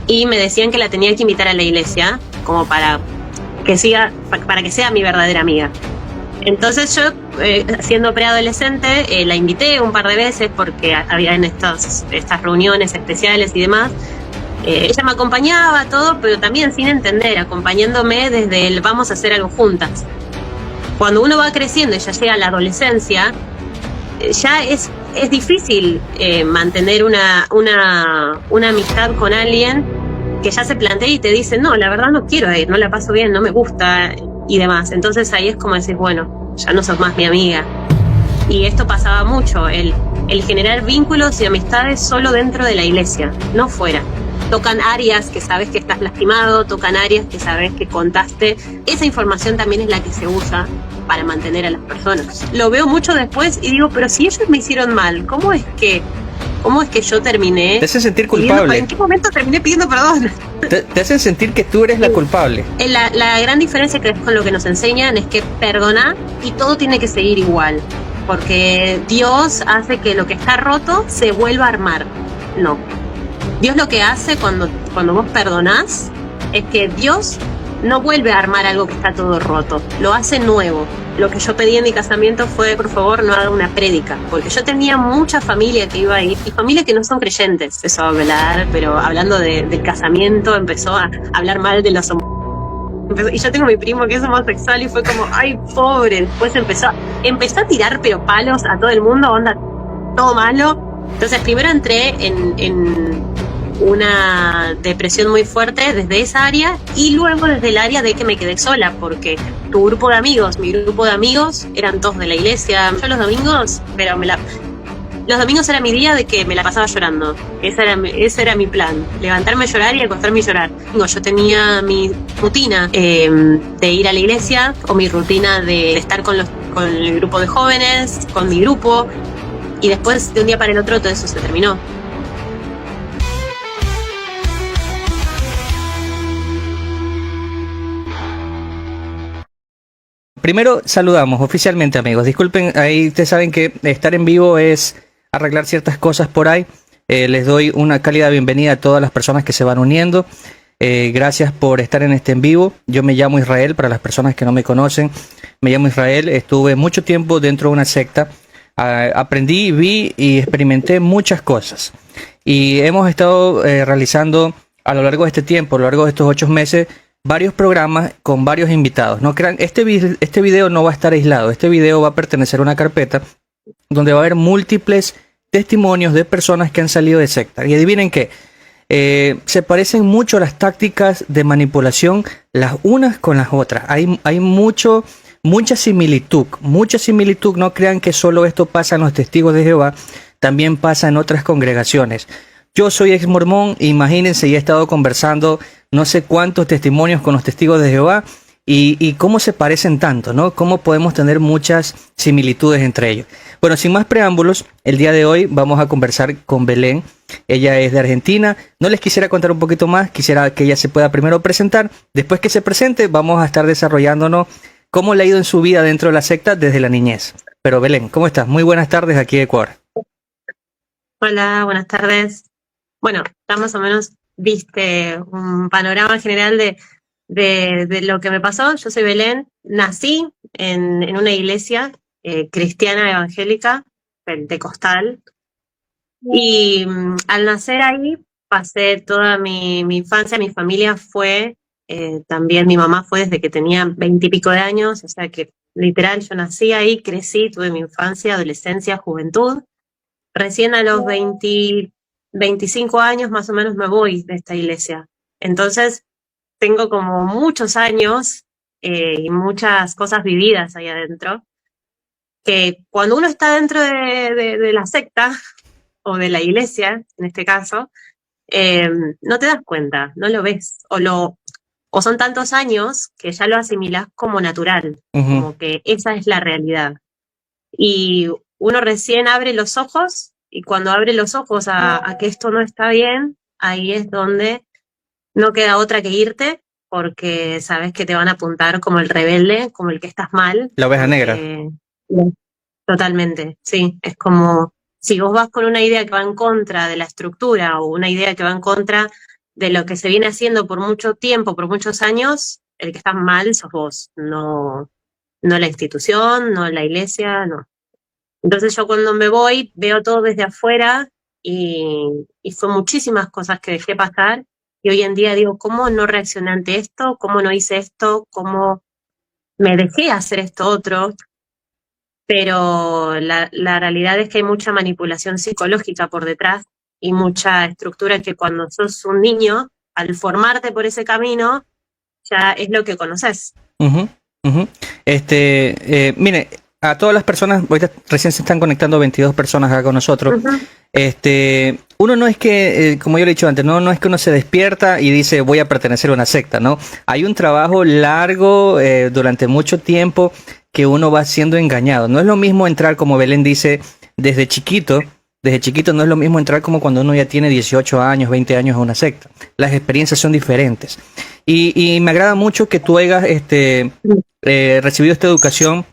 y me decían que la tenía que invitar a la iglesia como para que sea mi verdadera amiga. Entonces yo, siendo preadolescente, la invité un par de veces porque había en estas reuniones especiales y demás. Ella me acompañaba, todo, pero también sin entender, acompañándome desde el vamos a hacer algo juntas. Cuando uno va creciendo y ya llega a la adolescencia, ya es difícil mantener una amistad con alguien que ya se plantea y te dice, no, la verdad no quiero ir, no la paso bien, no me gusta y demás. Entonces ahí es como decir, bueno, ya no sos más mi amiga. Y esto pasaba mucho, el generar vínculos y amistades solo dentro de la iglesia, no fuera. Tocan áreas que sabes que estás lastimado, tocan áreas que sabes que contaste. Esa información también es la que se usa para mantener a las personas. Lo veo mucho después y digo, pero si ellos me hicieron mal, ¿cómo es que yo terminé? Te hacen sentir culpable. ¿En qué momento terminé pidiendo perdón? Te hacen sentir que tú eres la culpable. La gran diferencia que es con lo que nos enseñan es que perdona y todo tiene que seguir igual. Porque Dios hace que lo que está roto se vuelva a armar. No. Dios lo que hace cuando vos perdonás es que Dios no vuelve a armar algo que está todo roto, lo hace nuevo. Lo que yo pedí en mi casamiento fue, por favor, no haga una prédica, porque yo tenía mucha familia que iba a ir, y familia que no son creyentes. Empezó a hablar, pero hablando del casamiento, empezó a hablar mal de los homosexuales. Y yo tengo mi primo que es homosexual y fue como, ay, pobre. Después empezó a tirar pero palos a todo el mundo, onda, todo malo. Entonces primero entré en una depresión muy fuerte desde esa área y luego desde el área de que me quedé sola, porque mi grupo de amigos eran todos de la iglesia. Yo los domingos, los domingos era mi día de que me la pasaba llorando. Ese era mi plan, levantarme a llorar y acostarme a llorar. Yo tenía mi rutina de ir a la iglesia o mi rutina de estar con el grupo de jóvenes, con mi grupo, y después de un día para el otro todo eso se terminó. Primero saludamos oficialmente, amigos. Disculpen, ahí ustedes saben que estar en vivo es arreglar ciertas cosas por ahí. Les doy una cálida bienvenida a todas las personas que se van uniendo. Gracias por estar en este en vivo. Yo me llamo Israel, para las personas que no me conocen. Me llamo Israel, estuve mucho tiempo dentro de una secta. Aprendí, vi y experimenté muchas cosas. Y hemos estado realizando a lo largo de este tiempo, a lo largo de estos 8 meses, varios programas con varios invitados. No crean, este video no va a estar aislado. Este video va a pertenecer a una carpeta donde va a haber múltiples testimonios de personas que han salido de secta. Y adivinen qué, se parecen mucho las tácticas de manipulación las unas con las otras. Hay mucha similitud. No crean que solo esto pasa en los testigos de Jehová, también pasa en otras congregaciones. Yo soy ex mormón, imagínense, y he estado conversando no sé cuántos testimonios con los testigos de Jehová y cómo se parecen tanto, ¿no? Cómo podemos tener muchas similitudes entre ellos. Bueno, sin más preámbulos, el día de hoy vamos a conversar con Belén. Ella es de Argentina. No les quisiera contar un poquito más, quisiera que ella se pueda primero presentar. Después que se presente, vamos a estar desarrollándonos cómo le ha ido en su vida dentro de la secta desde la niñez. Pero Belén, ¿cómo estás? Muy buenas tardes aquí de Ecuador. Hola, buenas tardes. Bueno, ya más o menos viste un panorama general de lo que me pasó. Yo soy Belén, nací en una iglesia cristiana evangélica, pentecostal, y al nacer ahí pasé toda mi infancia. Mi familia fue, también mi mamá fue desde que tenía 20 y pico de años, o sea que literal yo nací ahí, crecí, tuve mi infancia, adolescencia, juventud. Recién a los 25 años más o menos me voy de esta iglesia. Entonces tengo como muchos años y muchas cosas vividas ahí adentro, que cuando uno está dentro de la secta o de la iglesia, en este caso, no te das cuenta, no lo ves, o son tantos años que ya lo asimilás como natural, como que esa es la realidad. Y uno recién abre los ojos, y cuando abre los ojos a que esto no está bien, ahí es donde no queda otra que irte, porque sabes que te van a apuntar como el rebelde, como el que estás mal. La oveja negra. Totalmente, sí. Es como si vos vas con una idea que va en contra de la estructura o una idea que va en contra de lo que se viene haciendo por mucho tiempo, por muchos años, el que está mal sos vos, no, no la institución, no la iglesia, no. Entonces yo cuando me voy veo todo desde afuera y son muchísimas cosas que dejé pasar y hoy en día digo, ¿cómo no reaccioné ante esto? ¿Cómo no hice esto? ¿Cómo me dejé hacer esto otro? Pero la realidad es que hay mucha manipulación psicológica por detrás y mucha estructura que cuando sos un niño, al formarte por ese camino, ya es lo que conoces. Ujú, ujú. Mire, a todas las personas, ahorita recién se están conectando 22 personas acá con nosotros. Ujú. Uno no es que, como yo le he dicho antes, no es que uno se despierta y dice voy a pertenecer a una secta, ¿no? Hay un trabajo largo durante mucho tiempo que uno va siendo engañado. No es lo mismo entrar, como Belén dice, desde chiquito. Desde chiquito no es lo mismo entrar como cuando uno ya tiene 18 años, 20 años a una secta. Las experiencias son diferentes. Y me agrada mucho que tú hayas recibido esta educación,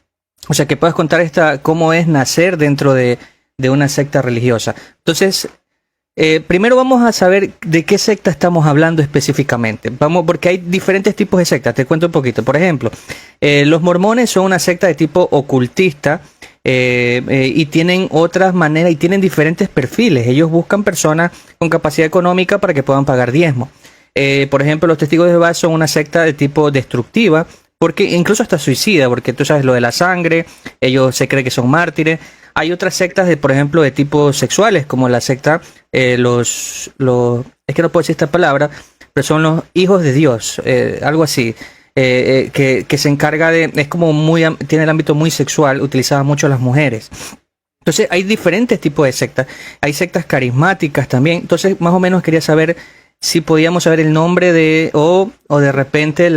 o sea, que puedas contar cómo es nacer dentro de una secta religiosa. Entonces, primero vamos a saber de qué secta estamos hablando específicamente. Porque hay diferentes tipos de sectas. Te cuento un poquito. Por ejemplo, los mormones son una secta de tipo ocultista y tienen otras maneras y tienen diferentes perfiles. Ellos buscan personas con capacidad económica para que puedan pagar diezmo. Por ejemplo, los testigos de Jehová son una secta de tipo destructiva, porque incluso hasta suicida, porque tú sabes lo de la sangre, ellos se cree que son mártires. Hay otras sectas por ejemplo, de tipo sexuales, como la secta, es que no puedo decir esta palabra, pero son los hijos de Dios, algo así, que se encarga es como tiene el ámbito muy sexual, utilizaba mucho a las mujeres. Entonces hay diferentes tipos de sectas, hay sectas carismáticas también. Entonces más o menos quería saber si podíamos saber el nombre o de repente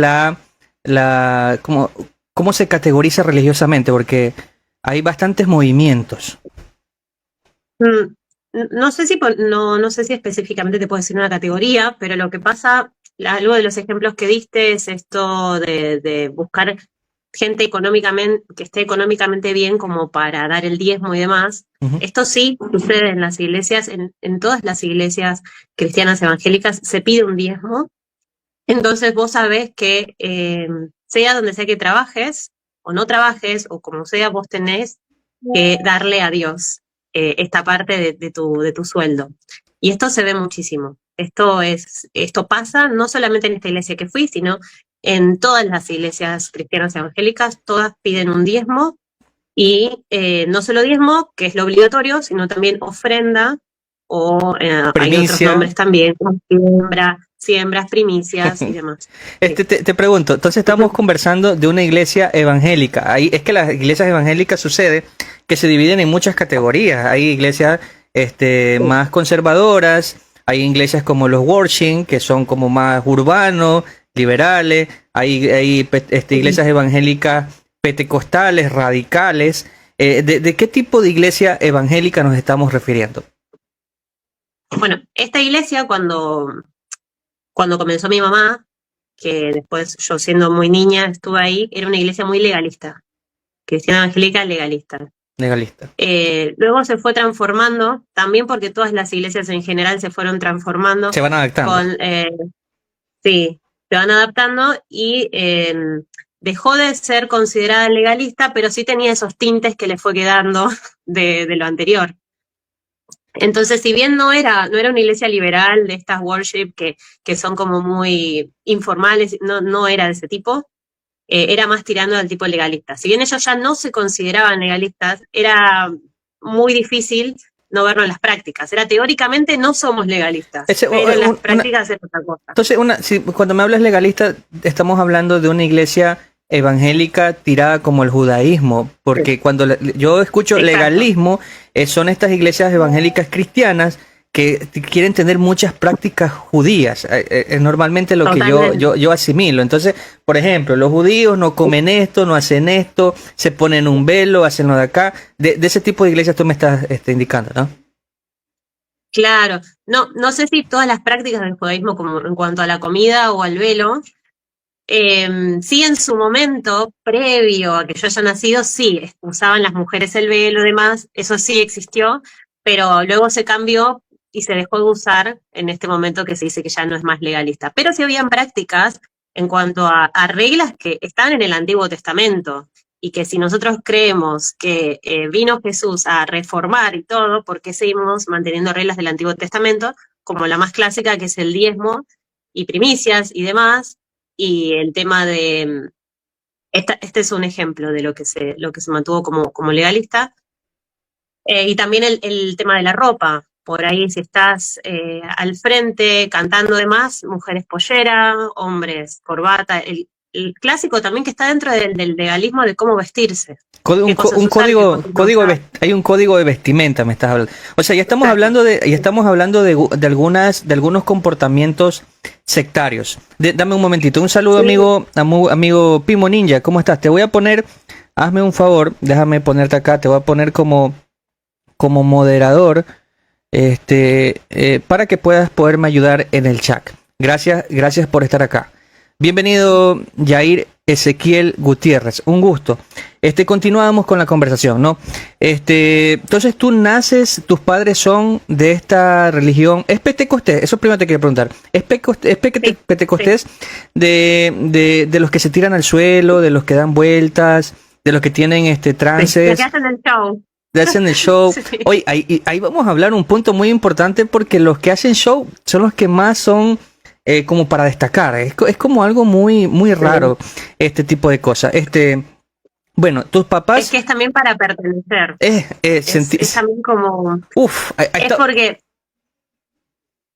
cómo se categoriza religiosamente, porque hay bastantes movimientos. No sé si no sé si específicamente te puedo decir una categoría, pero lo que pasa, algo de los ejemplos que diste es esto de buscar gente económicamente, que esté económicamente bien como para dar el diezmo y demás. Ujú. Esto sí sucede en las iglesias, en todas las iglesias cristianas evangélicas se pide un diezmo. Entonces vos sabés que sea donde sea que trabajes o no trabajes o como sea, vos tenés que darle a Dios esta parte de tu sueldo. Y esto se ve muchísimo. Esto pasa no solamente en esta iglesia que fui, sino en todas las iglesias cristianas evangélicas, todas piden un diezmo y no solo diezmo, que es lo obligatorio, sino también ofrenda o hay otros Primicia. nombres también, como siembras, primicias y demás. Sí. Te pregunto, entonces estamos conversando de una iglesia evangélica. Ahí es que las iglesias evangélicas sucede que se dividen en muchas categorías. Hay iglesias más conservadoras, hay iglesias como los Worship, que son como más urbanos, liberales, hay iglesias evangélicas pentecostales, radicales. ¿De qué tipo de iglesia evangélica nos estamos refiriendo? Bueno, esta iglesia cuando comenzó mi mamá, que después yo siendo muy niña estuve ahí, era una iglesia muy legalista, cristiana evangélica legalista. Legalista. Luego se fue transformando, también porque todas las iglesias en general se fueron transformando. Se van adaptando. Sí, se van adaptando y dejó de ser considerada legalista, pero sí tenía esos tintes que le fue quedando de lo anterior. Entonces, si bien no era una iglesia liberal de estas worship que son como muy informales, no era de ese tipo, era más tirando al tipo legalista. Si bien ellos ya no se consideraban legalistas, era muy difícil no verlo en las prácticas. Era teóricamente no somos legalistas, pero en las prácticas es otra cosa. Entonces, cuando me hablas legalista, estamos hablando de una iglesia evangélica tirada como el judaísmo, porque sí. Cuando yo escucho exacto. Legalismo, son estas iglesias evangélicas cristianas que quieren tener muchas prácticas judías, es normalmente lo totalmente. Que yo asimilo. Entonces, por ejemplo, los judíos no comen esto, no hacen esto, se ponen un velo, hacen lo de acá, de ese tipo de iglesias tú me estás indicando, ¿no? Claro, no sé si todas las prácticas del judaísmo como en cuanto a la comida o al velo, sí en su momento, previo a que yo haya nacido, sí, usaban las mujeres el velo y demás, eso sí existió, pero luego se cambió y se dejó de usar en este momento que se dice que ya no es más legalista. Pero sí habían prácticas en cuanto a reglas que están en el Antiguo Testamento y que si nosotros creemos que vino Jesús a reformar y todo, ¿por qué seguimos manteniendo reglas del Antiguo Testamento? Como la más clásica, que es el diezmo y primicias y demás, y el tema de... Este es un ejemplo de lo que se mantuvo como legalista. Y también el tema de la ropa. Por ahí, si estás al frente cantando demás, mujeres pollera, hombres corbata. El clásico también que está dentro del legalismo de cómo vestirse. Un código hay un código de vestimenta, me estás hablando. O sea, ya estamos hablando de algunos comportamientos sectarios. Dame un momentito. Un saludo, sí. amigo Pimo Ninja, ¿cómo estás? Te voy a poner, hazme un favor, déjame ponerte acá, te voy a poner como moderador, para que puedas poderme ayudar en el chat. Gracias por estar acá. Bienvenido, Yair Ezequiel Gutiérrez, un gusto. Continuamos con la conversación, ¿no? Entonces tú naces, tus padres son de esta religión, ¿es pentecostés? Eso primero te quería preguntar. ¿Es pentecostés sí. de los que se tiran al suelo, de los que dan vueltas, de los que tienen trances? Sí, que hacen el show. Hacen el show. Sí. Hoy ahí vamos a hablar un punto muy importante, porque los que hacen show son los que más son como para destacar. Es como algo muy raro, sí. Este tipo de cosas. Bueno, tus papás... Es que es también para pertenecer. Es también como... Es porque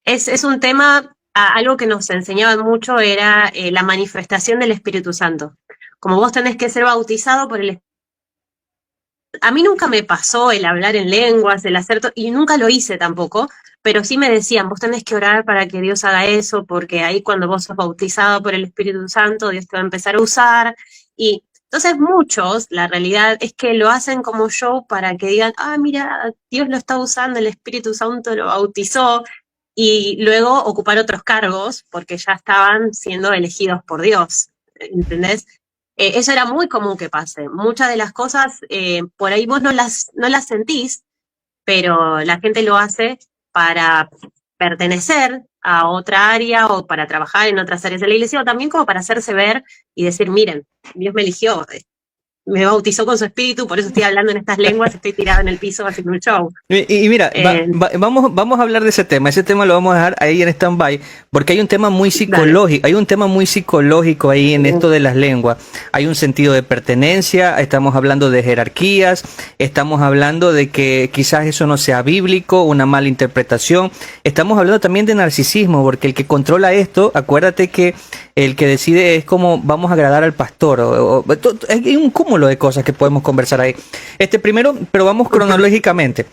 es un tema, algo que nos enseñaban mucho era la manifestación del Espíritu Santo. Como vos tenés que ser bautizado por el Espíritu. A mí nunca me pasó el hablar en lenguas, el hacer y nunca lo hice tampoco, pero sí me decían, vos tenés que orar para que Dios haga eso, porque ahí cuando vos sos bautizado por el Espíritu Santo, Dios te va a empezar a usar. Y entonces muchos, la realidad es que lo hacen como show para que digan, mira, Dios lo está usando, el Espíritu Santo lo bautizó, y luego ocupar otros cargos porque ya estaban siendo elegidos por Dios, ¿entendés? Eso era muy común que pase. Muchas de las cosas, por ahí vos no las sentís, pero la gente lo hace para pertenecer a otra área o para trabajar en otras áreas de la iglesia, o también como para hacerse ver y decir, miren, Dios me eligió, me bautizó con su espíritu, por eso estoy hablando en estas lenguas, estoy tirado en el piso haciendo un show. Y mira, vamos a hablar de ese tema lo vamos a dejar ahí en stand-by, porque hay un tema muy psicológico, ahí en esto de las lenguas. Hay un sentido de pertenencia, estamos hablando de jerarquías, estamos hablando de que quizás eso no sea bíblico, una mala interpretación, estamos hablando también de narcisismo, porque el que controla esto, acuérdate que el que decide es como vamos a agradar al pastor, hay un cúmulo de cosas que podemos conversar ahí. Primero, pero vamos cronológicamente.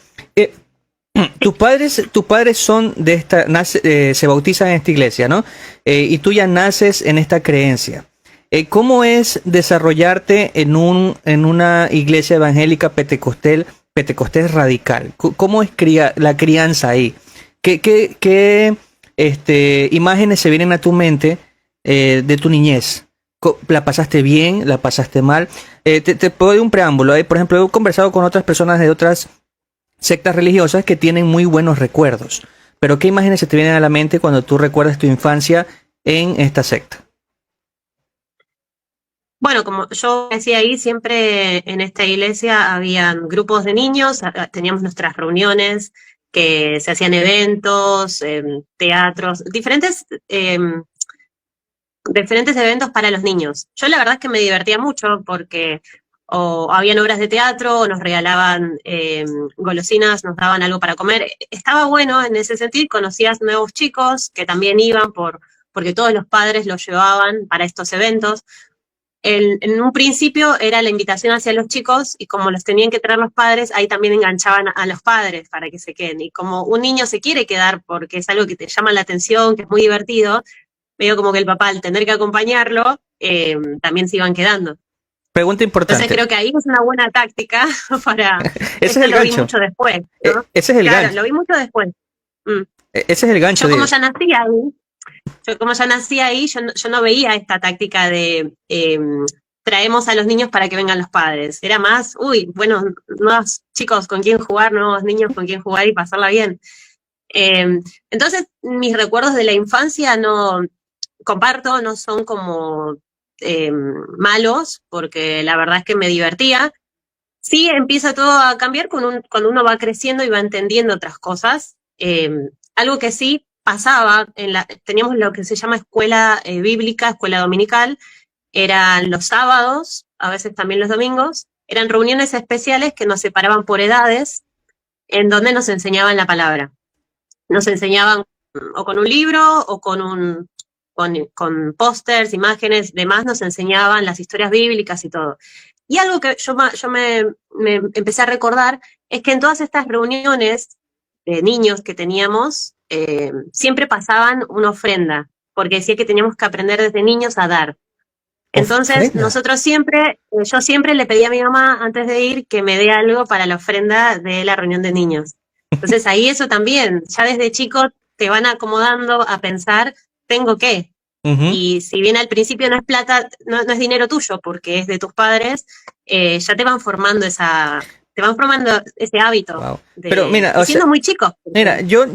Tus padres son de esta, se bautizan en esta iglesia, ¿no? Y tú ya naces en esta creencia. ¿Cómo es desarrollarte en una iglesia evangélica pentecostés radical? ¿Cómo es la crianza ahí? ¿Qué imágenes se vienen a tu mente de tu niñez? ¿La pasaste bien? ¿La pasaste mal? Te puedo dar un preámbulo. Por ejemplo, he conversado con otras personas de otras sectas religiosas que tienen muy buenos recuerdos. Pero ¿qué imágenes se te vienen a la mente cuando tú recuerdas tu infancia en esta secta? Bueno, como yo decía ahí, siempre en esta iglesia habían grupos de niños, teníamos nuestras reuniones, que se hacían eventos, teatros, diferentes eventos para los niños. Yo la verdad es que me divertía mucho porque o habían obras de teatro, o nos regalaban golosinas, nos daban algo para comer. Estaba bueno en ese sentido, conocías nuevos chicos que también iban porque todos los padres los llevaban para estos eventos. En un principio era la invitación hacia los chicos, y como los tenían que traer los padres, ahí también enganchaban a los padres para que se queden. Y como un niño se quiere quedar porque es algo que te llama la atención, que es muy divertido, medio como que el papá, al tener que acompañarlo, también se iban quedando. Pregunta importante. Entonces creo que ahí es una buena táctica para... Ese es el gancho. Lo vi mucho después, ¿no? Ese es el gancho. Lo vi mucho después. Ese es el gancho. Yo como ya nací ahí, yo no veía esta táctica de traemos a los niños para que vengan los padres. Era más, nuevos chicos con quién jugar, nuevos niños con quién jugar y pasarla bien. Entonces, mis recuerdos de la infancia no comparto, no son como malos, porque la verdad es que me divertía. Sí, empieza todo a cambiar cuando uno va creciendo y va entendiendo otras cosas. Algo que sí pasaba, teníamos lo que se llama escuela bíblica, escuela dominical, eran los sábados, a veces también los domingos, eran reuniones especiales que nos separaban por edades, en donde nos enseñaban la palabra. Nos enseñaban o con un libro o con pósters, imágenes, demás, nos enseñaban las historias bíblicas y todo. Y algo que yo me empecé a recordar es que en todas estas reuniones de niños que teníamos, siempre pasaban una ofrenda, porque decía que teníamos que aprender desde niños a dar. Entonces, Ofrenda. yo siempre le pedí a mi mamá antes de ir que me dé algo para la ofrenda de la reunión de niños. Entonces ahí eso también, ya desde chico te van acomodando a pensar, tengo que. Ujú. Y si bien al principio no es plata, no es dinero tuyo porque es de tus padres, ya te van formando ese hábito Wow. Pero mira, y o sea, siendo muy chico. mira, Sí. yo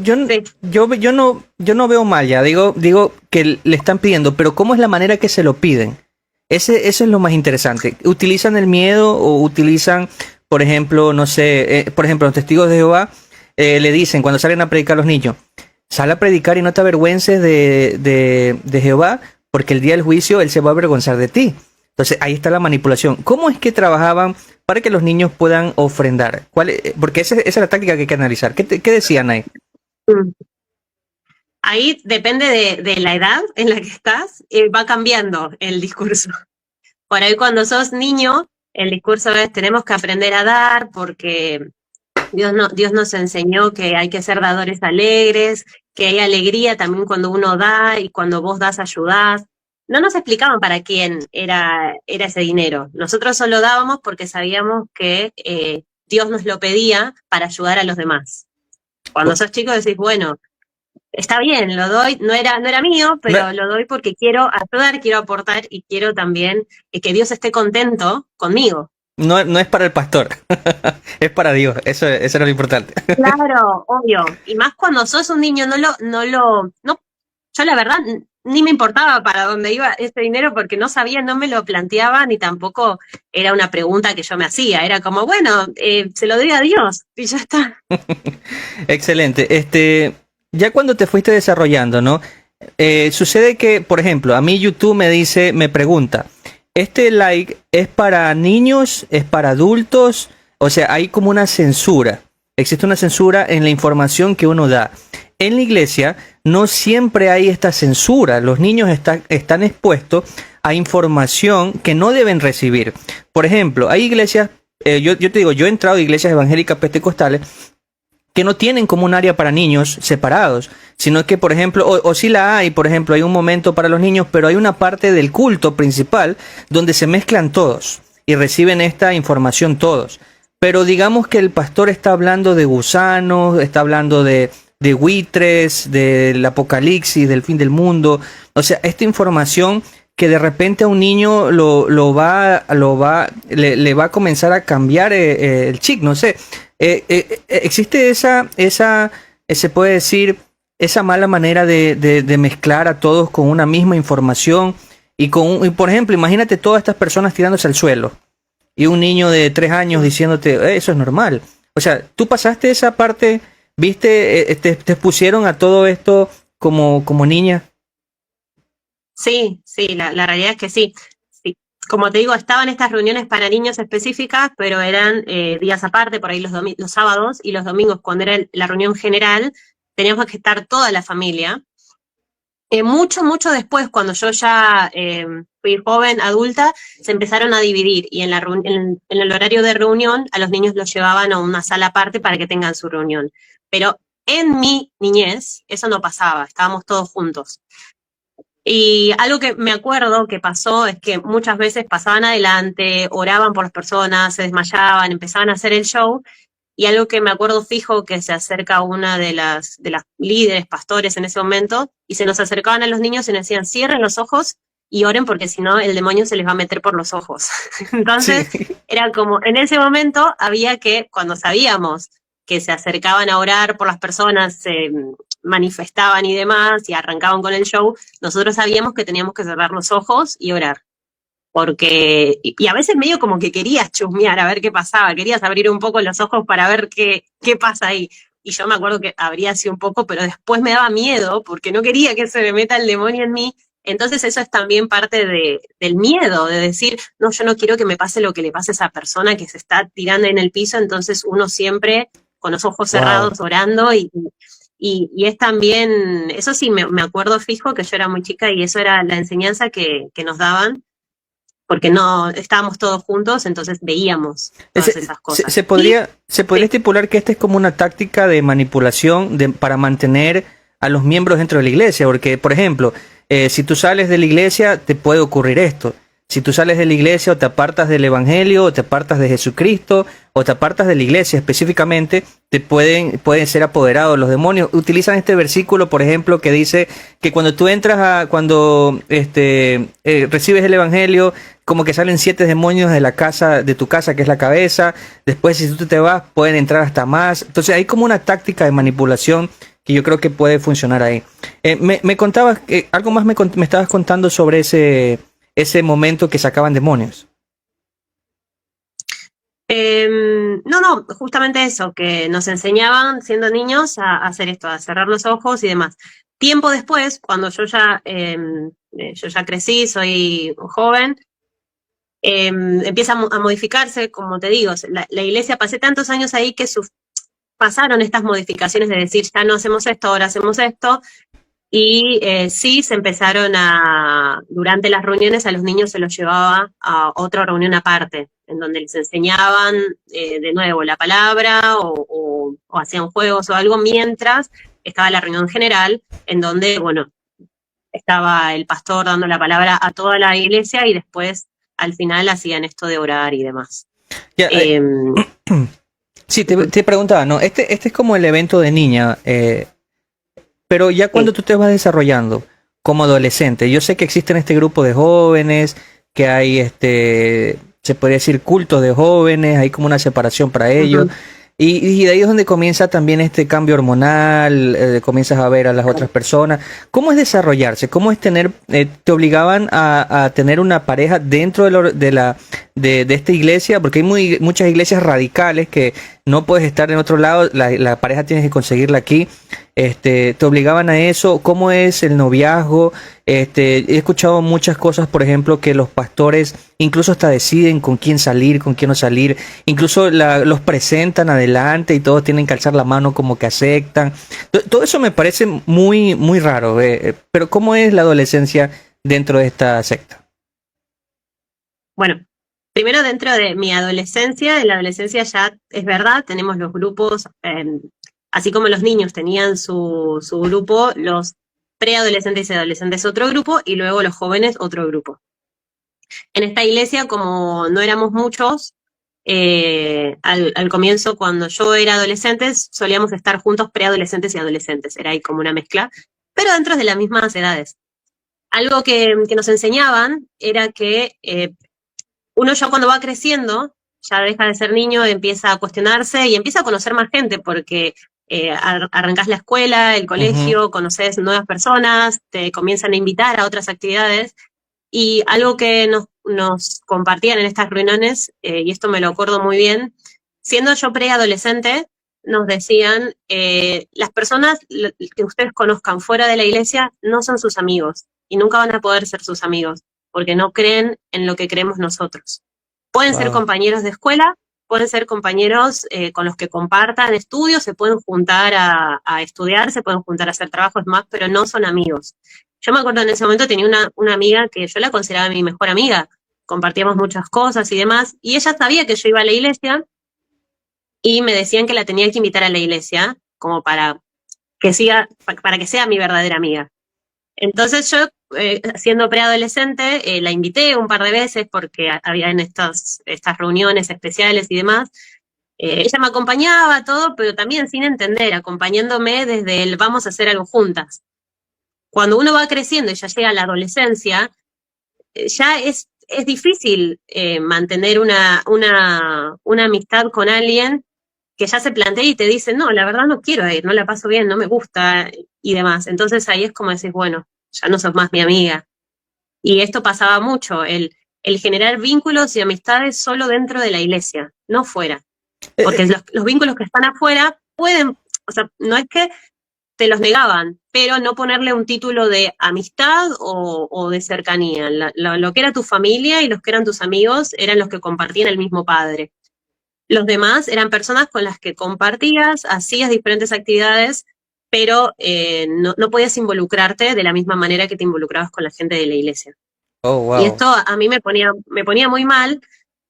no veo mal ya, digo que le están pidiendo, pero ¿cómo es la manera que se lo piden? Eso es lo más interesante. ¿Utilizan el miedo o utilizan, por ejemplo, no sé, por ejemplo, los testigos de Jehová le dicen cuando salen a predicar a los niños, sal a predicar y no te avergüences de Jehová, porque el día del juicio él se va a avergonzar de ti. Entonces ahí está la manipulación. ¿Cómo es que trabajaban para que los niños puedan ofrendar? Porque esa es la táctica que hay que analizar. ¿Qué decían ahí? Mm. Ahí depende de la edad en la que estás, va cambiando el discurso. Por ahí cuando sos niño, el discurso es tenemos que aprender a dar porque Dios nos enseñó que hay que ser dadores alegres, que hay alegría también cuando uno da y cuando vos das ayudás. No nos explicaban para quién era ese dinero. Nosotros solo dábamos porque sabíamos que Dios nos lo pedía para ayudar a los demás. Cuando sos chico decís, bueno, está bien, lo doy, no era mío, No, pero lo doy porque quiero ayudar, quiero aportar y quiero también que Dios esté contento conmigo. no es para el pastor, es para Dios. Eso era lo importante. Claro, obvio. Y más cuando sos un niño, no, yo la verdad ni me importaba para dónde iba ese dinero porque no sabía, no me lo planteaba, ni tampoco era una pregunta que yo me hacía. Era como, bueno, se lo doy a Dios y ya está. Excelente. Ya cuando te fuiste desarrollando, ¿no? Sucede que, por ejemplo, a mí YouTube me pregunta, ¿este like es para niños, es para adultos? O sea, hay como una censura. Existe una censura en la información que uno da. En la iglesia no siempre hay esta censura. Los niños están expuestos a información que no deben recibir. Por ejemplo, hay iglesias, yo te digo, yo he entrado a iglesias evangélicas pentecostales que no tienen como un área para niños separados, sino que, por ejemplo, o sí la hay, por ejemplo, hay un momento para los niños, pero hay una parte del culto principal donde se mezclan todos y reciben esta información todos. Pero digamos que el pastor está hablando de gusanos, está hablando de buitres, del apocalipsis, del fin del mundo. O sea, esta información que de repente a un niño le va a comenzar a cambiar el chip, no sé. Existe se puede decir, esa mala manera de mezclar a todos con una misma información y por ejemplo, imagínate todas estas personas tirándose al suelo y un niño de 3 años diciéndote, eso es normal. O sea, tú pasaste esa parte, viste, te pusieron a todo esto como niña. Sí, sí, la realidad es que sí. Sí. Como te digo, estaban estas reuniones para niños específicas, pero eran días aparte, por ahí los sábados y los domingos, cuando era la reunión general, teníamos que estar toda la familia. Mucho después, cuando yo ya fui joven, adulta, se empezaron a dividir y en el horario de reunión a los niños los llevaban a una sala aparte para que tengan su reunión. Pero en mi niñez eso no pasaba, estábamos todos juntos. Y algo que me acuerdo que pasó es que muchas veces pasaban adelante, oraban por las personas, se desmayaban, empezaban a hacer el show. Y algo que me acuerdo fijo que se acerca una de las líderes, pastores en ese momento, y se nos acercaban a los niños y nos decían, cierren los ojos y oren porque si no el demonio se les va a meter por los ojos. Entonces Sí. era como, en ese momento había que, cuando sabíamos que se acercaban a orar por las personas, se manifestaban y demás, y arrancaban con el show, nosotros sabíamos que teníamos que cerrar los ojos y orar. Porque, y a veces medio como que querías chusmear a ver qué pasaba, querías abrir un poco los ojos para ver qué pasa ahí. Y yo me acuerdo que abría así un poco, pero después me daba miedo porque no quería que se me meta el demonio en mí. Entonces eso es también parte del miedo, de decir, no, yo no quiero que me pase lo que le pase a esa persona que se está tirando en el piso, entonces uno siempre con los ojos cerrados orando y es también, eso sí, me acuerdo fijo que yo era muy chica y eso era la enseñanza que nos daban, porque no estábamos todos juntos, entonces veíamos todas esas cosas. Se podría estipular que esta es como una táctica de manipulación para mantener a los miembros dentro de la iglesia, porque, por ejemplo, si tú sales de la iglesia, te puede ocurrir esto. Si tú sales de la iglesia o te apartas del evangelio, o te apartas de Jesucristo, o te apartas de la iglesia específicamente, te pueden ser apoderados los demonios. Utilizan este versículo, por ejemplo, que dice que cuando tú entras cuando recibes el evangelio, como que salen 7 demonios de la casa, de tu casa, que es la cabeza. Después, si tú te vas, pueden entrar hasta más. Entonces, hay como una táctica de manipulación que yo creo que puede funcionar ahí. Me contabas, algo más me estabas contando sobre ese momento que sacaban demonios. No, justamente eso, que nos enseñaban siendo niños a hacer esto, a cerrar los ojos y demás. Tiempo después, cuando yo ya crecí, soy joven, empieza a modificarse, como te digo, la iglesia, pasé tantos años ahí que pasaron estas modificaciones de decir, ya no hacemos esto, ahora hacemos esto, y sí se empezaron durante las reuniones a los niños se los llevaba a otra reunión aparte, en donde les enseñaban de nuevo la palabra o hacían juegos o algo, mientras estaba la reunión general, en donde, bueno, estaba el pastor dando la palabra a toda la iglesia y después al final hacían esto de orar y demás. Ya, sí, te preguntaba, ¿no? Este es como el evento de niña, pero ya cuando tú te vas desarrollando como adolescente, yo sé que existen este grupo de jóvenes, que hay se podría decir cultos de jóvenes, hay como una separación para ellos, y de ahí es donde comienza también este cambio hormonal, comienzas a ver a las otras personas. ¿Cómo es desarrollarse? ¿Cómo es tener, te obligaban a tener una pareja dentro de esta iglesia? Porque hay muchas iglesias radicales que no puedes estar en otro lado, la pareja tienes que conseguirla aquí. ¿Te obligaban a eso? ¿Cómo es el noviazgo? He escuchado muchas cosas, por ejemplo, que los pastores incluso hasta deciden con quién salir, con quién no salir, incluso los presentan adelante y todos tienen que alzar la mano como que aceptan. Todo eso me parece muy, muy raro, pero ¿cómo es la adolescencia dentro de esta secta? Bueno, primero dentro de mi adolescencia, en la adolescencia ya es verdad, tenemos los grupos, así como los niños tenían su grupo, los preadolescentes y adolescentes otro grupo, y luego los jóvenes otro grupo. En esta iglesia, como no éramos muchos, al comienzo, cuando yo era adolescente, solíamos estar juntos preadolescentes y adolescentes, era ahí como una mezcla, pero dentro de las mismas edades. Algo que nos enseñaban era que uno ya cuando va creciendo, ya deja de ser niño, empieza a cuestionarse y empieza a conocer más gente, porque arrancás la escuela, el colegio, conoces nuevas personas, te comienzan a invitar a otras actividades, y algo que nos compartían en estas reuniones, y esto me lo acuerdo muy bien, siendo yo preadolescente, nos decían, las personas que ustedes conozcan fuera de la iglesia no son sus amigos, y nunca van a poder ser sus amigos, porque no creen en lo que creemos nosotros. Pueden ser compañeros de escuela, pueden ser compañeros con los que compartan estudios, se pueden juntar a estudiar, se pueden juntar a hacer trabajos más, pero no son amigos. Yo me acuerdo en ese momento tenía una amiga que yo la consideraba mi mejor amiga, compartíamos muchas cosas y demás, y ella sabía que yo iba a la iglesia y me decían que la tenía que invitar a la iglesia como para que sea mi verdadera amiga. Entonces yo, siendo preadolescente, la invité un par de veces porque había en estas reuniones especiales y demás. Ella me acompañaba, todo, pero también sin entender, acompañándome desde el vamos a hacer algo juntas. Cuando uno va creciendo y ya llega a la adolescencia, ya es difícil mantener una amistad con alguien que ya se plantea y te dicen, no, la verdad no quiero ir, no la paso bien, no me gusta y demás. Entonces ahí es como decís, bueno, ya no sos más mi amiga. Y esto pasaba mucho, el generar vínculos y amistades solo dentro de la iglesia, no fuera. Porque los vínculos que están afuera pueden, o sea, no es que te los negaban, pero no ponerle un título de amistad o de cercanía. Lo que era tu familia y los que eran tus amigos eran los que compartían el mismo padre. Los demás eran personas con las que compartías, hacías diferentes actividades, pero no podías involucrarte de la misma manera que te involucrabas con la gente de la iglesia. Oh, Y wow. esto a mí me ponía muy mal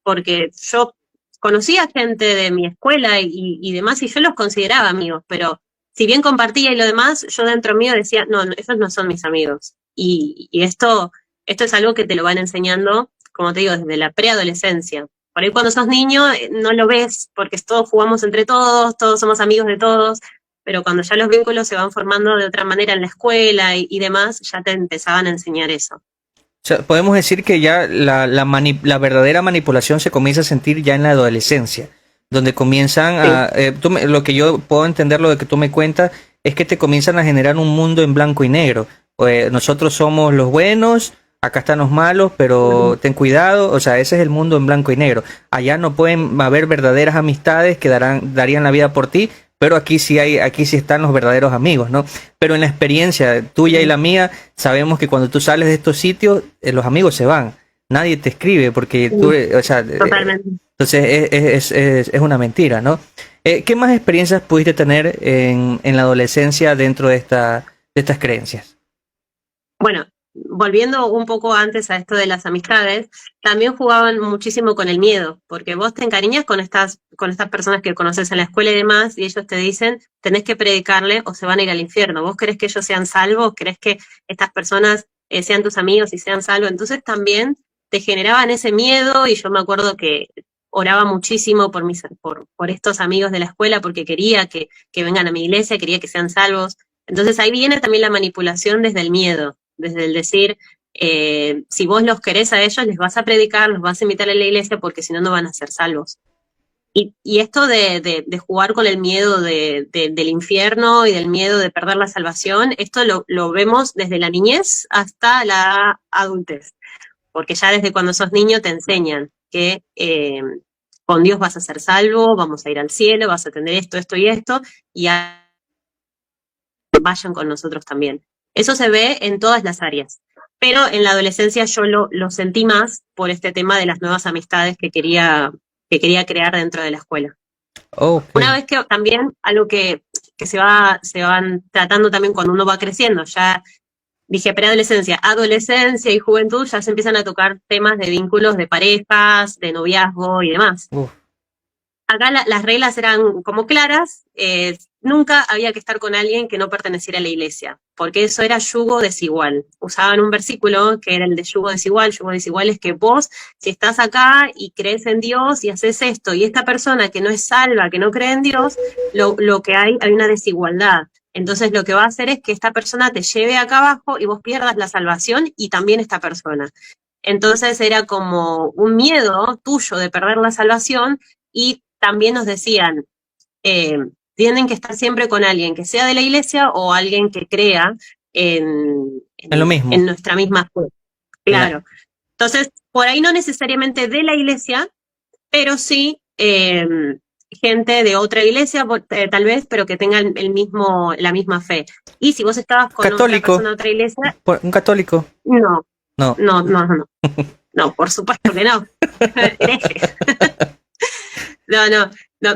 porque yo conocía gente de mi escuela y demás y yo los consideraba amigos, pero si bien compartía y lo demás, yo dentro mío decía, no, esos no son mis amigos. Y esto es algo que te lo van enseñando, como te digo, desde la preadolescencia. Por ahí cuando sos niño no lo ves porque todos jugamos entre todos somos amigos de todos, pero cuando ya los vínculos se van formando de otra manera en la escuela y demás, ya te empezaban a enseñar eso. O sea, podemos decir que ya la verdadera manipulación se comienza a sentir ya en la adolescencia, donde comienzan Sí. a... lo que yo puedo entender, lo que tú me cuentas, es que te comienzan a generar un mundo en blanco y negro. Nosotros somos los buenos, acá están los malos, pero ten cuidado. O sea, ese es el mundo en blanco y negro. Allá no pueden haber verdaderas amistades que darían la vida por ti, pero aquí sí están los verdaderos amigos, ¿no? Pero en la experiencia tuya y la mía, sabemos que cuando tú sales de estos sitios, los amigos se van. Nadie te escribe porque tú, o sea, Totalmente. entonces es una mentira, ¿no? ¿Qué más experiencias pudiste tener en la adolescencia dentro de estas creencias? Bueno, volviendo un poco antes a esto de las amistades, también jugaban muchísimo con el miedo, porque vos te encariñas con estas personas que conoces en la escuela y demás, y ellos te dicen, tenés que predicarle o se van a ir al infierno. ¿Vos querés que ellos sean salvos? ¿Querés que estas personas sean tus amigos y sean salvos? Entonces también te generaban ese miedo, y yo me acuerdo que oraba muchísimo por estos amigos de la escuela, porque quería que vengan a mi iglesia, quería que sean salvos. Entonces ahí viene también la manipulación desde el miedo, desde el decir, si vos los querés a ellos, les vas a predicar, los vas a invitar a la iglesia, porque si no, no van a ser salvos. Y esto de jugar con el miedo del infierno y del miedo de perder la salvación, esto lo vemos desde la niñez hasta la adultez, porque ya desde cuando sos niño te enseñan que con Dios vas a ser salvo, vamos a ir al cielo, vas a tener esto, esto y esto, y vayan con nosotros también. Eso se ve en todas las áreas. Pero en la adolescencia yo lo sentí más por este tema de las nuevas amistades que quería crear dentro de la escuela. Una Okay. vez que también algo que se van tratando también cuando uno va creciendo, ya dije preadolescencia, adolescencia y juventud, ya se empiezan a tocar temas de vínculos de parejas, de noviazgo y demás. Uf. Acá las reglas eran como claras, nunca había que estar con alguien que no perteneciera a la iglesia, porque eso era yugo desigual. Usaban un versículo que era el de yugo desigual es que vos, si estás acá y crees en Dios y haces esto, y esta persona que no es salva, que no cree en Dios, lo que hay una desigualdad. Entonces lo que va a hacer es que esta persona te lleve acá abajo y vos pierdas la salvación y también esta persona. Entonces era como un miedo tuyo de perder la salvación, y también nos decían, eh, tienen que estar siempre con alguien que sea de la iglesia o alguien que crea Es lo en mismo. nuestra misma fe. En la- Claro. Entonces, por ahí no necesariamente de la iglesia, pero sí gente de otra iglesia, tal vez, pero que tengan la misma fe. Y si vos estabas con otra Católico. persona de otra iglesia, Un católico. no, No. no, no, no, no, por supuesto que no. Hereje.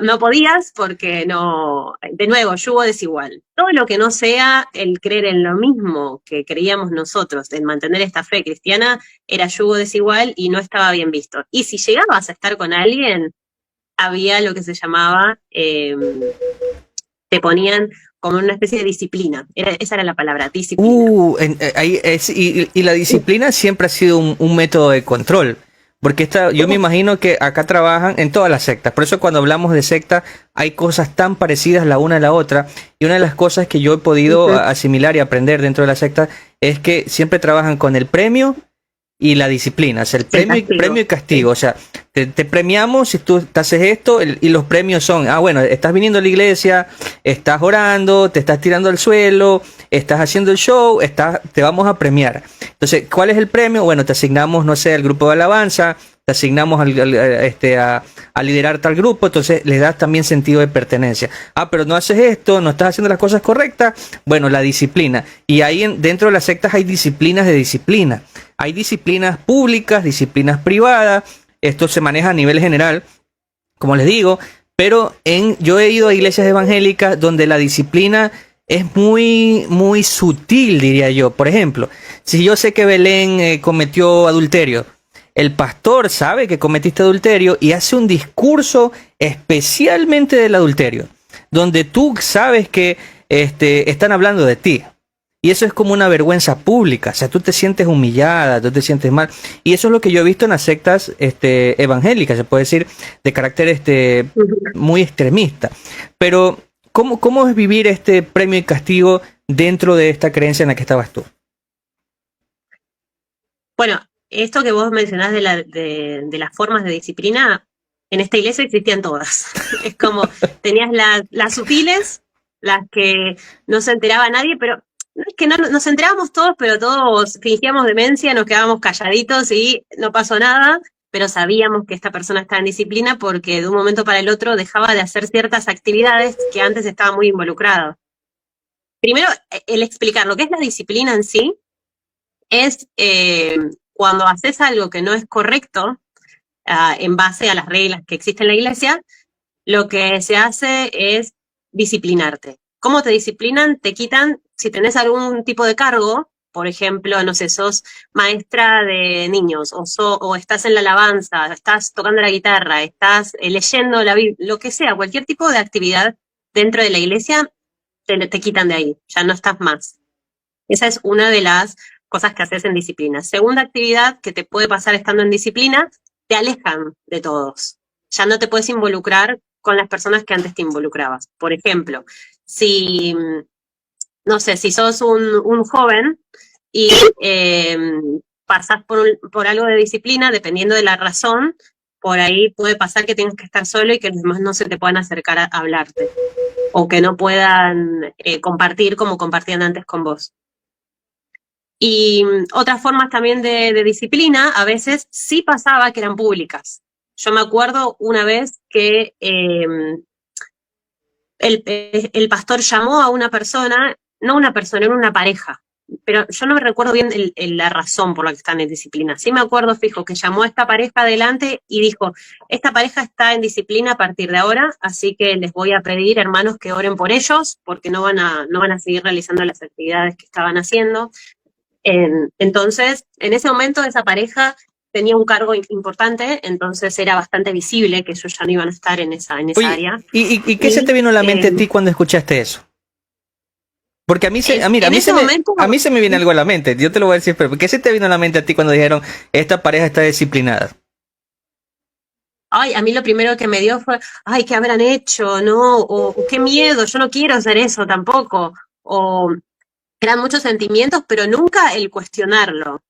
No podías porque no, de nuevo, yugo desigual. Todo lo que no sea el creer en lo mismo que creíamos nosotros, en mantener esta fe cristiana, era yugo desigual y no estaba bien visto. Y si llegabas a estar con alguien, había lo que se llamaba, te ponían como una especie de disciplina. Esa era la palabra, disciplina. Y la disciplina siempre ha sido un método de control. Porque yo me imagino que acá trabajan en todas las sectas. Por eso cuando hablamos de secta hay cosas tan parecidas la una a la otra. Y una de las cosas que yo he podido asimilar y aprender dentro de la secta es que siempre trabajan con el premio y la disciplina, o sea, el premio y castigo, Sí. o sea, te premiamos si tú te haces esto y los premios son, bueno, estás viniendo a la iglesia, estás orando, te estás tirando al suelo, estás haciendo el show, te vamos a premiar. Entonces, ¿cuál es el premio? Bueno, te asignamos, no sé, al grupo de alabanza, te asignamos a liderar tal grupo, entonces le das también sentido de pertenencia. Pero no haces esto, no estás haciendo las cosas correctas, bueno, la disciplina. Y ahí dentro de las sectas hay disciplinas de disciplina. Hay disciplinas públicas, disciplinas privadas, esto se maneja a nivel general, como les digo, pero yo he ido a iglesias evangélicas donde la disciplina es muy, muy sutil, diría yo. Por ejemplo, si yo sé que Belén cometió adulterio, el pastor sabe que cometiste adulterio y hace un discurso especialmente del adulterio, donde tú sabes que están hablando de ti. Y eso es como una vergüenza pública, o sea, tú te sientes humillada, tú te sientes mal. Y eso es lo que yo he visto en las sectas evangélicas, se puede decir, de carácter muy extremista. Pero, ¿cómo es vivir este premio y castigo dentro de esta creencia en la que estabas tú? Bueno, esto que vos mencionás de las formas de disciplina, en esta iglesia existían todas. Es como, tenías las sutiles, las que no se enteraba nadie, pero no es que no nos enterábamos todos, pero todos fingíamos demencia, nos quedábamos calladitos y no pasó nada, pero sabíamos que esta persona estaba en disciplina porque de un momento para el otro dejaba de hacer ciertas actividades que antes estaba muy involucrado. Primero, el explicar lo que es la disciplina en sí es cuando haces algo que no es correcto, en base a las reglas que existen en la iglesia, lo que se hace es disciplinarte. ¿Cómo te disciplinan? Te quitan, si tenés algún tipo de cargo, por ejemplo, no sé, sos maestra de niños, o estás en la alabanza, estás tocando la guitarra, estás leyendo la Biblia, lo que sea, cualquier tipo de actividad dentro de la iglesia, te quitan de ahí, ya no estás más. Esa es una de las cosas que haces en disciplina. Segunda actividad que te puede pasar estando en disciplina, te alejan de todos. Ya no te puedes involucrar con las personas que antes te involucrabas. Por ejemplo, si, no sé, si sos un joven y pasás por algo de disciplina, dependiendo de la razón, por ahí puede pasar que tengas que estar solo y que los demás no se te puedan acercar a hablarte, o que no puedan compartir como compartían antes con vos. Y otras formas también de disciplina, a veces sí pasaba que eran públicas. Yo me acuerdo una vez que el pastor llamó a una persona, no una persona, era una pareja, pero yo no me recuerdo bien la razón por la que están en disciplina. Sí me acuerdo, fijo, que llamó a esta pareja adelante y dijo, esta pareja está en disciplina a partir de ahora, así que les voy a pedir, hermanos, que oren por ellos, porque no van a seguir realizando las actividades que estaban haciendo. Entonces, en ese momento esa pareja tenía un cargo importante, entonces era bastante visible que ellos ya no iban a estar en esa Oye, área. ¿y qué se te vino a la mente a ti cuando escuchaste eso? Porque a mí se me viene algo a la mente, yo te lo voy a decir, pero ¿qué se te vino a la mente a ti cuando dijeron, esta pareja está disciplinada? Ay, a mí lo primero que me dio fue, ay, ¿qué habrán hecho? ¿No? O qué miedo, yo no quiero hacer eso tampoco. O eran muchos sentimientos, pero nunca el cuestionarlo.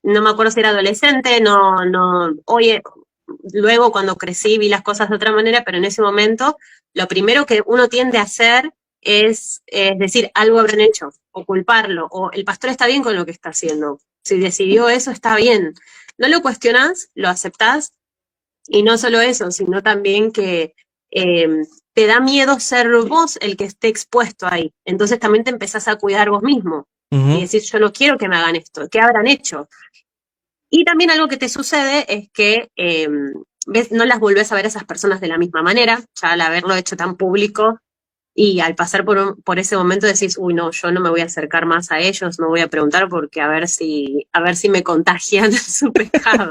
No me acuerdo si era adolescente, oye, luego cuando crecí vi las cosas de otra manera, pero en ese momento lo primero que uno tiende a hacer es decir, algo habrán hecho, o culparlo, o el pastor está bien con lo que está haciendo. Si decidió eso, está bien. No lo cuestionás, lo aceptás, y no solo eso, sino también que te da miedo ser vos el que esté expuesto ahí. Entonces también te empezás a cuidar vos mismo. Y decir, yo no quiero que me hagan esto, ¿qué habrán hecho? Y también algo que te sucede es que no las volvés a ver a esas personas de la misma manera, ya al haberlo hecho tan público, y al pasar por ese momento decís, uy, no, yo no me voy a acercar más a ellos, no voy a preguntar porque a ver si me contagian su pecado.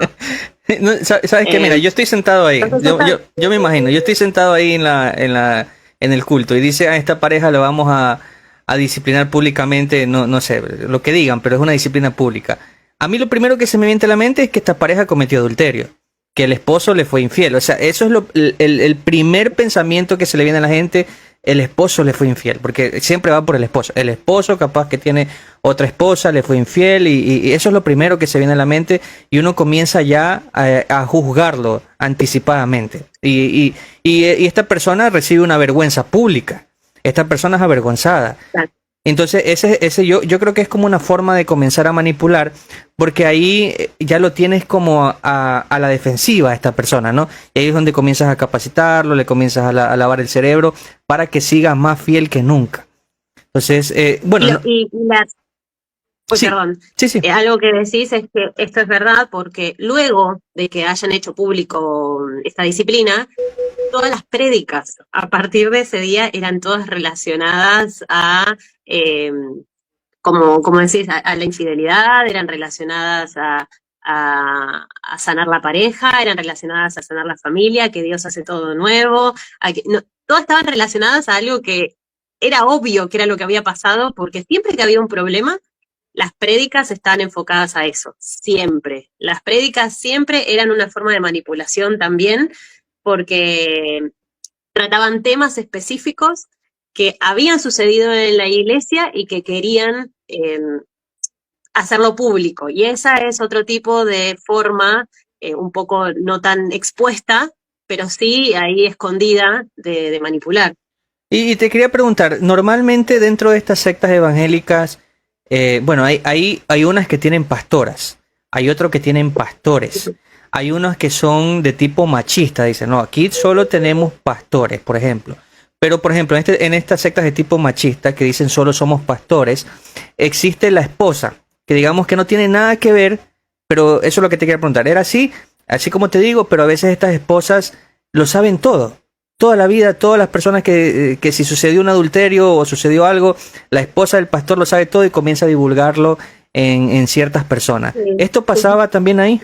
No, ¿sabes qué? Mira, yo estoy sentado ahí, yo me imagino, yo estoy sentado ahí en el culto y dice, a esta pareja la vamos a disciplinar públicamente, no sé, lo que digan, pero es una disciplina pública. A mí lo primero que se me viene a la mente es que esta pareja cometió adulterio, que el esposo le fue infiel. O sea, eso es el primer pensamiento que se le viene a la gente el esposo le fue infiel, porque siempre va por el esposo. El esposo capaz que tiene otra esposa, le fue infiel y eso es lo primero que se viene a la mente y uno comienza ya a juzgarlo anticipadamente. Y esta persona recibe una vergüenza pública. Esta persona es avergonzada. Claro. Entonces, ese yo creo que es como una forma de comenzar a manipular, porque ahí ya lo tienes como a la defensiva a esta persona, ¿no? Y ahí es donde comienzas a capacitarlo, le comienzas a lavar el cerebro para que siga más fiel que nunca. Entonces, bueno. Pues sí, perdón, sí. algo que decís es que esto es verdad porque luego de que hayan hecho público esta disciplina, todas las prédicas a partir de ese día eran todas relacionadas a, como decís, a la infidelidad, eran relacionadas a sanar la pareja, eran relacionadas a sanar la familia, que Dios hace todo nuevo, todas estaban relacionadas a algo que era obvio que era lo que había pasado, porque siempre que había un problema, las prédicas están enfocadas a eso, siempre. Las prédicas siempre eran una forma de manipulación también, porque trataban temas específicos que habían sucedido en la iglesia y que querían hacerlo público. Y esa es otro tipo de forma, un poco no tan expuesta, pero sí ahí escondida de manipular. Y te quería preguntar, normalmente dentro de estas sectas evangélicas, bueno, hay unas que tienen pastoras, hay otros que tienen pastores, hay unos que son de tipo machista, dicen, no, aquí solo tenemos pastores, por ejemplo. Pero, por ejemplo, en estas sectas de tipo machista que dicen solo somos pastores, existe la esposa, que digamos que no tiene nada que ver, pero eso es lo que te quería preguntar. Era así como te digo, pero a veces estas esposas lo saben todo. Toda la vida, todas las personas que si sucedió un adulterio o sucedió algo, la esposa del pastor lo sabe todo y comienza a divulgarlo en ciertas personas. Sí. ¿Esto pasaba también ahí?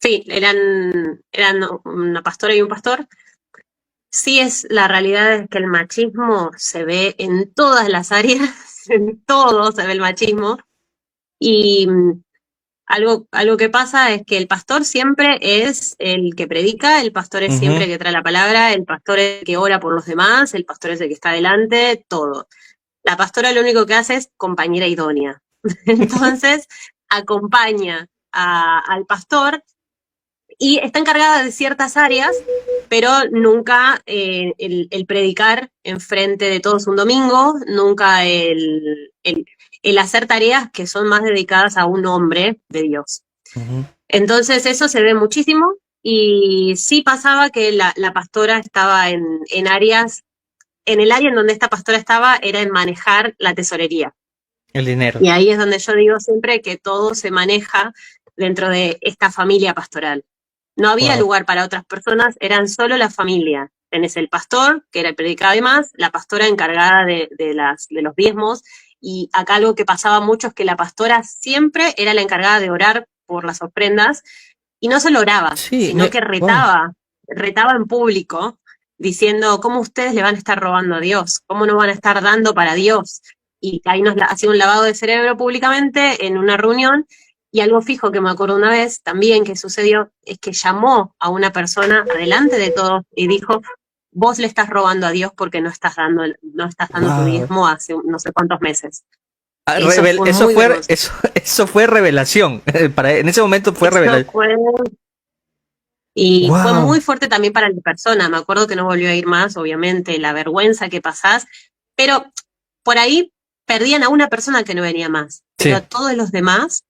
Sí, eran una pastora y un pastor. Sí, la realidad es que el machismo se ve en todas las áreas, en todo se ve el machismo. Y algo que pasa es que el pastor siempre es el que predica, el pastor es siempre el que trae la palabra, el pastor es el que ora por los demás, el pastor es el que está adelante, todo. La pastora lo único que hace es compañera idónea. Entonces, acompaña al pastor y está encargada de ciertas áreas, pero nunca el predicar enfrente de todos un domingo, nunca el hacer tareas que son más dedicadas a un hombre de Dios. Entonces eso se ve muchísimo y sí pasaba que la pastora estaba en áreas, en el área en donde esta pastora estaba era en manejar la tesorería. El dinero. Y ahí es donde yo digo siempre que todo se maneja dentro de esta familia pastoral. No había lugar para otras personas, eran solo la familia. Tenés el pastor, que era el predicado además, la pastora encargada de los diezmos, y acá algo que pasaba mucho es que la pastora siempre era la encargada de orar por las ofrendas, y no solo oraba, sino que retaba en público, diciendo cómo ustedes le van a estar robando a Dios, cómo no van a estar dando para Dios. Y ahí nos hacía un lavado de cerebro públicamente en una reunión. Y algo fijo que me acuerdo una vez también que sucedió es que llamó a una persona adelante de todos y dijo, vos le estás robando a Dios porque no estás dando tu diezmo hace no sé cuántos meses. Eso fue revelación. En ese momento fue revelación. Fue muy fuerte también para la persona. Me acuerdo que no volvió a ir más, obviamente, la vergüenza que pasás. Pero por ahí perdían a una persona que no venía más. Pero a todos los demás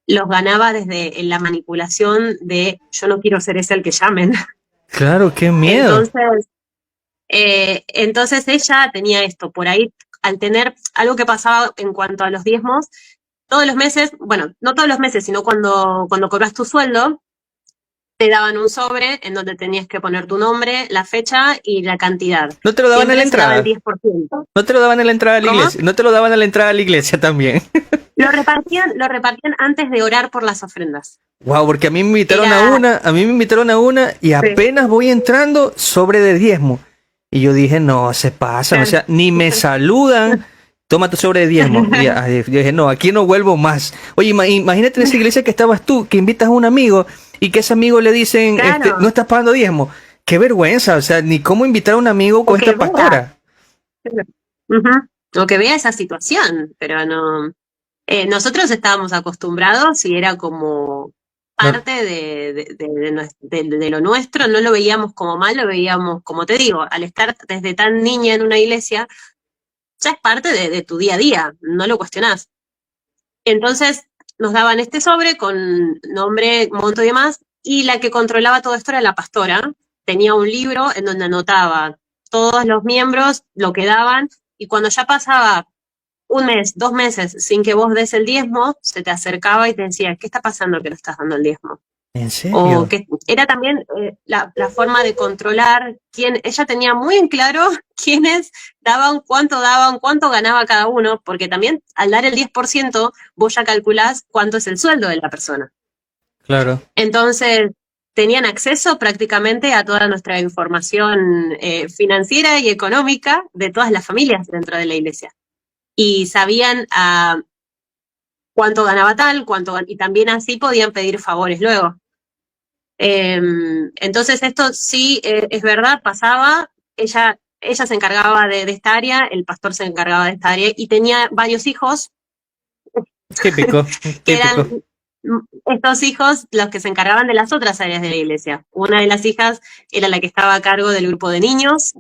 los ganaba desde la manipulación de yo no quiero ser ese al que llamen. Claro, qué miedo. Entonces ella tenía esto, por ahí, al tener algo que pasaba en cuanto a los diezmos, todos los meses, bueno, no todos los meses, sino cuando cobras tu sueldo, te daban un sobre en donde tenías que poner tu nombre, la fecha y la cantidad. ¿No te lo daban en la entrada? El 10%. ¿No te lo daban en la entrada a la iglesia? ¿No te lo daban a la entrada a la iglesia también? Lo repartían antes de orar por las ofrendas. Wow, porque a mí me invitaron a una y apenas voy entrando sobre de diezmo. Y yo dije, no, se pasan, o sea, ni me saludan. Toma tu sobre de diezmo. Y yo dije, no, aquí no vuelvo más. Oye, imagínate en esa iglesia que estabas tú, que invitas a un amigo y que ese amigo le dicen, no estás pagando diezmo. qué vergüenza, o sea, ni cómo invitar a un amigo O con que esta vea, pastora. ujú, o que vea esa situación, pero no. Nosotros estábamos acostumbrados y era como No, parte de lo nuestro, no lo veíamos como mal, lo veíamos, como te digo, al estar desde tan niña en una iglesia, ya es parte de tu día a día, no lo cuestionás. Entonces nos daban este sobre con nombre, monto y demás, y la que controlaba todo esto era la pastora. Tenía un libro en donde anotaba todos los miembros, lo que daban, y cuando ya pasaba un mes, 2 meses sin que vos des el diezmo, se te acercaba y te decía, ¿qué está pasando que no estás dando el diezmo? ¿en O serio? que era también la forma de controlar quién, ella tenía muy en claro quiénes daban, cuánto ganaba cada uno, porque también al dar el 10%, vos ya calculás cuánto es el sueldo de la persona. Claro. Entonces, tenían acceso prácticamente a toda nuestra información financiera y económica de todas las familias dentro de la iglesia. Y sabían cuánto ganaba tal, y también así podían pedir favores luego. Entonces esto sí es verdad, pasaba, ella se encargaba de esta área, el pastor se encargaba de esta área y tenía varios hijos Típico, que eran típico. estos hijos los que se encargaban de las otras áreas de la iglesia. Una de las hijas era la que estaba a cargo del grupo de niños,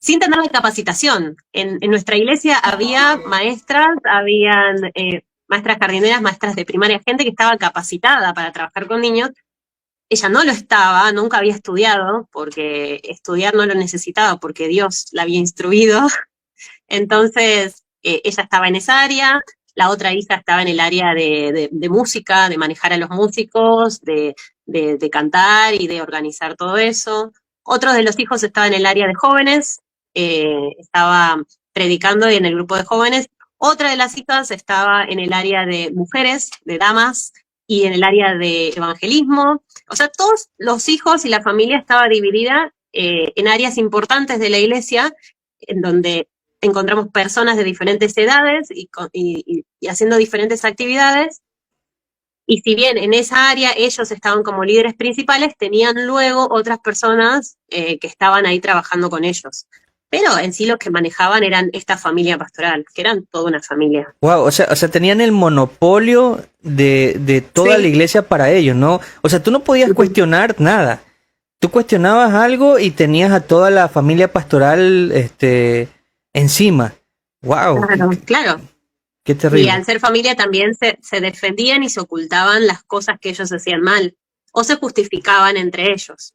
sin tener la capacitación. En nuestra iglesia había maestras, habían maestras jardineras, maestras de primaria, gente que estaba capacitada para trabajar con niños. Ella no lo estaba, nunca había estudiado, porque estudiar no lo necesitaba, porque Dios la había instruido. Entonces, ella estaba en esa área, la otra hija estaba en el área de música, de manejar a los músicos, de cantar y de organizar todo eso. Otro de los hijos estaba en el área de jóvenes, estaba predicando en el grupo de jóvenes. Otra de las hijas estaba en el área de mujeres, de damas, y en el área de evangelismo. O sea, todos los hijos y la familia estaba dividida en áreas importantes de la iglesia, en donde encontramos personas de diferentes edades y haciendo diferentes actividades. Y si bien en esa área ellos estaban como líderes principales, tenían luego otras personas que estaban ahí trabajando con ellos. Pero en sí los que manejaban eran esta familia pastoral, que eran toda una familia. Wow, o sea, tenían el monopolio de toda la Sí. iglesia para ellos, ¿no? O sea, tú no podías cuestionar nada. Tú cuestionabas algo y tenías a toda la familia pastoral, encima. Wow, Claro, claro. qué Y terrible. al ser familia también se defendían y se ocultaban las cosas que ellos hacían mal, o se justificaban entre ellos.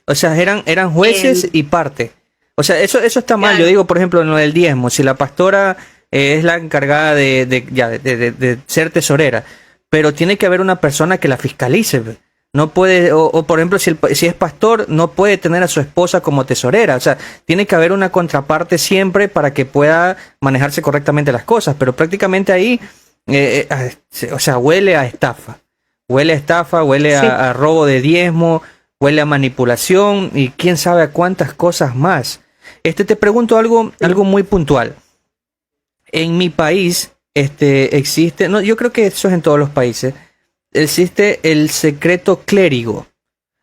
O sea, eran jueces Eh, y parte. O sea, eso está mal. Yo claro, digo, por ejemplo, en lo del diezmo, si la pastora es la encargada de ser tesorera, pero tiene que haber una persona que la fiscalice. Ve. No puede, o, por ejemplo, si es pastor, no puede tener a su esposa como tesorera. O sea, tiene que haber una contraparte siempre para que pueda manejarse correctamente las cosas. Pero prácticamente ahí, o sea, huele a estafa. Huele a estafa, huele sí. a robo de diezmo, huele a manipulación y quién sabe a cuántas cosas más. Te pregunto Sí. algo muy puntual. En mi país, existe, no, yo creo que eso es en todos los países, existe el secreto clérigo,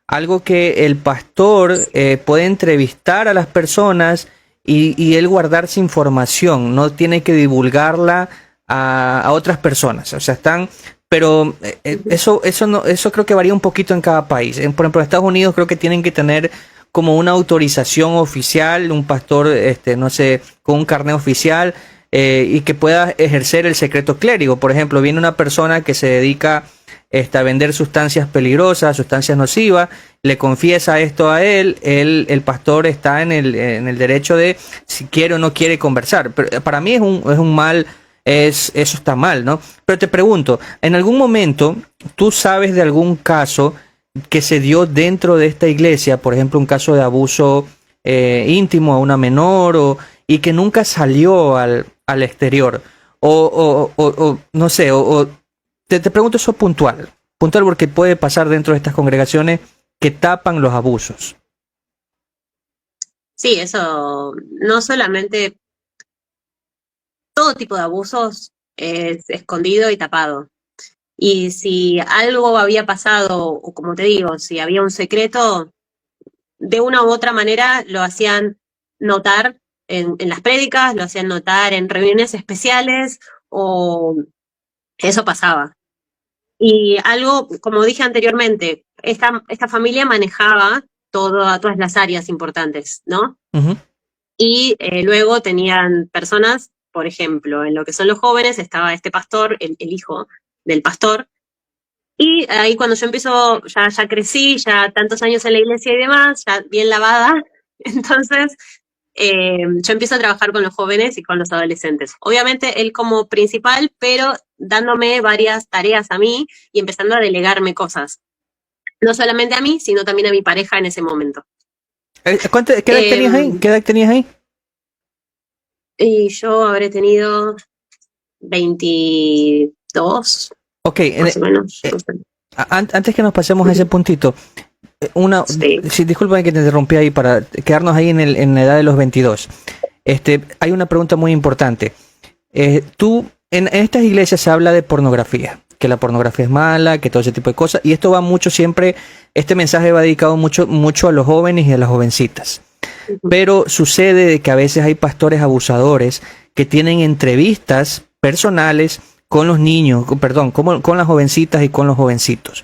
algo que el pastor puede entrevistar a las personas y él guardarse información, no tiene que divulgarla a otras personas. O sea, están, pero eso no, eso creo que varía un poquito en cada país. Por ejemplo, en Estados Unidos creo que tienen que tener como una autorización oficial, un pastor, no sé, con un carnet oficial y que pueda ejercer el secreto clérigo. Por ejemplo, viene una persona que se dedica a vender sustancias peligrosas, sustancias nocivas, le confiesa esto a él, el pastor está en el derecho de si quiere o no quiere conversar. Pero para mí es un mal, eso está mal, ¿no? Pero te pregunto, ¿en algún momento tú sabes de algún caso que se dio dentro de esta iglesia, por ejemplo, un caso de abuso íntimo a una menor y que nunca salió al exterior? O no sé, te pregunto eso puntual. Puntual porque puede pasar dentro de estas congregaciones que tapan los abusos. Sí, eso no solamente, todo tipo de abusos es escondido y tapado. Y si algo había pasado, o como te digo, si había un secreto, de una u otra manera lo hacían notar en las prédicas, lo hacían notar en reuniones especiales, o eso pasaba. Y algo, como dije anteriormente, esta familia manejaba todas las áreas importantes, ¿no? Ujú. Y luego tenían personas, por ejemplo, en lo que son los jóvenes, estaba este pastor, el hijo del pastor, y ahí cuando yo empiezo, ya crecí, ya tantos años en la iglesia y demás, ya bien lavada, entonces yo empiezo a trabajar con los jóvenes y con los adolescentes. Obviamente él como principal, pero dándome varias tareas a mí y empezando a delegarme cosas. No solamente a mí, sino también a mi pareja en ese momento. ¿Qué edad tenías ahí? ¿Qué edad tenías ahí? Y yo habré tenido 22, Ok, más o menos. antes que nos pasemos a ese puntito, Sí. sí, discúlpame que te interrumpí ahí para quedarnos ahí en la edad de los 22. Hay una pregunta muy importante. En estas iglesias se habla de pornografía, que la pornografía es mala, que todo ese tipo de cosas, y esto va mucho siempre, este mensaje va dedicado mucho a los jóvenes y a las jovencitas. Pero sucede de que a veces hay pastores abusadores que tienen entrevistas personales con los niños, perdón, con las jovencitas y con los jovencitos.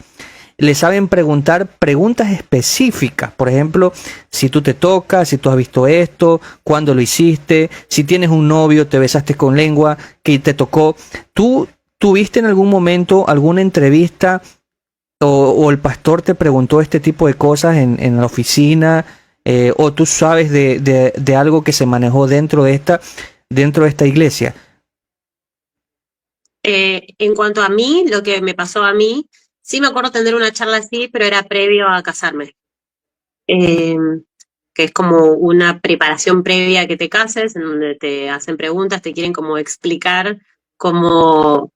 Les saben preguntar preguntas específicas, por ejemplo, si tú te tocas, si tú has visto esto, cuándo lo hiciste, si tienes un novio, te besaste con lengua, que te tocó. ¿Tú tuviste en algún momento alguna entrevista o el pastor te preguntó este tipo de cosas en la oficina? ¿O tú sabes de algo que se manejó dentro de esta iglesia? En cuanto a mí, lo que me pasó a mí, sí me acuerdo tener una charla así, pero era previo a casarme. Que es como una preparación previa a que te cases, en donde te hacen preguntas, te quieren como explicar cómo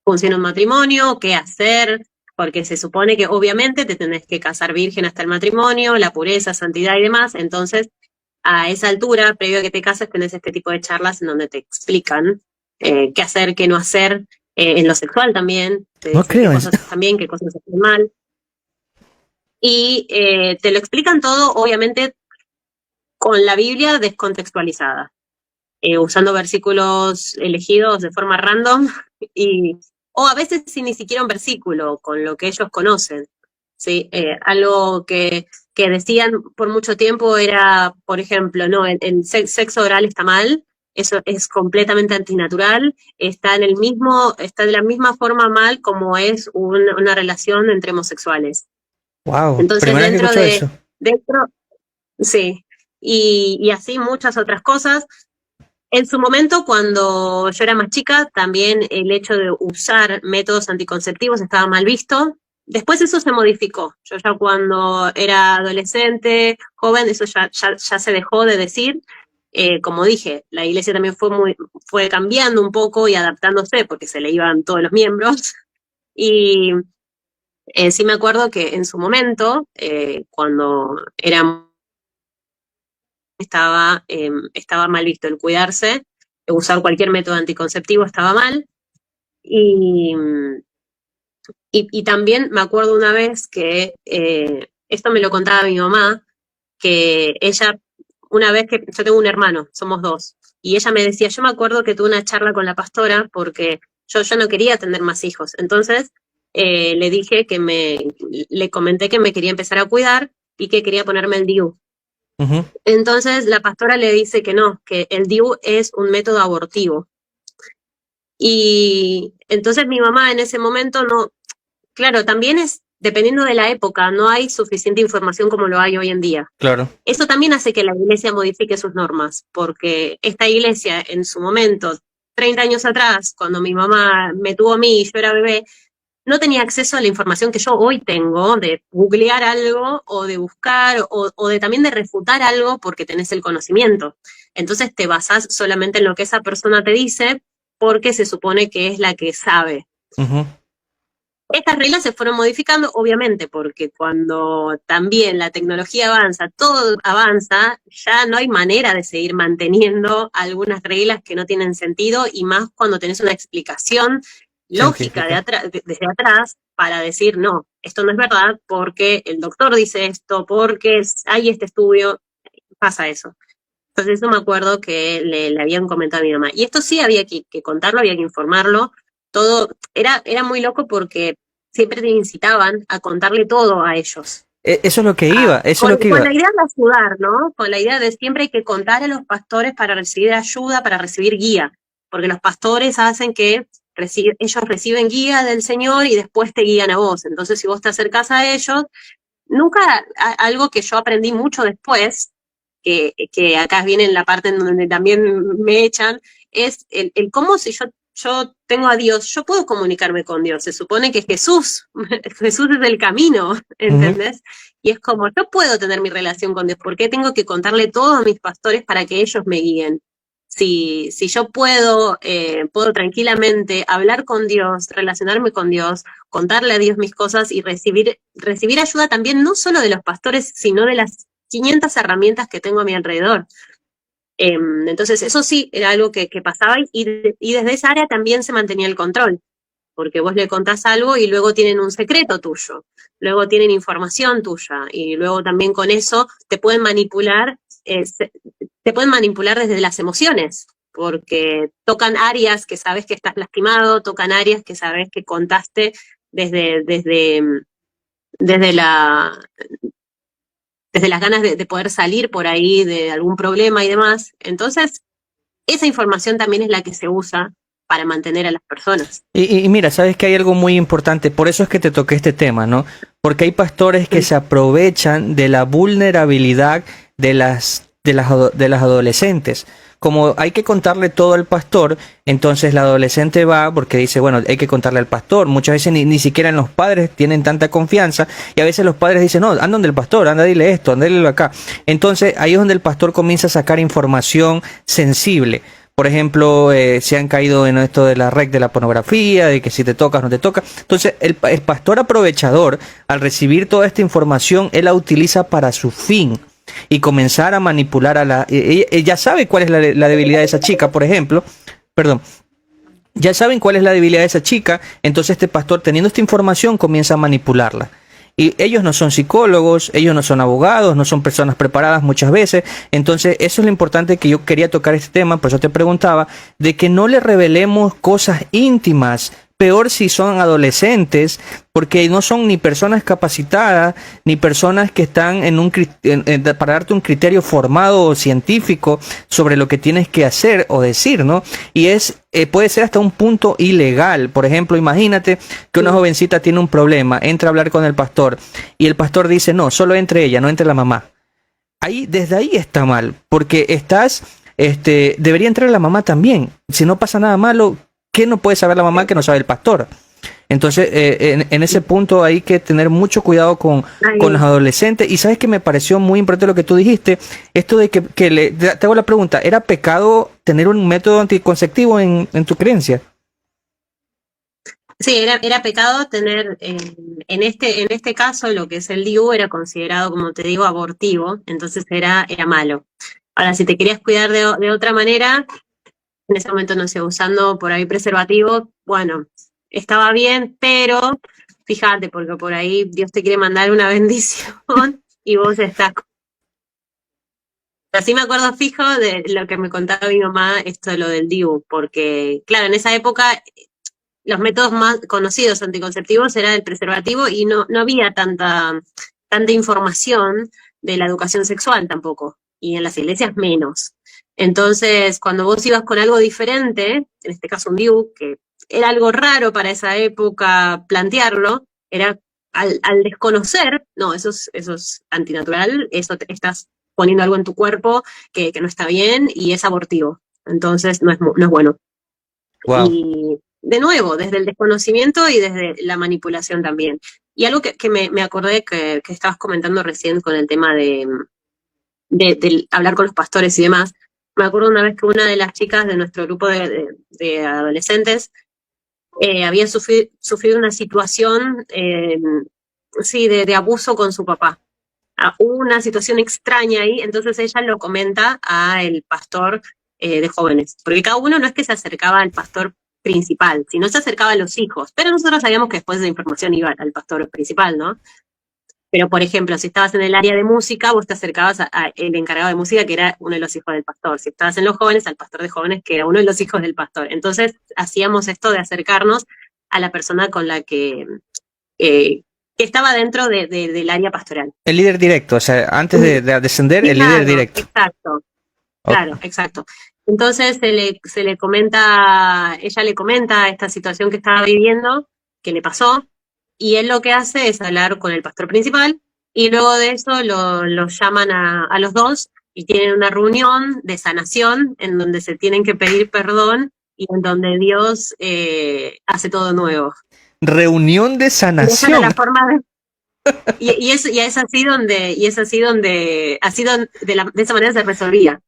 funciona un matrimonio, qué hacer, porque se supone que obviamente te tenés que casar virgen hasta el matrimonio, la pureza, santidad y demás. Entonces, a esa altura, previo a que te cases, tenés este tipo de charlas en donde te explican qué hacer, qué no hacer, en lo sexual también, te No dicen qué creo. cosas están bien, qué cosas están mal. Y te lo explican todo, obviamente, con la Biblia descontextualizada, usando versículos elegidos de forma random, y, o a veces sin ni siquiera un versículo, con lo que ellos conocen. ¿Sí? Algo que decían por mucho tiempo era, por ejemplo, no, el sexo oral está mal, eso es completamente antinatural, está de la misma forma mal como es una relación entre homosexuales. Wow, Entonces, primera vez que escucho eso. dentro, sí, y así muchas otras cosas. En su momento, cuando yo era más chica, también el hecho de usar métodos anticonceptivos estaba mal visto. Después eso se modificó. Yo ya cuando era adolescente, joven, eso ya se dejó de decir. Como dije, la iglesia también fue cambiando un poco y adaptándose porque se le iban todos los miembros. Y sí me acuerdo que en su momento, cuando estaba mal visto el cuidarse, usar cualquier método anticonceptivo estaba mal. Y, y también me acuerdo una vez que, esto me lo contaba mi mamá, que ella, una vez que yo tengo un hermano, somos dos, y ella me decía, yo me acuerdo que tuve una charla con la pastora porque yo no quería tener más hijos. Entonces le dije le comenté que me quería empezar a cuidar y que quería ponerme el DIU. Ujú. Entonces la pastora le dice que no, que el DIU es un método abortivo. Y entonces mi mamá en ese momento no, claro, también es, dependiendo de la época, no hay suficiente información como lo hay hoy en día. Claro. Eso también hace que la iglesia modifique sus normas, porque esta iglesia en su momento, 30 años atrás, cuando mi mamá me tuvo a mí y yo era bebé, no tenía acceso a la información que yo hoy tengo, de googlear algo o de buscar o de también de refutar algo porque tenés el conocimiento. Entonces te basás solamente en lo que esa persona te dice porque se supone que es la que sabe. Ujú. Estas reglas se fueron modificando, obviamente, porque cuando también la tecnología avanza, todo avanza, ya no hay manera de seguir manteniendo algunas reglas que no tienen sentido, y más cuando tenés una explicación lógica Científica. desde atrás, para decir, no, esto no es verdad porque el doctor dice esto, porque hay este estudio, pasa eso. Entonces eso me acuerdo que le habían comentado a mi mamá. Y esto sí había que contarlo, había que informarlo. Todo era muy loco porque siempre te incitaban a contarle todo a ellos. Eso es lo que iba, eso es lo que Con iba. la idea de ayudar, ¿no? Con la idea de siempre hay que contar a los pastores para recibir ayuda, para recibir guía. Porque los pastores hacen que ellos reciben guía del Señor y después te guían a vos. Entonces si vos te acercás a ellos, nunca, algo que yo aprendí mucho después, que acá viene en la parte en donde también me echan, es el cómo si yo tengo a Dios, yo puedo comunicarme con Dios. Se supone que Jesús, Jesús es el camino, ¿entendés? Y es como, yo puedo tener mi relación con Dios, ¿por qué tengo que contarle todo a mis pastores para que ellos me guíen? Si yo puedo tranquilamente hablar con Dios, relacionarme con Dios, contarle a Dios mis cosas y recibir ayuda también, no solo de los pastores, sino de las 500 herramientas que tengo a mi alrededor. Entonces, eso sí, era algo que pasaba y desde esa área también se mantenía el control, porque vos le contás algo y luego tienen un secreto tuyo, luego tienen información tuya y luego también con eso te pueden manipular, te pueden manipular desde las emociones, porque tocan áreas que sabes que estás lastimado, tocan áreas que sabes que contaste desde la desde las ganas de poder salir por ahí de algún problema y demás. Entonces, esa información también es la que se usa para mantener a las personas. Y mira, sabes que hay algo muy importante, por eso es que te toqué este tema, ¿no? Porque hay pastores que se aprovechan de la vulnerabilidad de las adolescentes. Como hay que contarle todo al pastor, entonces la adolescente va porque dice, bueno, hay que contarle al pastor. Muchas veces ni siquiera los padres tienen tanta confianza y a veces los padres dicen, no, anda donde el pastor, anda dile esto, anda dile acá. Entonces ahí es donde el pastor comienza a sacar información sensible. Por ejemplo, se han caído en esto de la red de la pornografía, de que si te tocas no te toca. Entonces, el pastor aprovechador, al recibir toda esta información, él la utiliza para su fin y comenzar a manipular a la... Ella sabe cuál es la debilidad de esa chica, por ejemplo. Perdón. Ya saben cuál es la debilidad de esa chica, entonces este pastor, teniendo esta información, comienza a manipularla. Y ellos no son psicólogos, ellos no son abogados, no son personas preparadas muchas veces. Entonces, eso es lo importante que yo quería tocar este tema, por eso te preguntaba, de que no le revelemos cosas íntimas, peor si son adolescentes, porque no son ni personas capacitadas, ni personas que están para darte un criterio formado o científico sobre lo que tienes que hacer o decir, ¿no? Y puede ser hasta un punto ilegal. Por ejemplo, imagínate que una jovencita tiene un problema, entra a hablar con el pastor, y el pastor dice, no, solo entre ella, no entre la mamá. Desde ahí está mal, porque debería entrar la mamá también. Si no pasa nada malo, ¿qué no puede saber la mamá que no sabe el pastor? Entonces, en ese punto hay que tener mucho cuidado con los adolescentes. Y sabes que me pareció muy importante lo que tú dijiste, esto de te hago la pregunta, ¿era pecado tener un método anticonceptivo en tu creencia? Sí, era pecado tener, en este caso, lo que es el DIU era considerado, como te digo, abortivo, entonces era malo. Ahora, si te querías cuidar de otra manera, en ese momento no sé, usando por ahí preservativo, bueno, estaba bien, pero fíjate, porque por ahí Dios te quiere mandar una bendición y vos estás... Así me acuerdo fijo de lo que me contaba mi mamá, esto de lo del DIU, porque claro, en esa época los métodos más conocidos anticonceptivos era el preservativo y no había tanta información de la educación sexual tampoco, y en las iglesias menos. Entonces, cuando vos ibas con algo diferente, en este caso un DIU, que era algo raro para esa época plantearlo, era al desconocer, no, eso es antinatural, eso estás poniendo algo en tu cuerpo que no está bien y es abortivo. Entonces, no es bueno. Wow. Y de nuevo, desde el desconocimiento y desde la manipulación también. Y algo que me acordé que estabas comentando recién con el tema de hablar con los pastores y demás, me acuerdo una vez que una de las chicas de nuestro grupo de adolescentes había sufrido una situación sí, de abuso con su papá. Hubo una situación extraña ahí, entonces ella lo comenta a el pastor de jóvenes, porque cada uno no es que se acercaba al pastor principal, si no se acercaba a los hijos, pero nosotros sabíamos que después esa información iba al pastor principal, ¿no? Pero, por ejemplo, si estabas en el área de música, vos te acercabas a el encargado de música, que era uno de los hijos del pastor. Si estabas en los jóvenes, al pastor de jóvenes, que era uno de los hijos del pastor. Entonces, hacíamos esto de acercarnos a la persona con la que estaba dentro del área pastoral. El líder directo, o sea, antes de descender, el líder directo. Exacto, claro, exacto. Entonces se le comenta, ella le comenta esta situación que estaba viviendo, que le pasó, y él lo que hace es hablar con el pastor principal, y luego de eso lo llaman a los dos y tienen una reunión de sanación en donde se tienen que pedir perdón y en donde Dios hace todo nuevo. Reunión de sanación. La forma y es así donde de esa manera se resolvía.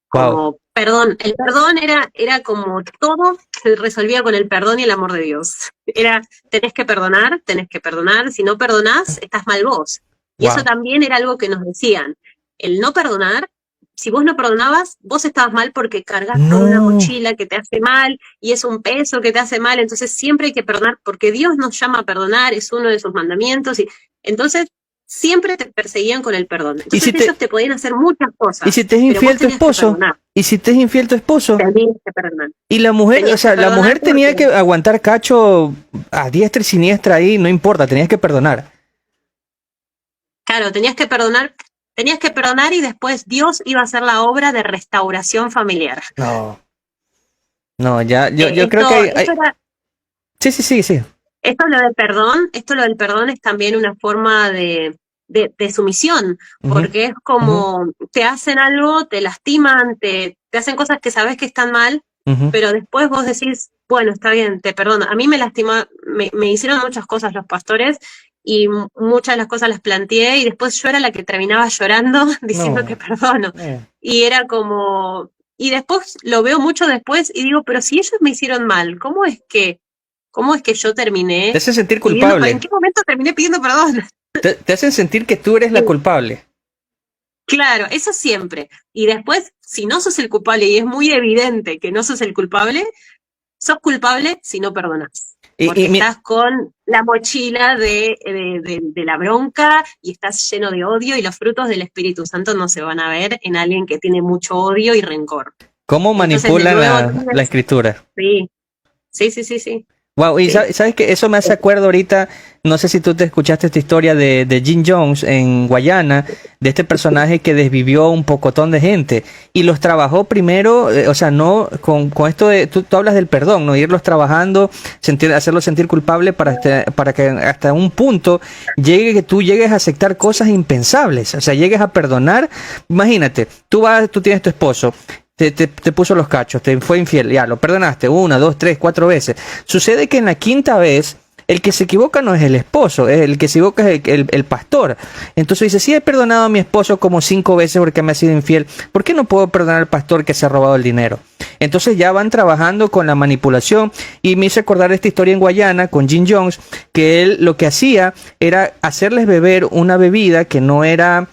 Como perdón, el perdón era como todo se resolvía con el perdón y el amor de Dios. Era, tenés que perdonar, si no perdonás, estás mal vos. Y eso también era algo que nos decían, el no perdonar, si vos no perdonabas, vos estabas mal porque cargas con una mochila que te hace mal y es un peso que te hace mal, entonces siempre hay que perdonar porque Dios nos llama a perdonar, es uno de sus mandamientos, y entonces siempre te perseguían con el perdón. Entonces ellos te podían hacer muchas cosas. ¿Y si te es infiel tu esposo? ¿Y si te es infiel tu esposo? Tenías que perdonar. Y la mujer, o sea, la mujer tenía que aguantar cacho a diestra y siniestra ahí, no importa, tenías que perdonar. Claro, tenías que perdonar y después Dios iba a hacer la obra de restauración familiar. No, ya, yo creo que hay... Sí. Esto lo del perdón es también una forma de sumisión, porque es como te hacen algo, te lastiman, te hacen cosas que sabes que están mal, pero después vos decís, bueno, está bien, te perdono. A mí me lastima, me hicieron muchas cosas los pastores y muchas de las cosas las planteé y después yo era la que terminaba llorando diciendo que perdono. Y era como, y después lo veo mucho después y digo, pero si ellos me hicieron mal, ¿cómo es que yo terminé? Te hacen sentir culpable. ¿En qué momento terminé pidiendo perdón? Te hacen sentir que tú eres la culpable. Claro, eso siempre. Y después, si no sos el culpable y es muy evidente que no sos el culpable, sos culpable si no perdonás. Porque estás con la mochila de la bronca y estás lleno de odio y los frutos del Espíritu Santo no se van a ver en alguien que tiene mucho odio y rencor. ¿Cómo manipulan la escritura? Sí. Wow, y sabes que eso me hace acuerdo ahorita, no sé si tú te escuchaste esta historia de Jim Jones en Guayana, de este personaje que desvivió un pocotón de gente y los trabajó primero, o sea, no con esto de, tú hablas del perdón, no irlos trabajando, hacerlos sentir culpable para que hasta un punto llegue que tú llegues a aceptar cosas impensables, o sea, llegues a perdonar. Imagínate, tú tienes tu esposo. Te puso los cachos, te fue infiel, ya, lo perdonaste 1, 2, 3, 4 veces. Sucede que en la quinta vez, el que se equivoca no es el esposo, el que se equivoca es el pastor. Entonces dice, si he perdonado a mi esposo como 5 veces porque me ha sido infiel, ¿por qué no puedo perdonar al pastor que se ha robado el dinero? Entonces ya van trabajando con la manipulación y me hice acordar esta historia en Guayana con Jim Jones, que él lo que hacía era hacerles beber una bebida que no era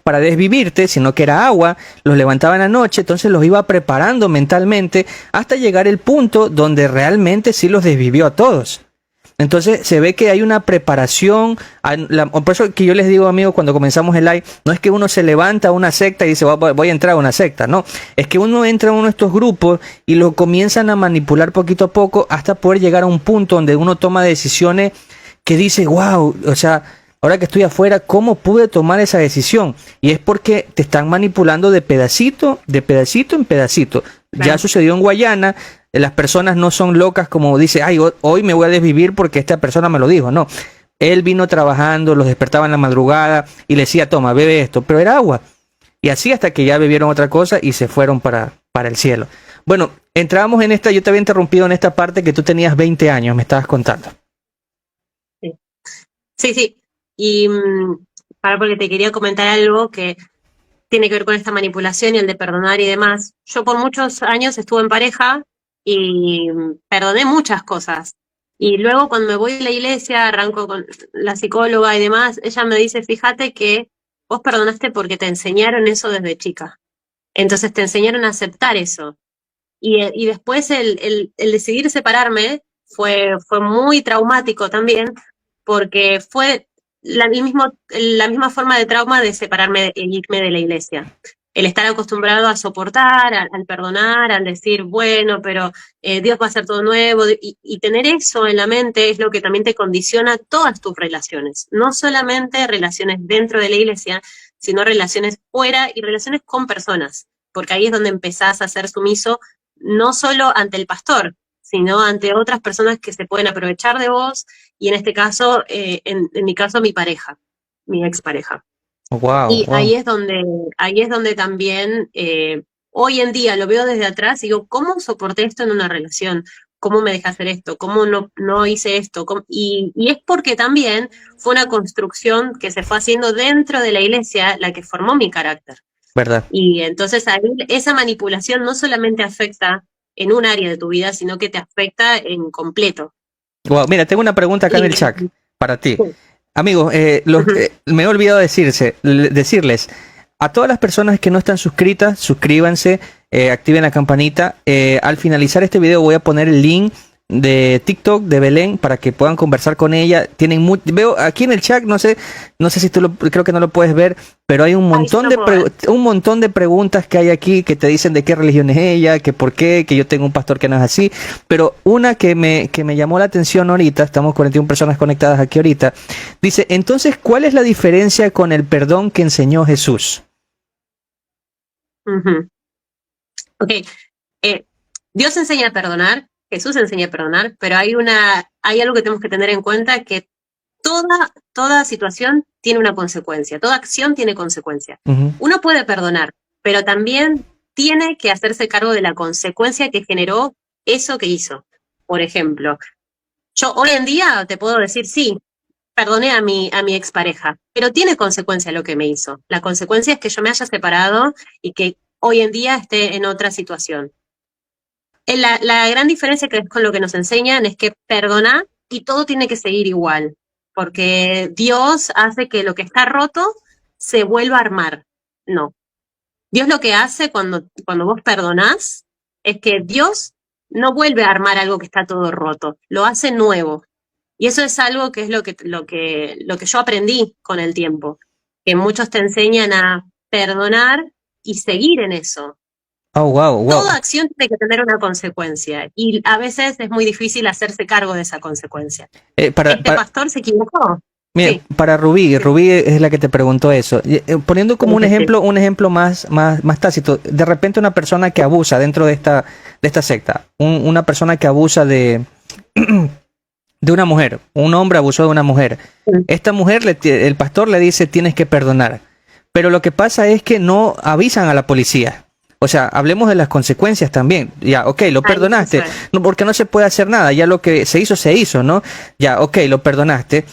para desvivirte, sino que era agua, los levantaba en la noche, entonces los iba preparando mentalmente hasta llegar el punto donde realmente sí los desvivió a todos. Entonces se ve que hay una preparación, por eso que yo les digo, amigos, cuando comenzamos el live, no es que uno se levanta a una secta y dice voy a entrar a una secta, no, es que uno entra a uno de estos grupos y lo comienzan a manipular poquito a poco hasta poder llegar a un punto donde uno toma decisiones que dice, wow, o sea, ahora que estoy afuera, ¿cómo pude tomar esa decisión? Y es porque te están manipulando de pedacito en pedacito. Claro. Ya sucedió en Guayana, las personas no son locas como dice, ay, hoy me voy a desvivir porque esta persona me lo dijo. No, él vino trabajando, los despertaba en la madrugada y le decía, toma, bebe esto, pero era agua. Y así hasta que ya bebieron otra cosa y se fueron para el cielo. Bueno, entrábamos en esta, yo te había interrumpido en esta parte que tú tenías 20 años, me estabas contando. Sí. Y porque te quería comentar algo que tiene que ver con esta manipulación y el de perdonar y demás. Yo por muchos años estuve en pareja y perdoné muchas cosas. Y luego cuando me voy a la iglesia, arranco con la psicóloga y demás, ella me dice, fíjate que vos perdonaste porque te enseñaron eso desde chica. Entonces te enseñaron a aceptar eso. Y después el decidir separarme fue muy traumático también, porque fue la misma forma de trauma de separarme e irme de la iglesia. El estar acostumbrado a soportar, al perdonar, al decir, bueno, pero Dios va a hacer todo nuevo, y tener eso en la mente es lo que también te condiciona todas tus relaciones, no solamente relaciones dentro de la iglesia, sino relaciones fuera y relaciones con personas, porque ahí es donde empezás a ser sumiso no solo ante el pastor, sino ante otras personas que se pueden aprovechar de vos, y en este caso, en mi caso, mi pareja, mi expareja. Wow, Y wow. ahí es donde también hoy en día lo veo desde atrás y digo, ¿cómo soporté esto en una relación? ¿Cómo me dejé hacer esto? ¿Cómo no hice esto? Y es porque también fue una construcción que se fue haciendo dentro de la iglesia la que formó mi carácter. ¿Verdad? Y entonces ahí esa manipulación no solamente afecta en un área de tu vida, sino que te afecta en completo. Wow, mira, tengo una pregunta acá en Y, el chat para ti. sí, Amigos, ujú. me he olvidado decirles a todas las personas que no están suscritas, suscríbanse, activen la campanita. Al finalizar este video voy a poner el link de TikTok de Belén para que puedan conversar con ella. Veo aquí en el chat, no sé si creo que no lo puedes ver, pero hay Ahí sí lo puedo ver. un montón de preguntas que hay aquí que te dicen de qué religión es ella, que por qué, que yo tengo un pastor que no es así. Pero una que me llamó la atención ahorita, estamos 41 personas conectadas aquí ahorita, dice, entonces, ¿cuál es la diferencia con el perdón que enseñó Jesús? Ujú. Ok, eh, Dios enseña a perdonar, Jesús enseña a perdonar, pero hay algo que tenemos que tener en cuenta, que toda situación tiene una consecuencia, toda acción tiene consecuencia. Ujú. Uno puede perdonar, pero también tiene que hacerse cargo de la consecuencia que generó eso que hizo. Por ejemplo, yo hoy en día te puedo decir, sí, perdoné a mi expareja, pero tiene consecuencia lo que me hizo. La consecuencia es que yo me haya separado y que hoy en día esté en otra situación. La gran diferencia que es con lo que nos enseñan es que perdona y todo tiene que seguir igual, porque Dios hace que lo que está roto se vuelva a armar. No. Dios lo que hace cuando vos perdonás es que Dios no vuelve a armar algo que está todo roto, lo hace nuevo. Y eso es algo que es lo que yo aprendí con el tiempo, que muchos te enseñan a perdonar y seguir en eso. Oh, wow, wow. Toda acción tiene que tener una consecuencia y a veces es muy difícil hacerse cargo de esa consecuencia. Eh, para, ¿Este para, pastor se equivocó? Mira, Sí, para Rubí es la que te preguntó eso. Poniendo como sí. un ejemplo más tácito, de repente una persona que abusa dentro de esta secta, una persona que abusa de una mujer, un hombre abusó de una mujer. Esta mujer, el pastor le dice, tienes que perdonar. Pero lo que pasa es que no avisan a la policía. O sea, hablemos de las consecuencias también. Ya, ok, lo Ahí, eso perdonaste, es. no, porque no se puede hacer nada. Ya lo que se hizo, ¿no? Ya, ok, lo perdonaste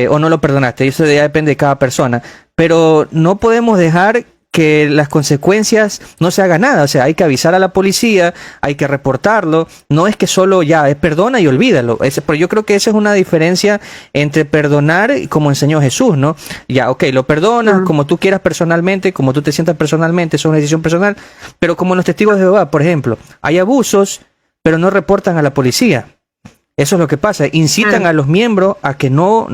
o no lo perdonaste. Eso ya depende de cada persona. Pero no podemos dejar que las consecuencias no se haga nada. O sea, hay que avisar a la policía, hay que reportarlo. No es que solo ya es perdona y olvídalo. Pero yo creo que esa es una diferencia entre perdonar, como enseñó Jesús, ¿no? Ya, ok, lo perdonas Mm, como tú quieras personalmente, como tú te sientas personalmente, eso es una decisión personal. Pero como los testigos de Jehová, por ejemplo, hay abusos, pero no reportan a la policía. Eso es lo que pasa. Incitan claro. a los miembros a que no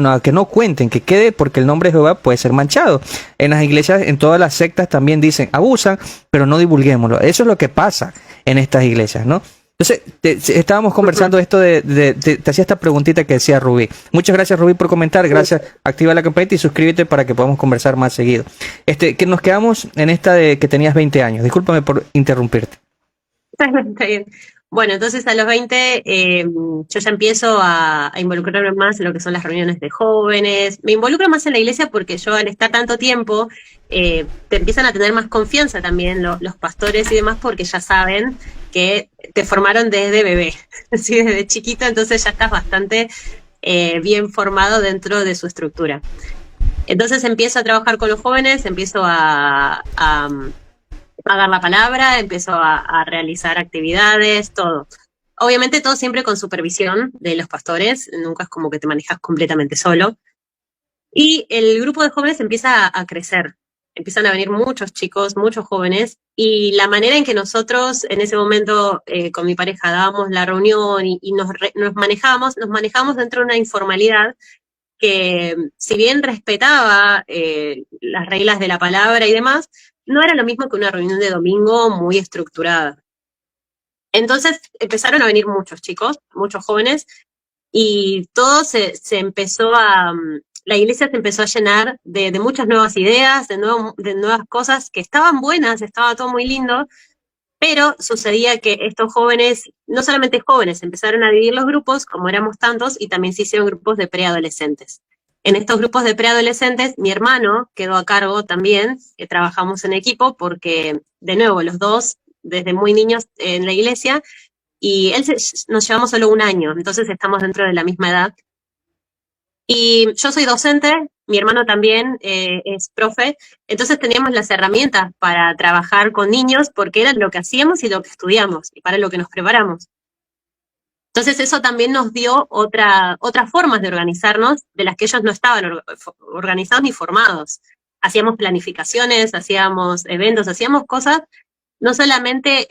cuenten, que quede, porque el nombre de Jehová puede ser manchado. En las iglesias, en todas las sectas también dicen, abusan, pero no divulguémoslo. Eso es lo que pasa en estas iglesias, ¿no? Entonces, estábamos Ujú. conversando esto te hacía esta preguntita que decía Rubí. Muchas gracias, Rubí, por comentar. Gracias. Activa la campanita y suscríbete para que podamos conversar más seguido. Que nos quedamos en esta de que tenías 20 años. Discúlpame por interrumpirte. Está bien. Bueno, entonces a los 20 yo ya empiezo a involucrarme más en lo que son las reuniones de jóvenes. Me involucro más en la iglesia porque yo al estar tanto tiempo te empiezan a tener más confianza también los pastores y demás, porque ya saben que te formaron desde bebé, ¿sí? Desde chiquito, entonces ya estás bastante bien formado dentro de su estructura. Entonces empiezo a trabajar con los jóvenes, empiezo a dar la palabra, empiezo a realizar actividades, todo. Obviamente todo siempre con supervisión de los pastores, nunca es como que te manejas completamente solo. Y el grupo de jóvenes empieza a crecer. empiezan a venir muchos chicos, muchos jóvenes, y la manera en que nosotros en ese momento con mi pareja dábamos la reunión y nos manejábamos dentro de una informalidad que, si bien respetaba las reglas de la palabra y demás, no era lo mismo que una reunión de domingo muy estructurada. Entonces empezaron a venir muchos chicos, muchos jóvenes, y todo se empezó la iglesia se empezó a llenar de muchas nuevas ideas, de nuevas cosas que estaban buenas, estaba todo muy lindo, pero sucedía que estos jóvenes, no solamente jóvenes, empezaron a dividir los grupos, como éramos tantos, y también se hicieron grupos de preadolescentes. En estos grupos de preadolescentes, mi hermano quedó a cargo también, que trabajamos en equipo, porque, de nuevo, los dos, desde muy niños en la iglesia, y nos llevamos solo un año, entonces estamos dentro de la misma edad. Y yo soy docente, mi hermano también es profe, entonces teníamos las herramientas para trabajar con niños porque era lo que hacíamos y lo que estudiamos y para lo que nos preparamos. Entonces eso también nos dio otras formas de organizarnos de las que ellos no estaban organizados ni formados. Hacíamos planificaciones, hacíamos eventos, hacíamos cosas, no solamente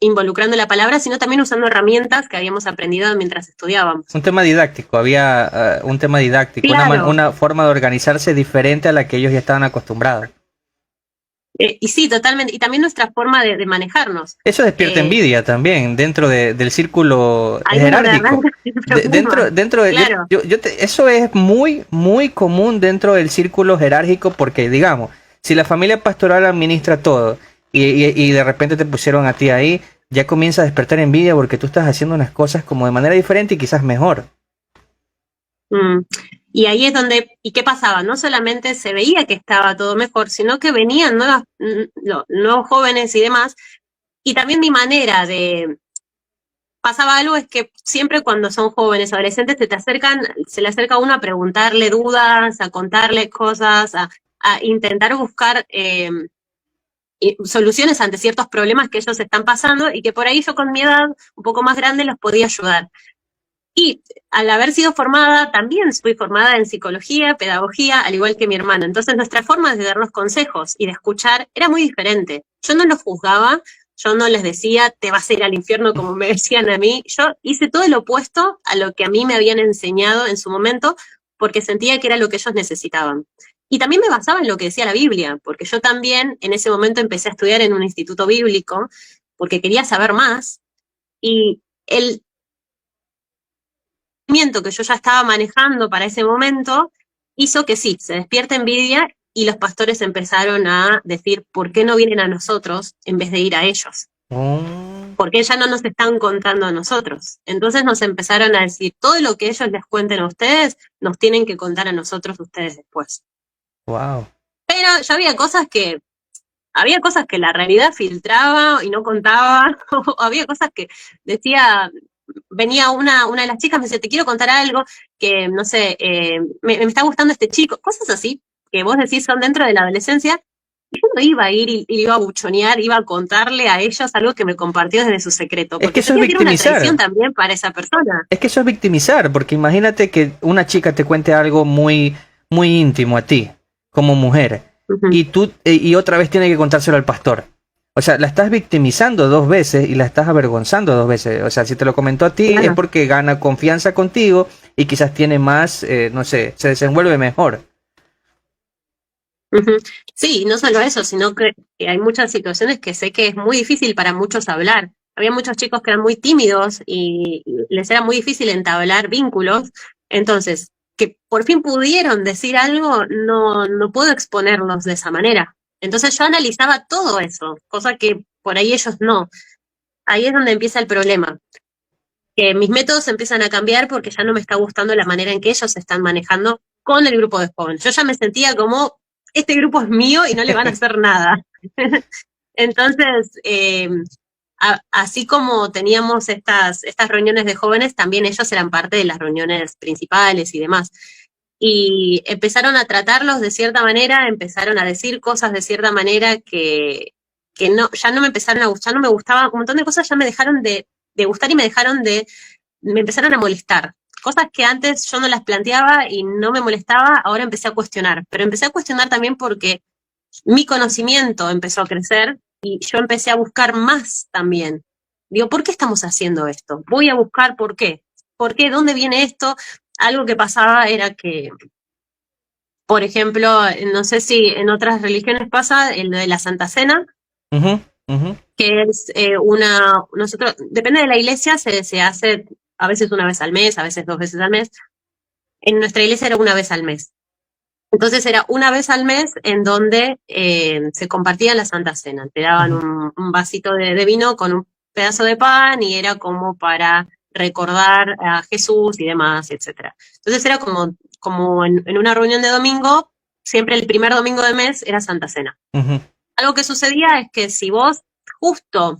involucrando la palabra, sino también usando herramientas que habíamos aprendido mientras estudiábamos. Un tema didáctico, había un tema didáctico, claro. una forma de organizarse diferente a la que ellos ya estaban acostumbrados. Y sí, totalmente. Y también nuestra forma de manejarnos. Eso despierta envidia también dentro del círculo jerárquico. Claro. Eso es muy, muy común dentro del círculo jerárquico porque, digamos, si la familia pastoral administra todo y de repente te pusieron a ti ahí, ya comienza a despertar envidia porque tú estás haciendo unas cosas como de manera diferente y quizás mejor. Y ahí es donde, ¿y qué pasaba? No solamente se veía que estaba todo mejor, sino que venían nuevos jóvenes y demás, y también mi manera de... Pasaba algo es que siempre cuando son jóvenes, adolescentes, se le acerca a uno a preguntarle dudas, a contarle cosas, a intentar buscar soluciones ante ciertos problemas que ellos están pasando y que por ahí yo con mi edad un poco más grande los podía ayudar. Y al haber sido formada, también fui formada en psicología, pedagogía, al igual que mi hermano. Entonces nuestra forma de darnos consejos y de escuchar era muy diferente. Yo no los juzgaba, yo no les decía, te vas a ir al infierno como me decían a mí. Yo hice todo lo opuesto a lo que a mí me habían enseñado en su momento, porque sentía que era lo que ellos necesitaban. Y también me basaba en lo que decía la Biblia, porque yo también en ese momento empecé a estudiar en un instituto bíblico, porque quería saber más, y el que yo ya estaba manejando para ese momento hizo que sí, se despierta envidia y los pastores empezaron a decir, ¿por qué no vienen a nosotros en vez de ir a ellos? ¿Por qué ya no nos están contando a nosotros? Entonces nos empezaron a decir, todo lo que ellos les cuenten a ustedes, nos tienen que contar a nosotros ustedes después. Wow. Pero ya había cosas que la realidad filtraba y no contaba, o había cosas que decía, venía una de las chicas, me decía, te quiero contar algo, que no sé, me está gustando este chico, cosas así, que vos decís son dentro de la adolescencia, y yo no iba a ir y iba a buchonear, iba a contarle a ellos algo que me compartió desde su secreto, porque es que eso es victimizar. Una traición también para esa persona. Es que eso es victimizar, porque imagínate que una chica te cuente algo muy, muy íntimo a ti, como mujer, y tú y otra vez tiene que contárselo al pastor. O sea, la estás victimizando 2 veces y la estás avergonzando 2 veces. O sea, si te lo comentó a ti es porque gana confianza contigo y quizás tiene más, no sé, se desenvuelve mejor. Sí, no solo eso, sino que hay muchas situaciones que sé que es muy difícil para muchos hablar. Había muchos chicos que eran muy tímidos y les era muy difícil entablar vínculos. Entonces, que por fin pudieron decir algo, no puedo exponerlos de esa manera. Entonces yo analizaba todo eso, cosa que por ahí ellos no. Ahí es donde empieza el problema. Que mis métodos empiezan a cambiar porque ya no me está gustando la manera en que ellos se están manejando con el grupo de jóvenes. Yo ya me sentía como, este grupo es mío y no le van a hacer nada. Entonces, así como teníamos estas reuniones de jóvenes, también ellos eran parte de las reuniones principales y demás. Y empezaron a tratarlos de cierta manera, empezaron a decir cosas de cierta manera que ya no me empezaron a gustar, no me gustaba, un montón de cosas ya me dejaron de gustar y me empezaron a molestar. cosas que antes yo no las planteaba y no me molestaba, ahora empecé a cuestionar. Pero empecé a cuestionar también porque mi conocimiento empezó a crecer y yo empecé a buscar más también. Digo, ¿por qué estamos haciendo esto? Voy a buscar por qué. ¿Por qué? ¿Dónde viene esto? Algo que pasaba era que, por ejemplo, no sé si en otras religiones pasa, el de la Santa Cena, Ujú, ujú, que es nosotros, depende de la iglesia, se hace a veces una vez al mes, a veces 2 veces al mes. En nuestra iglesia era una vez al mes. Entonces era una vez al mes en donde se compartía la Santa Cena. Te daban ujú, un vasito de vino con un pedazo de pan y era como para recordar a Jesús y demás, etcétera. Entonces era como en una reunión de domingo, siempre el primer domingo de mes era Santa Cena. ujú. Algo que sucedía es que si vos justo,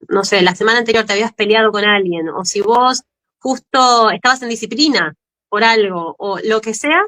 no sé, la semana anterior te habías peleado con alguien, o si vos justo estabas en disciplina por algo, o lo que sea,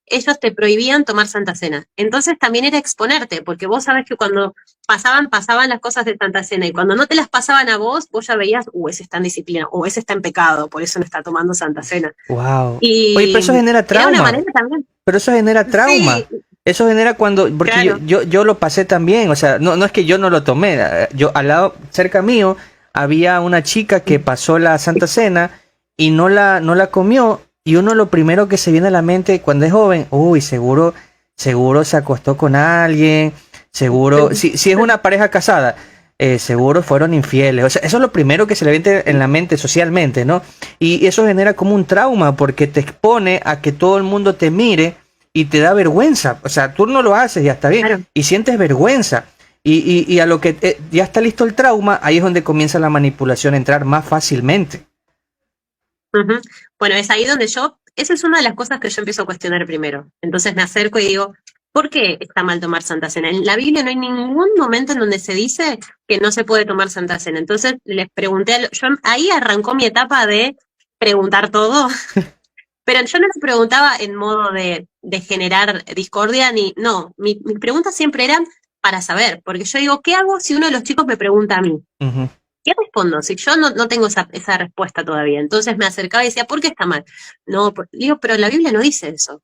ellos te prohibían tomar Santa Cena. Entonces también era exponerte, porque vos sabés que cuando pasaban las cosas de Santa Cena, y cuando no te las pasaban a vos, vos ya veías, ese está en disciplina, o ese está en pecado, por eso no está tomando Santa Cena. Wow. Oye, pero Y eso genera era una trauma. manera también. Pero eso genera Sí, trauma. Eso genera cuando, porque claro. yo lo pasé también, o sea, no es que yo no lo tomé, yo al lado, cerca mío, había una chica que pasó la Santa Cena y no la comió, y uno lo primero que se viene a la mente cuando es joven, uy, seguro se acostó con alguien, seguro, si es una pareja casada, seguro fueron infieles, o sea, eso es lo primero que se le viene en la mente socialmente, ¿no? Y eso genera como un trauma porque te expone a que todo el mundo te mire y te da vergüenza. O sea, tú no lo haces, ya está bien, Claro. y sientes vergüenza. Y a lo que ya está listo el trauma, ahí es donde comienza la manipulación a entrar más fácilmente. Ujú. Bueno, es ahí donde esa es una de las cosas que yo empiezo a cuestionar primero. Entonces me acerco y digo, ¿por qué está mal tomar Santa Cena? En la Biblia no hay ningún momento en donde se dice que no se puede tomar Santa Cena. Entonces les pregunté, ahí arrancó mi etapa de preguntar todo, pero yo no les preguntaba en modo de generar discordia, no, mis preguntas siempre eran para saber, porque yo digo, ¿qué hago si uno de los chicos me pregunta a mí? Ujú. ¿Qué respondo? Si yo no tengo esa respuesta todavía. Entonces me acercaba y decía, ¿por qué está mal? No, digo, pero la Biblia no dice eso.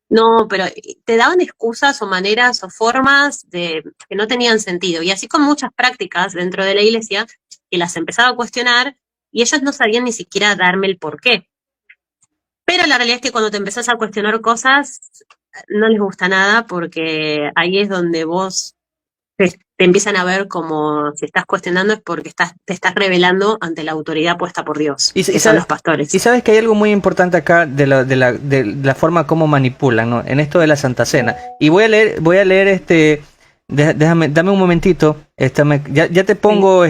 No, pero te daban excusas o maneras o formas que no tenían sentido. Y así con muchas prácticas dentro de la iglesia, que las empezaba a cuestionar y ellos no sabían ni siquiera darme el por qué. Pero la realidad es que cuando te empezás a cuestionar cosas, no les gusta nada porque ahí es donde vos te empiezan a ver como si estás cuestionando es porque te estás revelando ante la autoridad puesta por Dios, Y, y que son sabe- los pastores. y sabes que hay algo muy importante acá de la forma como manipulan, ¿no? En esto de la Santa Cena. Y voy a leer dame un momentito. Ya te Sí. pongo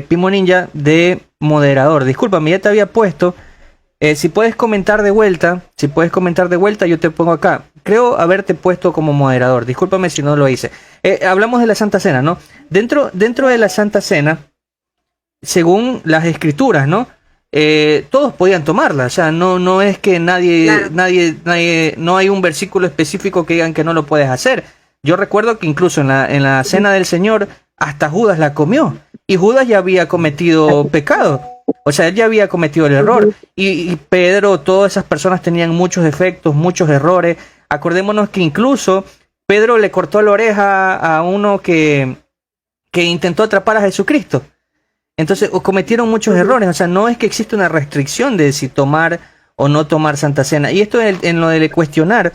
Pimo Ninja de moderador. Discúlpame, ya te había puesto. Si puedes comentar de vuelta, yo te pongo acá. Creo haberte puesto como moderador. Discúlpame si no lo hice. Hablamos de la Santa Cena, ¿no? Dentro de la Santa Cena, según las escrituras, ¿no? Todos podían tomarla, o sea, no es que Claro. no hay un versículo específico que digan que no lo puedes hacer. Yo recuerdo que incluso en la cena del Señor, hasta Judas la comió, y Judas ya había cometido pecado, o sea, él ya había cometido el error, Ujú. y Pedro, todas esas personas tenían muchos defectos, muchos errores. Acordémonos que incluso Pedro le cortó la oreja a uno que intentó atrapar a Jesucristo. Entonces, cometieron muchos Ujú. errores, o sea, no es que existe una restricción de si tomar o no tomar Santa Cena. Y esto en lo de cuestionar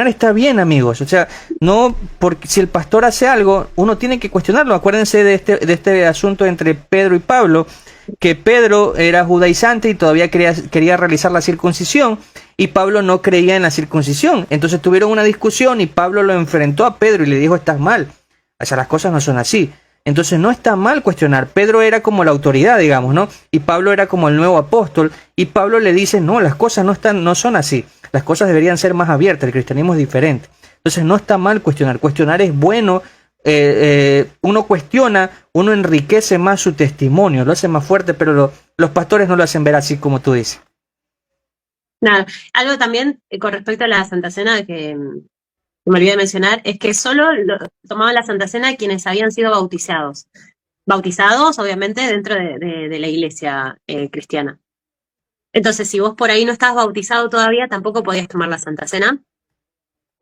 está bien, amigos. O sea, no, porque si el pastor hace algo, uno tiene que cuestionarlo. Acuérdense de este asunto entre Pedro y Pablo, que Pedro era judaizante y todavía quería realizar la circuncisión, y Pablo no creía en la circuncisión. Entonces tuvieron una discusión y Pablo lo enfrentó a Pedro y le dijo, estás mal. O sea, las cosas no son así. Entonces no está mal cuestionar. Pedro era como la autoridad, digamos, ¿no? Y Pablo era como el nuevo apóstol. Y Pablo le dice, no, las cosas no son así. Las cosas deberían ser más abiertas. El cristianismo es diferente. Entonces no está mal cuestionar. Cuestionar es bueno. Uno cuestiona, uno enriquece más su testimonio, lo hace más fuerte, pero los pastores no lo hacen ver así como tú dices. Nada, algo también con respecto a la Santa Cena que me olvidé de mencionar, es que solo tomaban la Santa Cena quienes habían sido bautizados. Bautizados, obviamente, dentro de la iglesia cristiana. Entonces, si vos por ahí no estabas bautizado todavía, tampoco podías tomar la Santa Cena.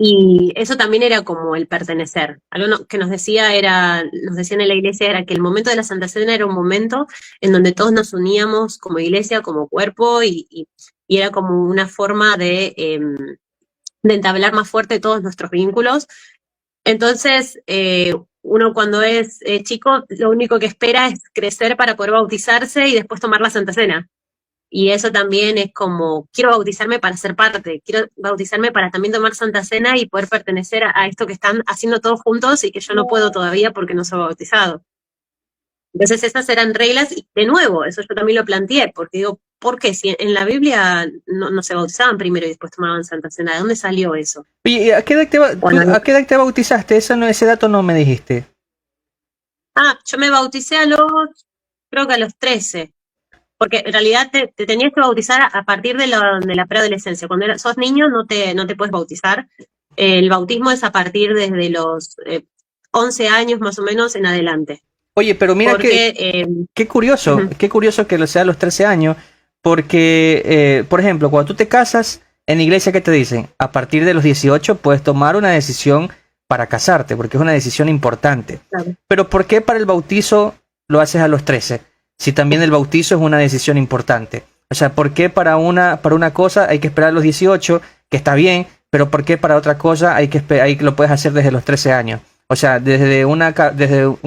Y eso también era como el pertenecer. Algo que nos decían en la iglesia era que el momento de la Santa Cena era un momento en donde todos nos uníamos como iglesia, como cuerpo, y era como una forma de entablar más fuerte todos nuestros vínculos. Entonces, uno cuando es chico, lo único que espera es crecer para poder bautizarse y después tomar la Santa Cena. Y eso también es como, quiero bautizarme para ser parte, quiero bautizarme para también tomar Santa Cena y poder pertenecer a esto que están haciendo todos juntos y que yo no puedo todavía porque no soy bautizado. Entonces esas eran reglas y de nuevo, eso yo también lo planteé, porque digo, ¿por qué? Si en la Biblia no se bautizaban primero y después tomaban Santa Cena, ¿de dónde salió eso? Oye, ¿a qué edad Bueno, a qué edad te bautizaste? Ese dato no me dijiste. yo me bauticé creo que a los 13. Porque en realidad te tenías que bautizar a partir de la preadolescencia. Cuando sos niño no te puedes bautizar. El bautismo es a partir desde los 11 años más o menos en adelante. Oye, pero mira Porque, qué curioso, uh-huh, qué curioso que lo sea a los 13 años, porque, por ejemplo, cuando tú te casas, en la iglesia, ¿qué te dicen? A partir de los 18 puedes tomar una decisión para casarte, porque es una decisión importante. claro. Pero ¿por qué para el bautizo lo haces a los 13? Si también el bautizo es una decisión importante. O sea, ¿por qué para una cosa hay que esperar a los 18, que está bien, pero ¿por qué para otra cosa ahí lo puedes hacer desde los 13 años? O sea, desde un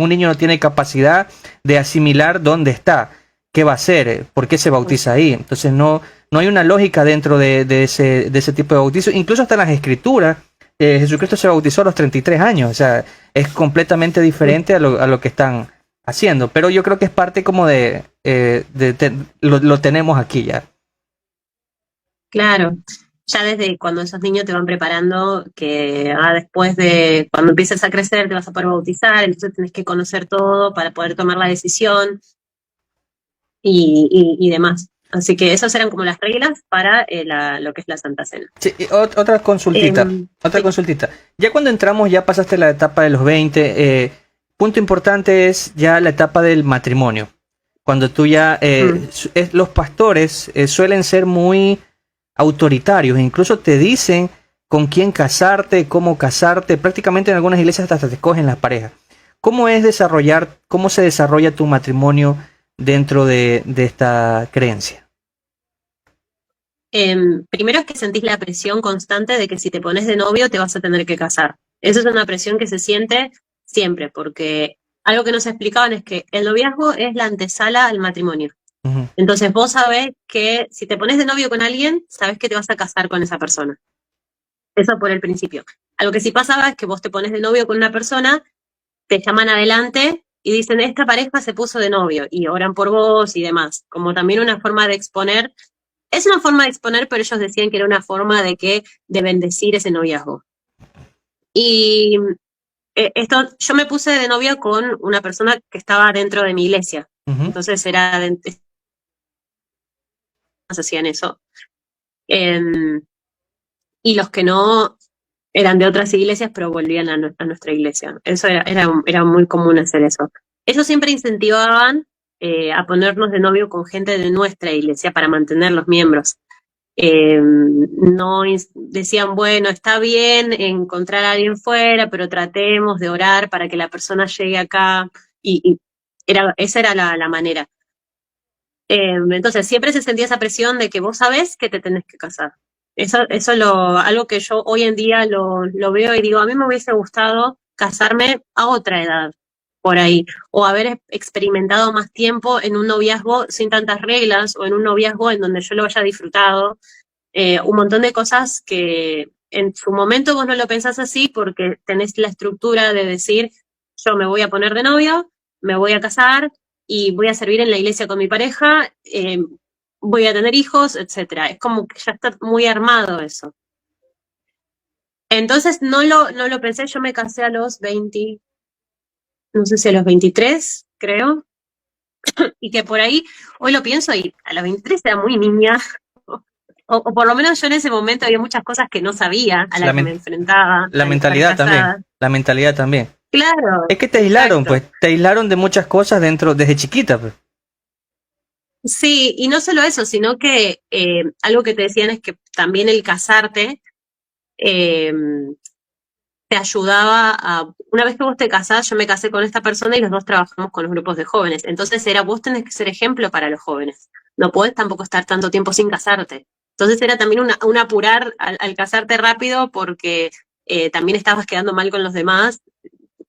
niño no tiene capacidad de asimilar dónde está, qué va a hacer, por qué se bautiza ahí. Entonces no hay una lógica dentro de ese tipo de bautizo. Incluso hasta en las escrituras, Jesucristo se bautizó a los 33 años. O sea, es completamente diferente a lo que están haciendo. Pero yo creo que es parte como lo tenemos aquí ya. Claro. Ya desde cuando esos niños te van preparando que después de cuando empieces a crecer te vas a poder bautizar, entonces tenés que conocer todo para poder tomar la decisión y demás. Así que esas eran como las reglas para lo que es la Santa Cena. Sí, y otra consultita, otra Sí. consultita. Ya cuando entramos, ya pasaste la etapa de los 20, punto importante es ya la etapa del matrimonio. Cuando tú ya, los pastores suelen ser muy autoritarios, incluso te dicen con quién casarte, cómo casarte, prácticamente en algunas iglesias hasta te escogen las parejas. Cómo se desarrolla tu matrimonio dentro de esta creencia? Primero es que sentís la presión constante de que si te pones de novio te vas a tener que casar. Esa es una presión que se siente siempre, porque algo que nos explicaban es que el noviazgo es la antesala al matrimonio. Ujú. Entonces vos sabés que si te pones de novio con alguien, sabés que te vas a casar con esa persona. Eso por el principio. Algo que sí pasaba es que vos te pones de novio con una persona, te llaman adelante y dicen, esta pareja se puso de novio, y oran por vos y demás. Como también una forma de exponer. Es una forma de exponer, pero ellos decían que era una forma de bendecir ese noviazgo. Y yo me puse de novia con una persona que estaba dentro de mi iglesia. Ujú. Entonces hacían eso. Y los que no eran de otras iglesias, pero volvían a nuestra iglesia. Eso era muy común hacer eso. Ellos siempre incentivaban a ponernos de novio con gente de nuestra iglesia para mantener los miembros. No decían, bueno, está bien encontrar a alguien fuera, pero tratemos de orar para que la persona llegue acá. Y esa era la manera. Entonces siempre se sentía esa presión de que vos sabés que te tenés que casar. Eso es algo que yo hoy en día lo veo y digo, a mí me hubiese gustado casarme a otra edad por ahí, o haber experimentado más tiempo en un noviazgo sin tantas reglas, o en un noviazgo en donde yo lo haya disfrutado. Un montón de cosas que en su momento vos no lo pensás así porque tenés la estructura de decir, yo me voy a poner de novio, me voy a casar y voy a servir en la iglesia con mi pareja, voy a tener hijos, etcétera. Es como que ya está muy armado eso. Entonces no lo pensé, yo me casé a los 20, no sé si a los 23, creo, y que por ahí, hoy lo pienso y a los 23 era muy niña, o por lo menos yo en ese momento había muchas cosas que no sabía, a La, las que me enfrentaba la al estar mentalidad también. casada. La mentalidad también. Claro, Es que te aislaron, exacto. pues. Te aislaron de muchas cosas desde chiquita, pues. Sí, y no solo eso, sino que algo que te decían es que también el casarte eh, te ayudaba a, una vez que vos te casás, yo me casé con esta persona y los dos trabajamos con los grupos de jóvenes. Entonces era, vos tenés que ser ejemplo para los jóvenes. No podés tampoco estar tanto tiempo sin casarte. Entonces era también un apurar al casarte rápido porque también estabas quedando mal con los demás.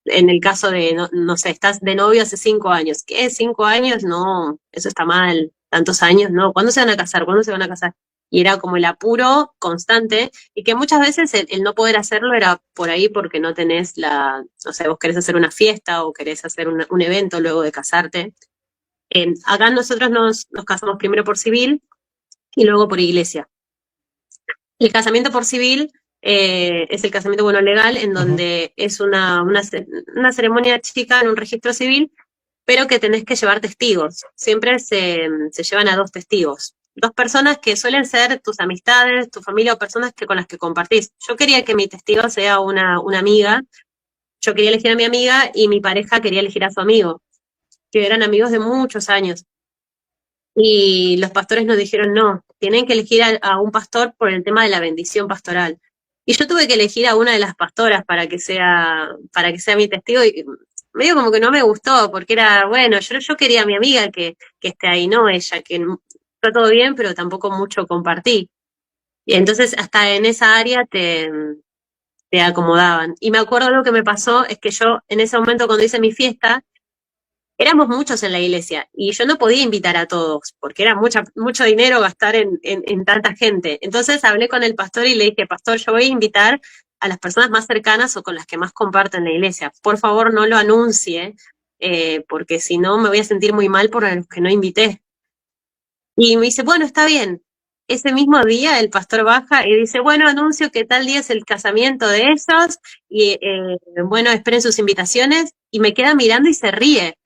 En el caso de, no, no sé, estás de novio hace 5 años. ¿Qué? 5 años, no, eso está mal. Tantos años, no. ¿Cuándo se van a casar? ¿Cuándo se van a casar? Y era como el apuro constante y que muchas veces el no poder hacerlo era por ahí porque no tenés la, o sea, vos querés hacer una fiesta o querés hacer un evento luego de casarte. Acá nosotros nos casamos primero por civil y luego por iglesia. El casamiento por civil es el casamiento, bueno, legal, en Ujú. donde es una ceremonia chica en un registro civil, pero que tenés que llevar testigos. Siempre se llevan a 2 testigos. 2 personas que suelen ser tus amistades, tu familia o personas que con las que compartís. Yo quería que mi testigo sea una amiga, yo quería elegir a mi amiga y mi pareja quería elegir a su amigo, que eran amigos de muchos años. Y los pastores nos dijeron, no, tienen que elegir a un pastor por el tema de la bendición pastoral. Y yo tuve que elegir a una de las pastoras para que sea mi testigo y medio como que no me gustó, porque era, bueno, yo quería a mi amiga que esté ahí, no ella, que fue todo bien, pero tampoco mucho compartí. Y entonces hasta en esa área te acomodaban. Y me acuerdo lo que me pasó, es que yo en ese momento cuando hice mi fiesta, éramos muchos en la iglesia y yo no podía invitar a todos porque era mucho dinero gastar en tanta gente. Entonces hablé con el pastor y le dije, pastor, yo voy a invitar a las personas más cercanas o con las que más comparto en la iglesia. Por favor, no lo anuncie, porque si no me voy a sentir muy mal por los que no invité. Y me dice, bueno, está bien. Ese mismo día el pastor baja y dice, bueno, anuncio que tal día es el casamiento de ellos y bueno, esperen sus invitaciones y me queda mirando y se ríe.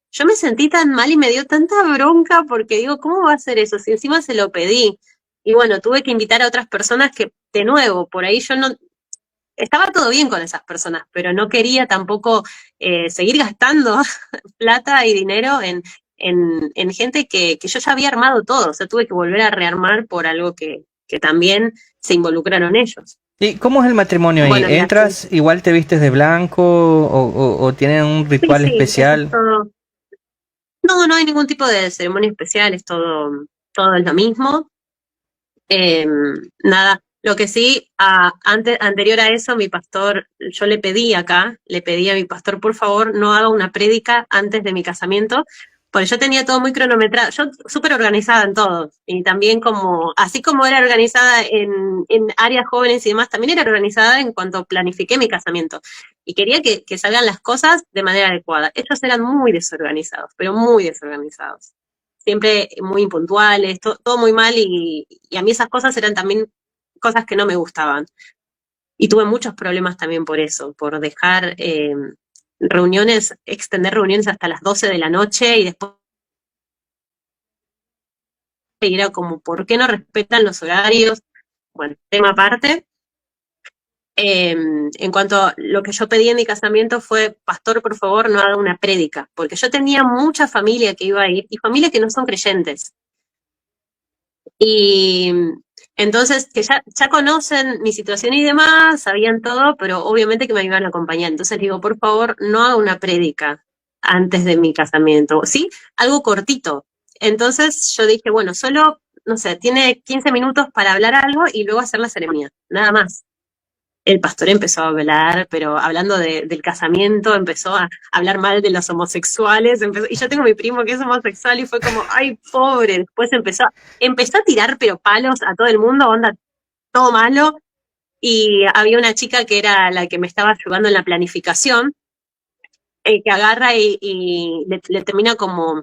Yo me sentí tan mal y me dio tanta bronca porque digo, ¿cómo va a ser eso? Si encima se lo pedí. Y bueno, tuve que invitar a otras personas que, de nuevo, por ahí yo no, estaba todo bien con esas personas, pero no quería tampoco seguir gastando plata y dinero en gente que yo ya había armado todo. O sea, tuve que volver a rearmar por algo que también se involucraron ellos. ¿Y cómo es el matrimonio ahí? Bueno, mira, ¿Entras, igual te vistes de blanco o tienen un sí, ritual sí, eso es especial? todo. No, no hay ningún tipo de ceremonia especial, todo es lo mismo. Eh, nada, lo que sí, anterior a eso, mi pastor, yo le pedí a mi pastor, por favor, no haga una prédica antes de mi casamiento, porque yo tenía todo muy cronometrado, yo súper organizada en todo, y también como, así como era organizada en áreas jóvenes y demás, también era organizada en cuanto planifiqué mi casamiento, y quería que salgan las cosas de manera adecuada. Ellos eran muy desorganizados, pero muy desorganizados siempre muy impuntuales, todo muy mal y a mí esas cosas eran también cosas que no me gustaban. Y tuve muchos problemas también por eso, por dejar reuniones, extender reuniones hasta las 12 de la noche y después era como, ¿por qué no respetan los horarios? Bueno, tema aparte. En cuanto a lo que yo pedí en mi casamiento fue, pastor, por favor, no haga una prédica, porque yo tenía mucha familia que iba a ir y familias que no son creyentes. Y entonces, que ya conocen mi situación y demás, sabían todo, pero obviamente que me iban a acompañar. Entonces digo, por favor, no haga una prédica antes de mi casamiento, ¿sí? Algo cortito. Entonces yo dije, bueno, solo, no sé, tiene 15 minutos para hablar algo y luego hacer la ceremonia, nada más. El pastor empezó a hablar, pero hablando del casamiento, empezó a hablar mal de los homosexuales, y yo tengo mi primo que es homosexual y fue como, ay, pobre, después empezó a tirar pero palos a todo el mundo, onda, todo malo, y había una chica que era la que me estaba ayudando en la planificación, que agarra y le termina como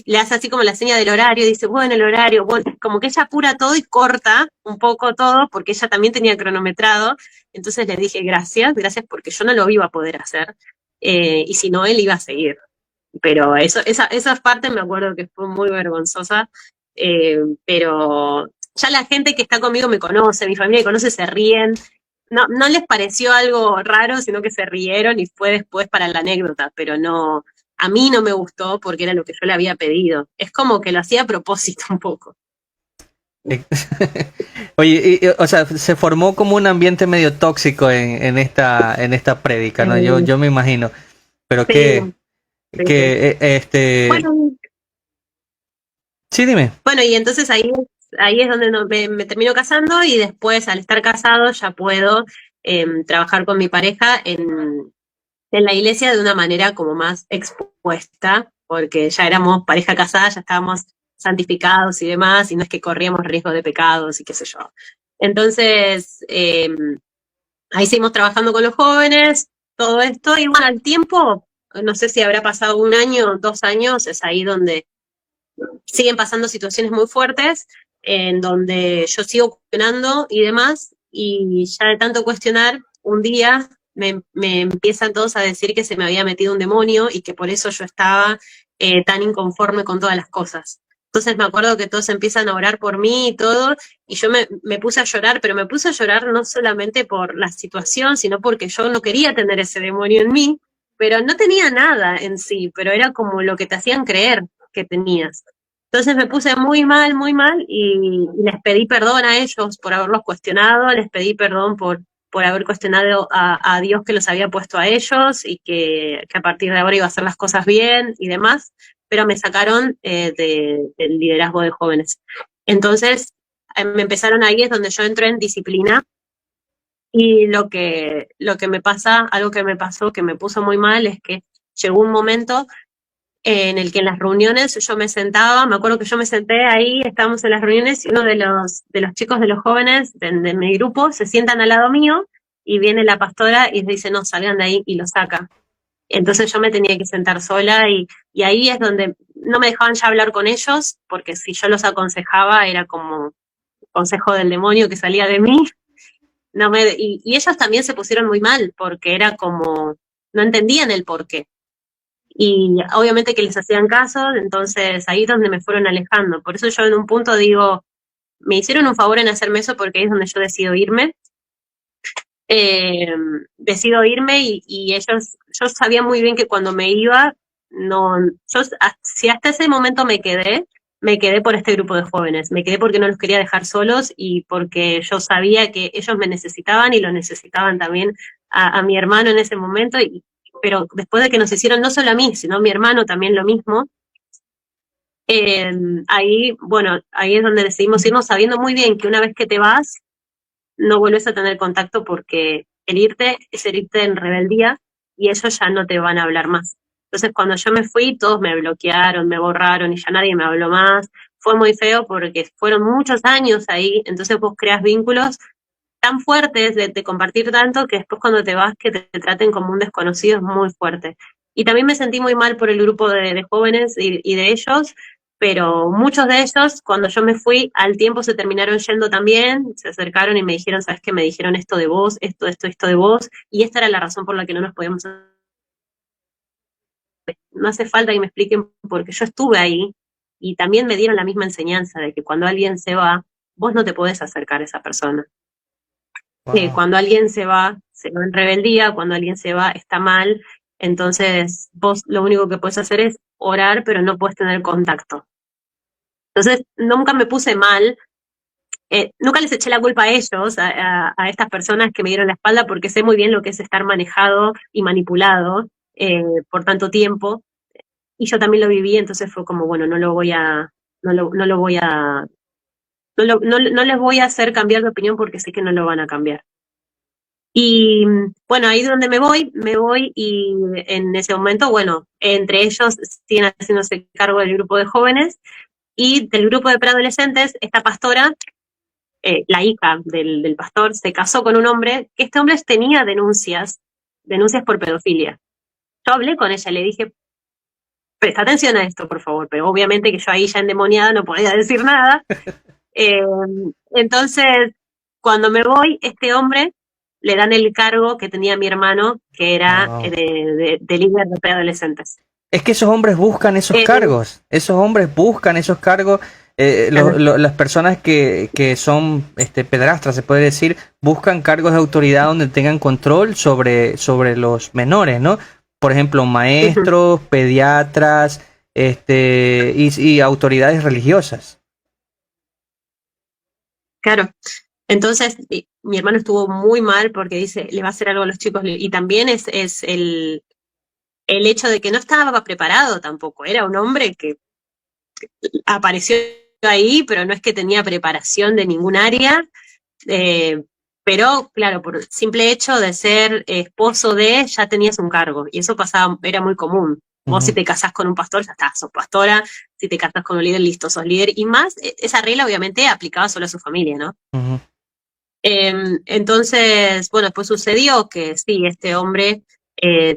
le hace así como la seña del horario, dice, bueno, el horario, bueno, como que ella apura todo y corta un poco todo, porque ella también tenía cronometrado, entonces le dije, gracias, porque yo no lo iba a poder hacer, y si no, él iba a seguir. Pero esa parte me acuerdo que fue muy vergonzosa, pero ya la gente que está conmigo me conoce, mi familia me conoce, se ríen, no les pareció algo raro, sino que se rieron y fue después para la anécdota, pero no, a mí no me gustó porque era lo que yo le había pedido. Es como que lo hacía a propósito un poco. Oye, o sea, se formó como un ambiente medio tóxico en esta prédica, ¿no? Yo me imagino. Pero Sí, sí, sí. Bueno, sí, dime. bueno, y entonces ahí es donde me termino casando y después al estar casado ya puedo trabajar con mi pareja en la iglesia de una manera como más expuesta, porque ya éramos pareja casada, ya estábamos santificados y demás, y no es que corríamos riesgo de pecados y qué sé yo. Entonces, ahí seguimos trabajando con los jóvenes, todo esto, y bueno, al tiempo, no sé si habrá pasado 1 año, 2 años, es ahí donde siguen pasando situaciones muy fuertes, en donde yo sigo cuestionando y demás, y ya de tanto cuestionar, un día me empiezan todos a decir que se me había metido un demonio y que por eso yo estaba tan inconforme con todas las cosas. Entonces me acuerdo que todos empiezan a orar por mí y todo, y yo me puse a llorar, pero me puse a llorar no solamente por la situación, sino porque yo no quería tener ese demonio en mí, pero no tenía nada en sí, pero era como lo que te hacían creer que tenías. Entonces me puse muy mal y les pedí perdón a ellos por haberlos cuestionado, les pedí perdón por haber cuestionado a Dios que los había puesto a ellos y que a partir de ahora iba a hacer las cosas bien y demás, pero me sacaron del liderazgo de jóvenes. Entonces me empezaron ahí, es donde yo entré en disciplina y lo que me pasa, algo que me pasó que me puso muy mal es que llegó un momento en el que en las reuniones yo me sentaba, me acuerdo que yo me senté ahí, estábamos en las reuniones y uno de los chicos de los jóvenes de mi grupo se sientan al lado mío y viene la pastora y dice, no, salgan de ahí y lo saca. Entonces yo me tenía que sentar sola y ahí es donde no me dejaban ya hablar con ellos, porque si yo los aconsejaba era como consejo del demonio que salía de mí. Y ellos también se pusieron muy mal, porque era como, no entendían el porqué y obviamente que les hacían caso, entonces ahí es donde me fueron alejando. Por eso yo en un punto digo, me hicieron un favor en hacerme eso porque ahí es donde yo decido irme. Eh, Decido irme y ellos, yo sabía muy bien que cuando me iba, no, si hasta ese momento me quedé por este grupo de jóvenes, me quedé porque no los quería dejar solos y porque yo sabía que ellos me necesitaban y lo necesitaban también a mi hermano en ese momento, pero después de que nos hicieron no solo a mí, sino a mi hermano también lo mismo, eh, bueno, ahí es donde decidimos irnos sabiendo muy bien que una vez que te vas, no vuelves a tener contacto porque el irte es el irte en rebeldía y ellos ya no te van a hablar más. Entonces cuando yo me fui, todos me bloquearon, me borraron y ya nadie me habló más. Fue muy feo porque fueron muchos años ahí, entonces vos creas vínculos tan fuertes de compartir tanto que después cuando te vas que te traten como un desconocido es muy fuerte. Y también me sentí muy mal por el grupo de jóvenes y de ellos, pero muchos de ellos, cuando yo me fui, al tiempo se terminaron yendo también, se acercaron y me dijeron, ¿sabes qué? Me dijeron esto de vos, esto de vos, y esta era la razón por la que no nos podíamos... No hace falta que me expliquen porque yo estuve ahí y también me dieron la misma enseñanza de que cuando alguien se va, vos no te podés acercar a esa persona. Wow. Cuando alguien se va en rebeldía, cuando alguien se va, está mal, entonces vos lo único que puedes hacer es orar, pero no puedes tener contacto. Entonces, nunca me puse mal, nunca les eché la culpa a ellos, a estas personas que me dieron la espalda, porque sé muy bien lo que es estar manejado y manipulado por tanto tiempo, y yo también lo viví, entonces fue como, bueno, no lo voy a, no les voy a hacer cambiar de opinión porque sé que no lo van a cambiar. Y bueno, ahí es donde me voy y en ese momento, bueno, entre ellos siguen haciéndose cargo del grupo de jóvenes y del grupo de preadolescentes, esta pastora, la hija del pastor, se casó con un hombre, que este hombre tenía denuncias por pedofilia. Yo hablé con ella, le dije, presta atención a esto, por favor, pero obviamente que yo ahí ya endemoniada no podía decir nada. Eh, entonces, cuando me voy, este hombre le dan el cargo que tenía mi hermano, que era Wow. de líder de preadolescentes. Es que esos hombres buscan esos Eh, cargos, esos hombres buscan esos cargos, las personas que son pedrastras, se puede decir, buscan cargos de autoridad donde tengan control sobre los menores, ¿no? por ejemplo, maestros, pediatras, y autoridades religiosas. Claro. Entonces, mi hermano estuvo muy mal porque dice, le va a hacer algo a los chicos. Y también es el hecho de que no estaba preparado tampoco. Era un hombre que apareció ahí, pero no es que tenía preparación de ningún área. Eh, pero, claro, por el simple hecho de ser esposo de, ya tenías un cargo. Y eso pasaba, era muy común. Vos si Ujú, te casás con un pastor, ya estás, sos pastora. Si te casás con un líder, listo, sos líder. Y más, esa regla obviamente aplicaba solo a su familia, ¿no? ujú. Entonces, bueno, pues sucedió que sí, este hombre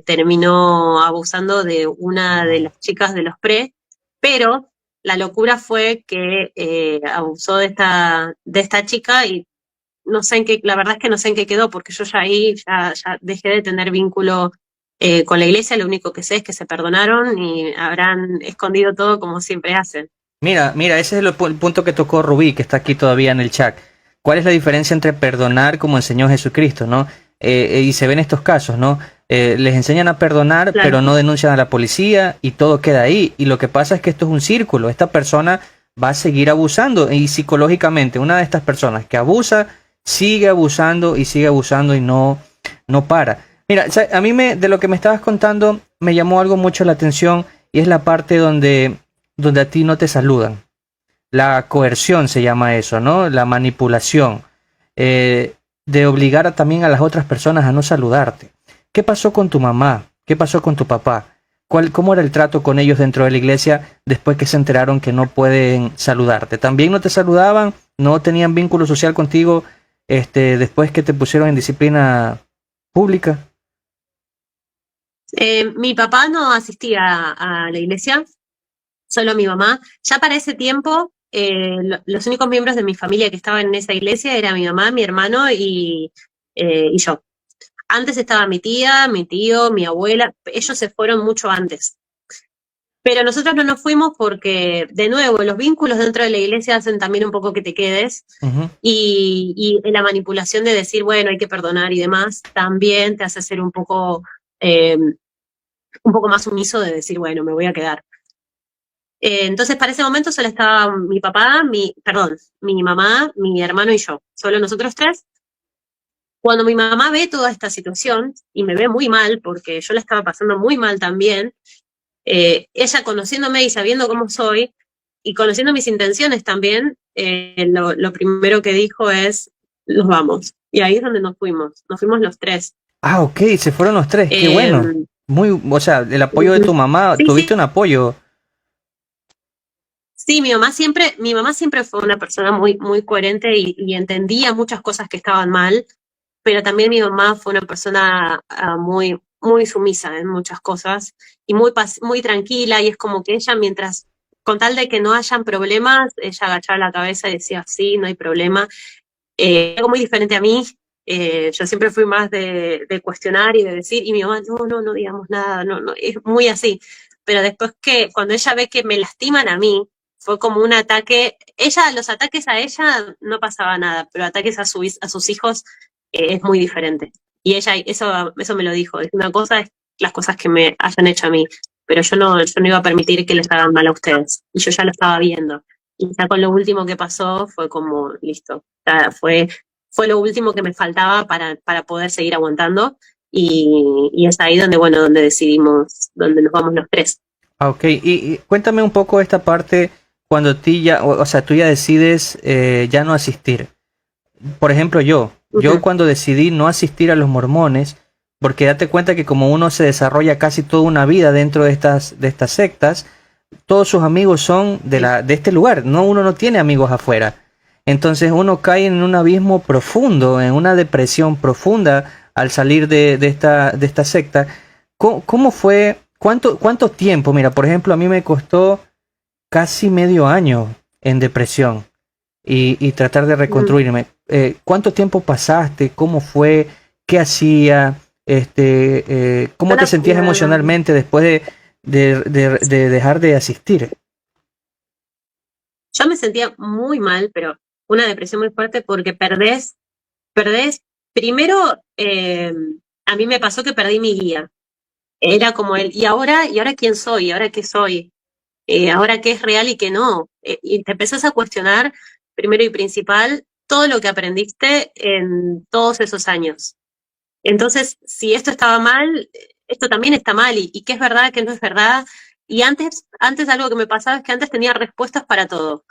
terminó abusando de una de las chicas de los pre, pero la locura fue que abusó de esta chica y no sé en qué, la verdad es que no sé en qué quedó, porque yo ya ahí ya dejé de tener vínculo con la iglesia, lo único que sé es que se perdonaron y habrán escondido todo como siempre hacen. Mira, ese es el punto que tocó Rubí, que está aquí todavía en el chat. ¿Cuál es la diferencia entre perdonar como enseñó Jesucristo, no? Y se ven estos casos, ¿no? Les enseñan a perdonar, Claro. pero no denuncian a la policía y todo queda ahí. Y lo que pasa es que esto es un círculo. Esta persona va a seguir abusando y psicológicamente una de estas personas que abusa sigue abusando y no para. Mira, a mí de lo que me estabas contando me llamó algo mucho la atención y es la parte donde a ti no te saludan. La coerción se llama eso, ¿no? La manipulación. De obligar también a las otras personas a no saludarte. ¿Qué pasó con tu mamá? ¿Qué pasó con tu papá? ¿Cómo era el trato con ellos dentro de la iglesia después que se enteraron que no pueden saludarte? ¿También no te saludaban? ¿No tenían vínculo social contigo después que te pusieron en disciplina pública? Mi papá no asistía a la iglesia, solo mi mamá. Ya para ese tiempo, los únicos miembros de mi familia que estaban en esa iglesia era mi mamá, mi hermano y yo. Antes estaba mi tía, mi tío, mi abuela, ellos se fueron mucho antes. Pero nosotros no nos fuimos porque, de nuevo, los vínculos dentro de la iglesia hacen también un poco que te quedes Ujú. y la manipulación de decir, bueno, hay que perdonar y demás, también te hace ser un poco más sumiso de decir, bueno, me voy a quedar. Entonces, para ese momento solo estaba mi papá, mi mamá, mi hermano y yo, solo nosotros tres. Cuando mi mamá ve toda esta situación y me ve muy mal, porque yo la estaba pasando muy mal también, ella conociéndome y sabiendo cómo soy y conociendo mis intenciones también, lo primero que dijo es, nos vamos. Y ahí es donde nos fuimos los tres. Ah, ok, se fueron los tres, qué Eh, bueno. O sea, el apoyo de tu mamá, sí, tuviste sí, un apoyo. sí, mi mamá siempre fue una persona muy, muy coherente y entendía muchas cosas que estaban mal, pero también mi mamá fue una persona muy, muy sumisa en muchas cosas y muy tranquila y es como que ella mientras, con tal de que no hayan problemas, ella agachaba la cabeza y decía, sí, no hay problema. Algo muy diferente a mí, yo siempre fui más de cuestionar y de decir, y mi mamá, no, no, no digamos nada, no, no, es muy así. Pero después que, cuando ella ve que me lastiman a mí, fue como un ataque, los ataques a ella no pasaba nada, pero ataques a sus hijos es muy diferente. Y ella, eso me lo dijo, es una cosa es las cosas que me hayan hecho a mí, pero yo no iba a permitir que les hagan mal a ustedes. Y yo ya lo estaba viendo. Y ya con lo último que pasó fue como, listo, fue lo último que me faltaba para poder seguir aguantando y es ahí donde, bueno, donde decidimos, donde nos vamos los tres. Ah, ok, y cuéntame un poco esta parte cuando o sea, tú ya decides ya no asistir. Por ejemplo, yo Ujú. cuando decidí no asistir a los mormones, porque date cuenta que como uno se desarrolla casi toda una vida dentro de estas sectas, todos sus amigos son Sí. de este lugar, uno no tiene amigos afuera. Entonces uno cae en un abismo profundo, en una depresión profunda al salir de esta secta. ¿Cómo fue? ¿Cuánto tiempo? Mira, por ejemplo, a mí me costó casi medio año en depresión y tratar de Mm. reconstruirme. ¿Cuánto tiempo pasaste? ¿Cómo fue? ¿Qué hacía? Yo ¿Cómo te la- sentías la- emocionalmente después de dejar de asistir? yo me sentía muy mal, pero una depresión muy fuerte porque perdés, primero, a mí me pasó que perdí mi guía. Era como el, ¿y ahora quién soy? ¿Y ahora qué soy? ¿Ahora qué es real y qué no? Y te empezás a cuestionar, primero y principal, todo lo que aprendiste en todos esos años. Entonces, si esto estaba mal, esto también está mal, y qué es verdad, qué no es verdad. Y antes algo que me pasaba es que antes tenía respuestas para todo.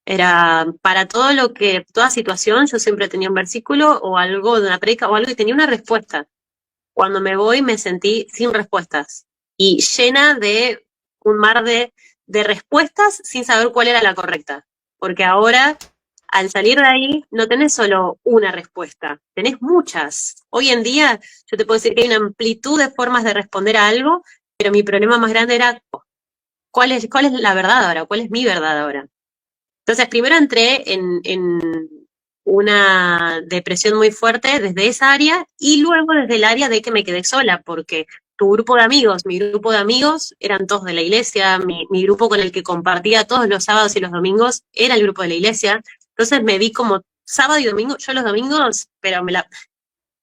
Era para todo lo que, toda situación, yo siempre tenía un versículo o algo de una predica o algo y tenía una respuesta. Cuando me voy me sentí sin respuestas y llena de un mar de respuestas sin saber cuál era la correcta. Porque ahora, al salir de ahí, no tenés solo una respuesta, tenés muchas. Hoy en día, yo te puedo decir que hay una amplitud de formas de responder a algo, pero mi problema más grande era cuál es la verdad ahora, cuál es mi verdad ahora. Entonces, primero entré en una depresión muy fuerte desde esa área y luego desde el área de que me quedé sola, porque tu grupo de amigos, mi grupo de amigos eran todos de la iglesia, mi grupo con el que compartía todos los sábados y los domingos era el grupo de la iglesia. Entonces me vi como sábado y domingo, yo los domingos, pero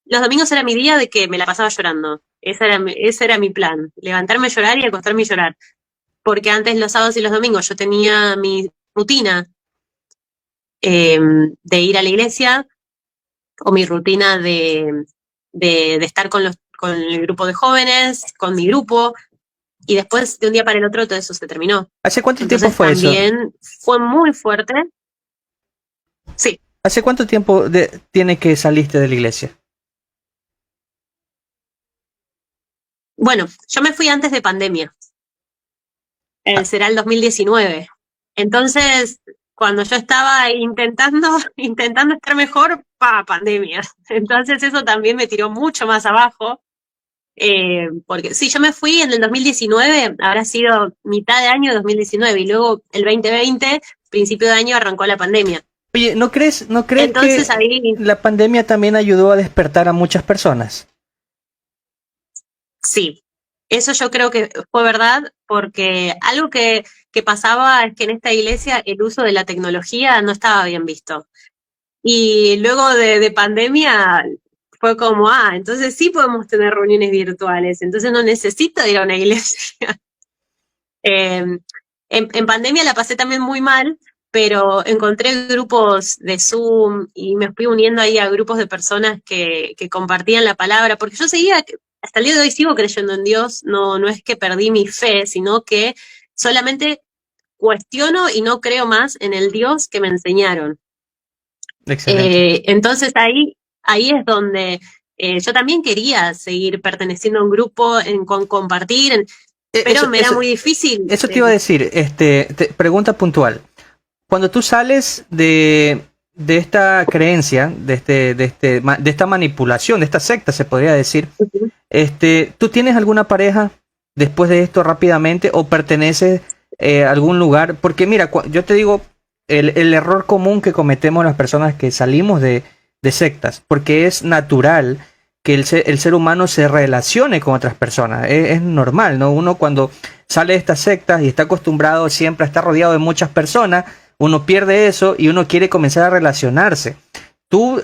los domingos era mi día de que me la pasaba llorando. Ese era mi plan, levantarme a llorar y acostarme a llorar. Porque antes los sábados y los domingos yo tenía mi rutina de ir a la iglesia o mi rutina de estar con el grupo de jóvenes, con mi grupo, y después de un día para el otro todo eso se terminó. ¿Hace cuánto tiempo Entonces fue eso? también fue muy fuerte. Sí, ¿Hace cuánto tiempo tiene que saliste de la iglesia? bueno, yo me fui antes de pandemia, Ah, será el 2019. Entonces, cuando yo estaba intentando estar mejor, pandemia. Entonces eso también me tiró mucho más abajo. Porque sí, yo me fui en el 2019, habrá sido mitad de año 2019 y luego el 2020, principio de año, arrancó la pandemia. oye, ¿no crees Entonces que ahí la pandemia también ayudó a despertar a muchas personas? sí, eso yo creo que fue verdad, porque algo que pasaba es que en esta iglesia el uso de la tecnología no estaba bien visto. Y luego de pandemia fue como, entonces sí podemos tener reuniones virtuales, entonces no necesito ir a una iglesia. Eh, en pandemia la pasé también muy mal, pero encontré grupos de Zoom y me fui uniendo ahí a grupos de personas que compartían la palabra, porque yo seguía, hasta el día de hoy sigo creyendo en Dios, no es que perdí mi fe, sino que solamente cuestiono y no creo más en el Dios que me enseñaron. Excelente. Entonces ahí es donde yo también quería seguir perteneciendo a un grupo, con compartir, Eso, pero me era eso, muy difícil. eso te iba a decir, pregunta puntual. Cuando tú sales de esta creencia, de esta manipulación, de esta secta, se podría decir, ¿tú tienes alguna pareja después de esto rápidamente o perteneces a algún lugar? Porque mira, yo te digo, el error común que cometemos las personas que salimos de sectas, porque es natural que el ser humano se relacione con otras personas, es normal, ¿no? Uno cuando sale de estas sectas y está acostumbrado siempre a estar rodeado de muchas personas, uno pierde eso y uno quiere comenzar a relacionarse. ¿Tú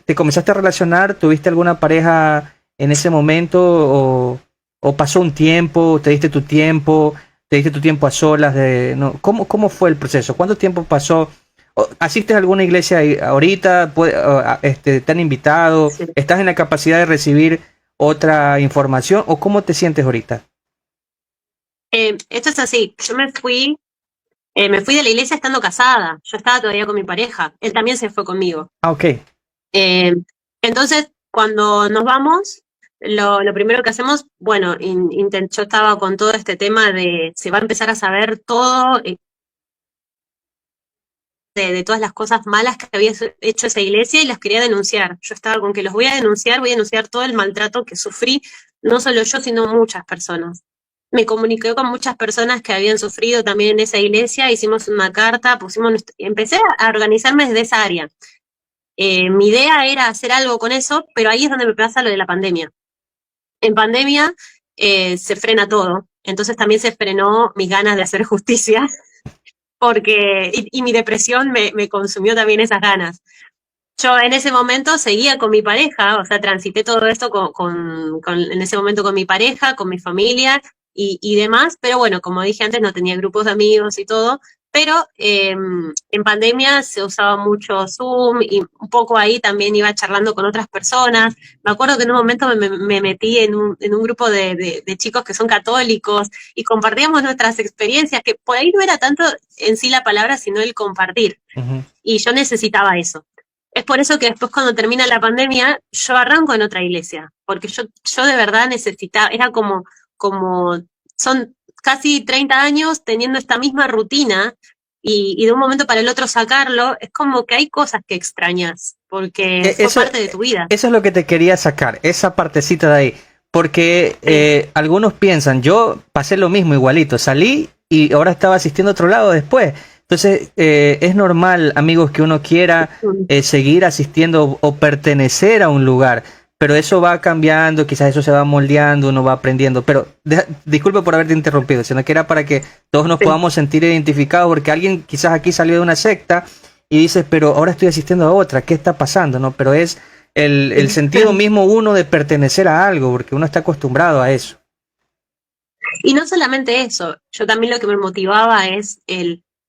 te comenzaste a relacionar? ¿Tuviste alguna pareja en ese momento o pasó un tiempo, te diste tu tiempo a solas? No, ¿cómo fue el proceso? ¿Cuánto tiempo pasó? ¿Asistes a alguna iglesia ahorita? ¿Te han invitado? Sí. ¿Estás en la capacidad de recibir otra información? ¿O cómo te sientes ahorita? Esto es así, me fui de la iglesia estando casada, yo estaba todavía con mi pareja, él también se fue conmigo. Ah, ok. Eh, entonces, cuando nos vamos, lo primero que hacemos, bueno, yo estaba con todo este tema de se va a empezar a saber todo de todas las cosas malas que había hecho esa iglesia y las quería denunciar. Yo estaba con que los voy a denunciar todo el maltrato que sufrí, no solo yo, sino muchas personas. Me comuniqué con muchas personas que habían sufrido también en esa iglesia, hicimos una carta, empecé a organizarme desde esa área. Mi idea era hacer algo con eso, pero ahí es donde me pasa lo de la pandemia. En pandemia se frena todo, entonces también se frenó mis ganas de hacer justicia, porque y mi depresión me consumió también esas ganas. yo en ese momento seguía con mi pareja, o sea, transité todo esto en ese momento con mi pareja, con mi familia y demás, pero bueno, como dije antes, no tenía grupos de amigos y todo, pero en pandemia se usaba mucho Zoom y un poco ahí también iba charlando con otras personas. Me acuerdo que en un momento me metí en un grupo de chicos que son católicos y compartíamos nuestras experiencias, que por ahí no era tanto en sí la palabra, sino el compartir. Ujú. Y yo necesitaba eso. Es por eso que después cuando termina la pandemia, yo arranco en otra iglesia, porque yo de verdad necesitaba, era como, son casi 30 años teniendo esta misma rutina y de un momento para el otro sacarlo, es como que hay cosas que extrañas, porque fue Eso, parte de tu vida. eso es lo que te quería sacar, esa partecita de ahí. Porque Sí. algunos piensan, yo pasé lo mismo igualito, salí y ahora estaba asistiendo a otro lado después. Entonces, es normal, amigos, que uno quiera seguir asistiendo o pertenecer a un lugar, pero eso va cambiando, quizás eso se va moldeando, uno va aprendiendo. Pero disculpe por haberte interrumpido, sino que era para que todos nos Sí. podamos sentir identificados, porque alguien quizás aquí salió de una secta y dices, pero ahora estoy asistiendo a otra, ¿qué está pasando? ¿No? Pero es el sentido mismo uno de pertenecer a algo, porque uno está acostumbrado a eso. Y no solamente eso, yo también lo que me motivaba es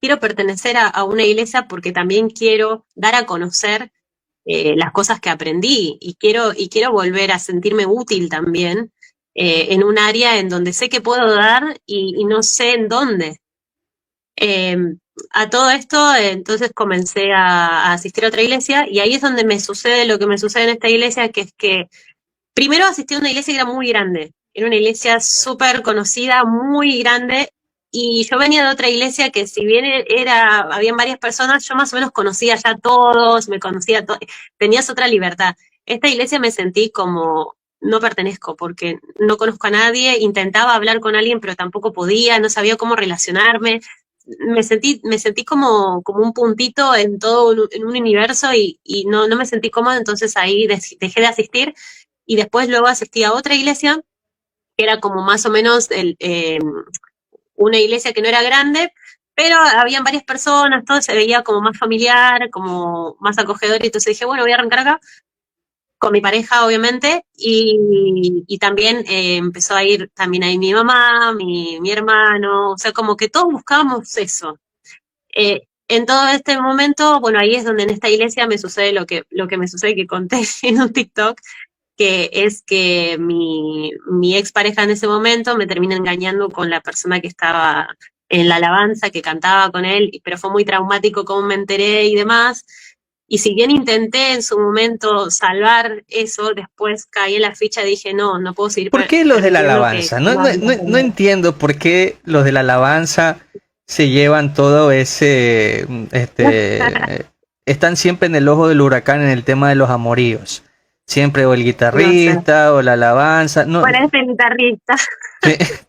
quiero pertenecer a una iglesia porque también quiero dar a conocer las cosas que aprendí y quiero volver a sentirme útil también en un área en donde sé que puedo dar y no sé en dónde. Eh, a todo esto, entonces comencé a asistir a otra iglesia y ahí es donde me sucede lo que me sucede en esta iglesia, que es que primero asistí a una iglesia que era muy grande, era una iglesia súper conocida, muy grande, y yo venía de otra iglesia que si bien habían varias personas, yo más o menos conocía ya a todos, me conocía tenías otra libertad. Esta iglesia me sentí como no pertenezco porque no conozco a nadie, intentaba hablar con alguien pero tampoco podía, no sabía cómo relacionarme. Me sentí como un puntito en todo en un universo y no me sentí cómoda, entonces ahí dejé de asistir y después luego asistí a otra iglesia, que era como más o menos una iglesia que no era grande, pero habían varias personas, todo se veía como más familiar, como más acogedor, y entonces dije, bueno, voy a arrancar acá, con mi pareja, obviamente, y también empezó a ir también ahí mi mamá, mi hermano, o sea, como que todos buscábamos eso. En todo este momento, bueno, ahí es donde en esta iglesia me sucede lo que me sucede que conté en un TikTok, que es que mi expareja en ese momento me termina engañando con la persona que estaba en la alabanza, que cantaba con él, pero fue muy traumático cómo me enteré y demás. Y si bien intenté en su momento salvar eso, después caí en la ficha y dije, no, no puedo seguir ¿Por qué los de la permitiendo que alabanza? No, me no, hagan no, no eso. entiendo por qué los de la alabanza se llevan todo ese, están siempre en el ojo del huracán en el tema de los amoríos. Siempre o el No sé. guitarrista o la alabanza. No, Bueno, este guitarrista.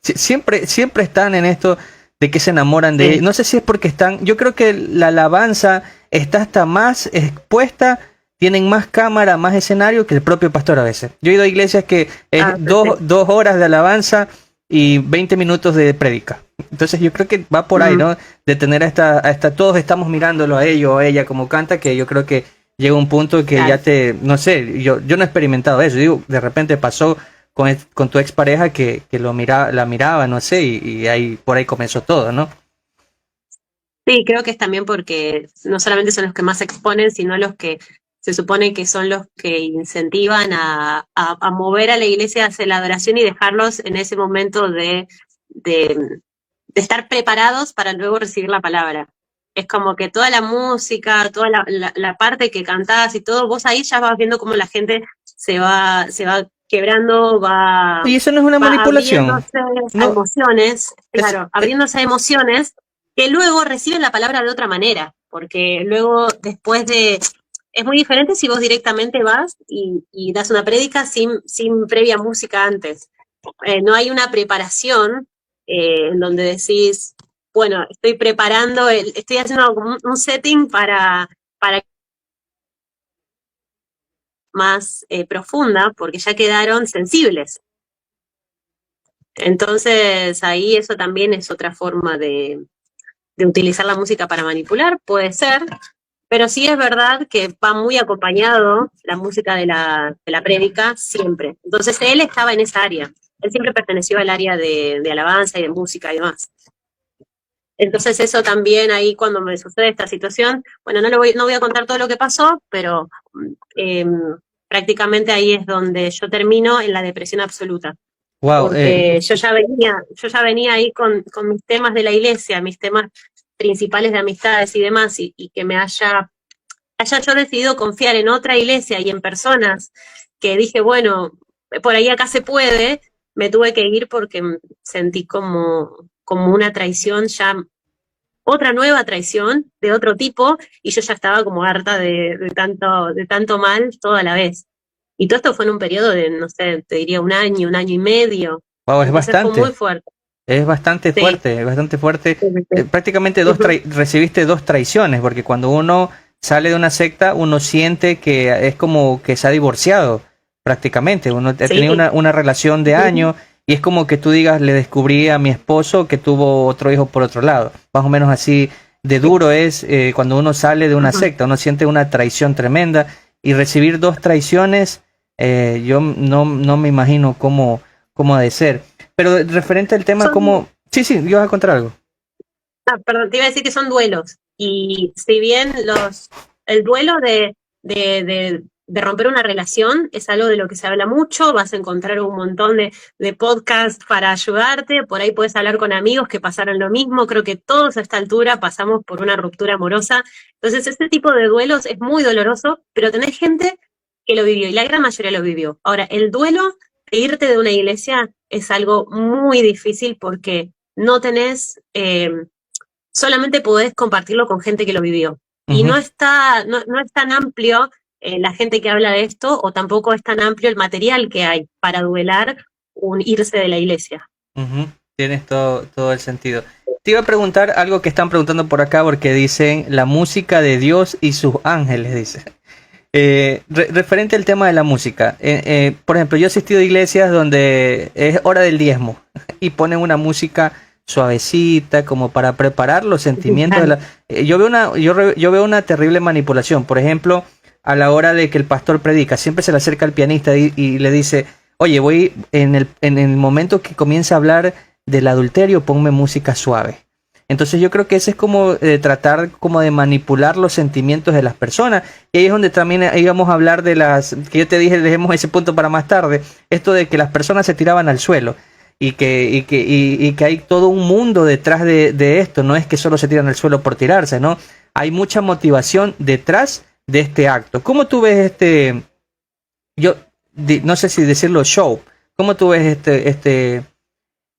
sí, siempre, siempre están en esto de que se enamoran de él. Sí. No sé si es porque están, yo creo que la alabanza está hasta más expuesta, tienen más cámara, más escenario que el propio pastor a veces. Yo he ido a iglesias que es Ah, sí. 2 horas de alabanza y 20 minutos de prédica. Entonces yo creo que va por ahí, Mm. ¿no? De tener todos estamos mirándolo a ellos o a ella como canta, que yo creo que llega un punto que ya Claro. no sé, yo no he experimentado eso. Digo, de repente pasó con tu expareja que la miraba, no sé, y ahí por ahí comenzó todo, ¿no? Sí, creo que es también porque no solamente son los que más se exponen, sino los que se supone que son los que incentivan a mover a la iglesia hacia la adoración y dejarlos en ese momento de estar preparados para luego recibir la palabra. Es como que toda la música, toda la parte que cantás y todo, vos ahí ya vas viendo cómo la gente se va quebrando, Y eso no es una va manipulación. abriéndose a No, emociones, es, claro, abriéndose a emociones que luego reciben la palabra de otra manera, porque luego después de... Es muy diferente si vos directamente vas y das una prédica sin previa música antes. No hay una preparación en donde decís, bueno, estoy preparando, estoy haciendo como un setting para más profunda, porque ya quedaron sensibles. Entonces ahí eso también es otra forma de utilizar la música para manipular, puede ser, Pero sí es verdad que va muy acompañado la música de la prédica siempre. Entonces él estaba en esa área. Él siempre perteneció al área de alabanza y de música y demás. Entonces eso también ahí cuando me sucede esta situación, bueno, no voy a contar todo lo que pasó, pero eh, prácticamente ahí es donde yo termino en la depresión absoluta. Wow, Porque yo ya venía ahí con mis temas de la iglesia, mis temas principales de amistades y demás, y que me haya yo decidido confiar en otra iglesia y en personas que dije, bueno, por ahí acá se puede, me tuve que ir porque sentí como una traición ya, otra nueva traición de otro tipo, y yo ya estaba como harta de tanto mal toda la vez. Y todo esto fue en un periodo de, no sé, te diría un año y medio. wow, Entonces fue muy fuerte. es bastante Sí, fuerte, es bastante fuerte. sí, sí. Prácticamente Ujú. recibiste dos traiciones, porque cuando uno sale de una secta, uno siente que es como que se ha divorciado, prácticamente. Uno ha tenido Sí. una relación de Ujú. años y es como que tú digas, le descubrí a mi esposo que tuvo otro hijo por otro lado. Más o menos así de Sí. duro es cuando uno sale de una Ujú. secta, uno siente una traición tremenda y recibir dos traiciones, yo no me imagino cómo ha de ser. Pero referente al tema, Son como... Sí, sí, yo voy a contar algo. Perdón, te iba a decir que son duelos. Y si bien el duelo de romper una relación es algo de lo que se habla mucho, vas a encontrar un montón de podcasts para ayudarte, por ahí puedes hablar con amigos que pasaron lo mismo, creo que todos a esta altura pasamos por una ruptura amorosa. Entonces, este tipo de duelos es muy doloroso, pero tenés gente que lo vivió y la gran mayoría lo vivió. Ahora, el duelo de irte de una iglesia es algo muy difícil porque no tenés solamente podés compartirlo con gente que lo vivió. Y Ujú, no es tan amplio la gente que habla de esto, o tampoco es tan amplio el material que hay para duelar un irse de la iglesia. ujú. Tienes todo el sentido. Te iba a preguntar algo que están preguntando por acá porque dicen la música de Dios y sus ángeles, dice. Referente al tema de la música, por ejemplo, yo he asistido a iglesias donde es hora del diezmo y ponen una música suavecita como para preparar los sentimientos de la... yo veo una terrible manipulación, por ejemplo, a la hora de que el pastor predica, siempre se le acerca al pianista y le dice, oye, voy en el momento que comienza a hablar del adulterio, ponme música suave. Entonces yo creo que ese es como tratar como de manipular los sentimientos de las personas. Y ahí es donde también íbamos a hablar de las, que yo te dije, dejemos ese punto para más tarde, esto de que las personas se tiraban al suelo y que hay todo un mundo detrás de esto. No es que solo se tiran al suelo por tirarse, ¿no? Hay mucha motivación detrás de este acto. ¿Cómo tú ves yo no sé si decirlo show, cómo tú ves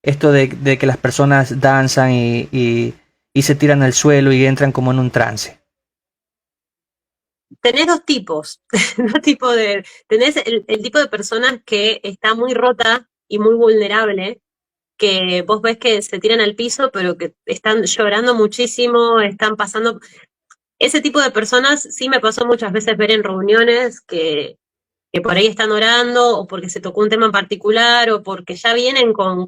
esto de que las personas danzan y se tiran al suelo y entran como en un trance? Tenés dos tipos, tenés el tipo de personas que está muy rota y muy vulnerable, que vos ves que se tiran al piso, pero que están llorando muchísimo, están pasando. Ese tipo de personas sí me pasó muchas veces ver en reuniones que por ahí están orando, o porque se tocó un tema en particular, o porque ya vienen con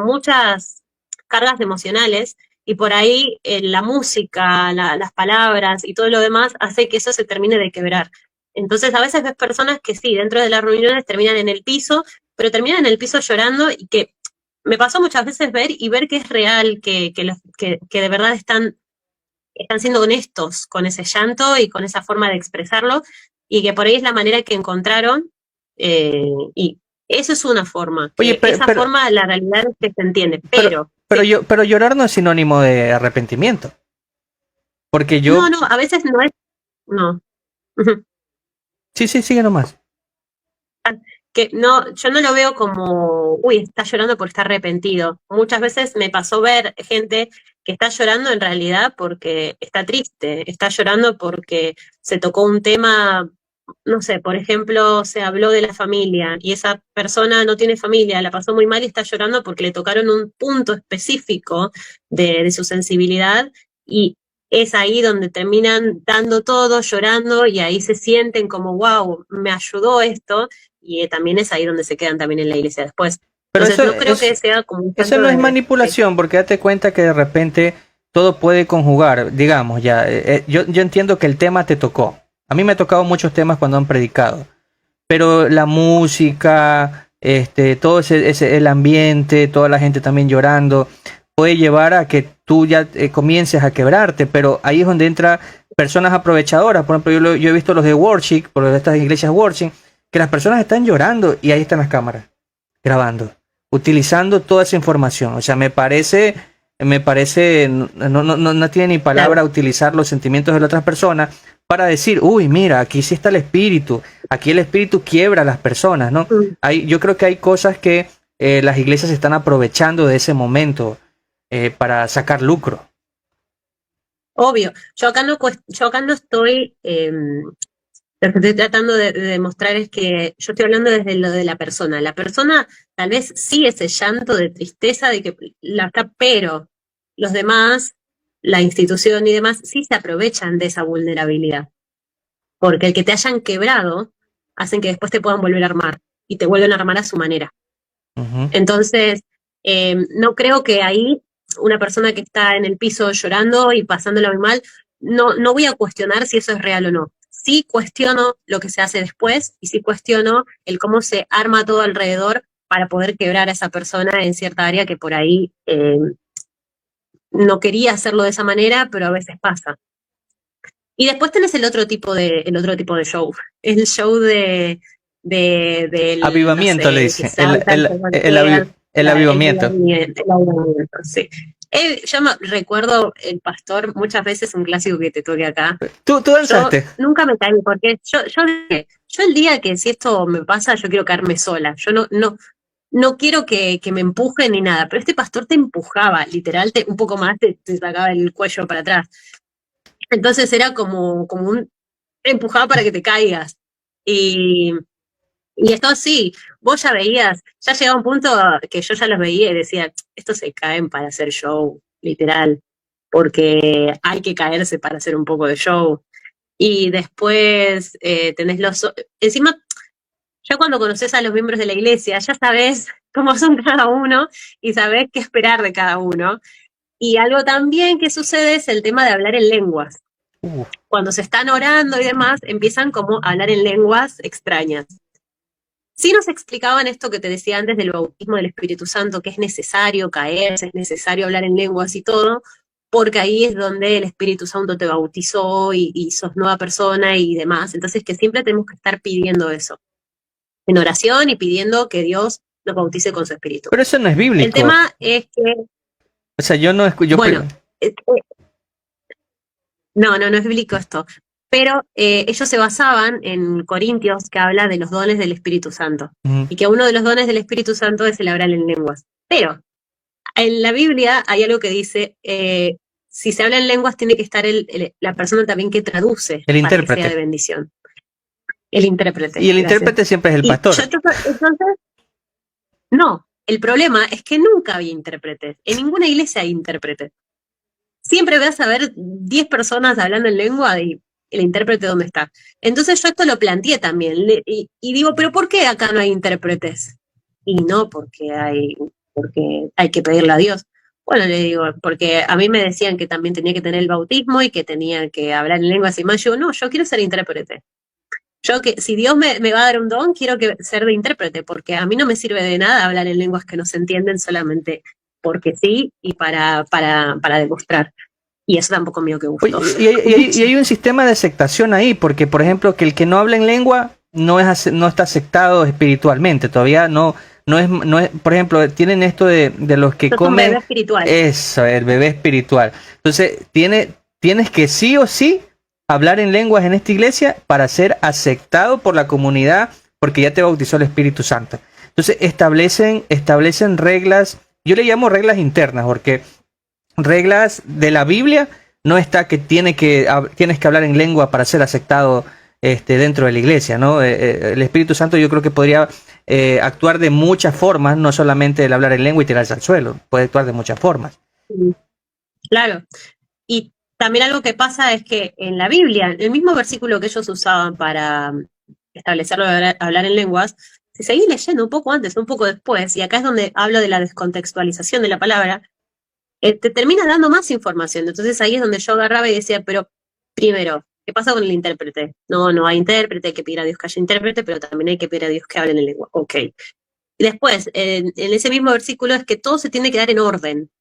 muchas cargas emocionales, y por ahí la música, las palabras y todo lo demás hace que eso se termine de quebrar. Entonces a veces ves personas que sí, dentro de las reuniones terminan en el piso, pero terminan en el piso llorando, y que me pasó muchas veces ver y ver que es real, que de verdad están siendo honestos con ese llanto y con esa forma de expresarlo, y que por ahí es la manera que encontraron, y eso es una forma, Oye, que esa forma la realidad es que se entiende, pero, pero sí, pero llorar no es sinónimo de arrepentimiento, porque no, yo, no, a veces no es, no. sí, sí, sigue nomás. Que no, yo no lo veo como, uy, está llorando porque está arrepentido. Muchas veces me pasó ver gente que está llorando en realidad porque está triste, está llorando porque se tocó un tema, no sé, por ejemplo, se habló de la familia y esa persona no tiene familia, la pasó muy mal y está llorando porque le tocaron un punto específico de su sensibilidad, y es ahí donde terminan dando todo, llorando, y ahí se sienten como, wow, me ayudó esto, y también es ahí donde se quedan también en la iglesia después. Pero Entonces no creo que sea como un eso santo no es de... manipulación, porque date cuenta que de repente todo puede conjugar, digamos, ya, yo entiendo que el tema te tocó. A mí me ha tocado muchos temas cuando han predicado, pero la música, todo el ambiente, toda la gente también llorando, puede llevar a que tú ya comiences a quebrarte, pero ahí es donde entra personas aprovechadoras. Por ejemplo, yo he visto los de worship, por estas iglesias worship, que las personas están llorando y ahí están las cámaras, grabando, utilizando toda esa información. O sea, me parece, no tiene ni palabra Claro. utilizar los sentimientos de la otra persona para decir, uy, mira, aquí sí está el espíritu, aquí el espíritu quiebra a las personas, ¿no? Mm. Yo creo que hay cosas que las iglesias están aprovechando de ese momento para sacar lucro. Obvio. Yo acá no estoy, lo que estoy tratando de demostrar es que yo estoy hablando desde lo de la persona. La persona tal vez sí ese llanto de tristeza de que la está, pero los demás, la institución y demás, sí se aprovechan de esa vulnerabilidad. Porque el que te hayan quebrado hacen que después te puedan volver a armar y te vuelven a armar a su manera. Ujú. Entonces, no creo que ahí una persona que está en el piso llorando y pasándola muy mal, no voy a cuestionar si eso es real o no. Sí cuestiono lo que se hace después y sí cuestiono el cómo se arma todo alrededor para poder quebrar a esa persona en cierta área que por ahí no quería hacerlo de esa manera, pero a veces pasa. Y después tenés el otro tipo de show, el show del, no Avivamiento le sé, que dice, saltan, se golpean, el avivamiento. el avivamiento, sí. Yo me recuerdo el pastor, muchas veces un clásico que te toque acá. Tú Yo danzaste. nunca me caí, porque yo el día que si esto me pasa, yo quiero caerme sola. Yo no quiero que me empujen ni nada, pero este pastor te empujaba, literal, un poco más te sacaba el cuello para atrás. Entonces era como un empujaba para que te caigas. Y, y esto sí, vos ya veías, ya llegaba un punto que yo ya los veía y decía, estos se caen para hacer show, literal, porque hay que caerse para hacer un poco de show. Y después tenés encima, ya cuando conoces a los miembros de la iglesia, ya sabés cómo son cada uno y sabés qué esperar de cada uno. Y algo también que sucede es el tema de hablar en lenguas. Uh, Cuando se están orando y demás, empiezan como a hablar en lenguas extrañas. Sí nos explicaban esto que te decía antes del bautismo del Espíritu Santo, que es necesario caerse, es necesario hablar en lenguas y todo, porque ahí es donde el Espíritu Santo te bautizó y sos nueva persona y demás. Entonces que siempre tenemos que estar pidiendo eso, en oración y pidiendo que Dios nos bautice con su Espíritu. pero eso no es El bíblico. tema es que, O sea, yo no escucho. bueno, no es bíblico esto. Pero ellos se basaban en Corintios, que habla de los dones del Espíritu Santo. Y que uno de los dones del Espíritu Santo es el hablar en lenguas. Pero en la Biblia hay algo que dice, si se habla en lenguas tiene que estar la persona también que traduce El para que sea de intérprete. bendición. El intérprete, Y el gracias. intérprete siempre es el Y pastor. entonces, no, el problema es que nunca había intérpretes. En ninguna iglesia hay intérpretes. Siempre vas a ver 10 personas hablando en lengua y el intérprete dónde está. Entonces yo esto lo planteé también y digo, pero ¿por qué acá no hay intérpretes? Y no porque hay que pedirle a Dios. Bueno, le digo, porque a mí me decían que también tenía que tener el bautismo y que tenía que hablar en lenguas y más. Yo no, yo quiero ser intérprete. Yo que si Dios me va a dar un don, quiero ser de intérprete, porque a mí no me sirve de nada hablar en lenguas que no se entienden solamente porque sí y para demostrar. Y eso tampoco mío que Oye, gustó. y hay un sistema de aceptación ahí, porque por ejemplo que el que no habla en lengua no está aceptado espiritualmente, todavía no es, por ejemplo, tienen esto de los que Sos un comen, bebé espiritual. eso, el bebé espiritual. Entonces, tienes que sí o sí hablar en lenguas en esta iglesia para ser aceptado por la comunidad, porque ya te bautizó el Espíritu Santo. Entonces, establecen reglas, yo le llamo reglas internas, porque reglas de la Biblia no está que tienes que hablar en lengua para ser aceptado dentro de la iglesia, ¿no? El Espíritu Santo yo creo que podría actuar de muchas formas, no solamente el hablar en lengua y tirarse al suelo, puede actuar de muchas formas. Claro. Y también algo que pasa es que en la Biblia, el mismo versículo que ellos usaban para establecerlo de hablar en lenguas, si seguís leyendo un poco antes, un poco después, y acá es donde hablo de la descontextualización de la palabra, te termina dando más información. Entonces ahí es donde yo agarraba y decía, pero primero, ¿qué pasa con el intérprete? No hay intérprete, hay que pedir a Dios que haya intérprete, pero también hay que pedir a Dios que hable en lengua. Ok. Y después, en ese mismo versículo es que todo se tiene que dar en orden.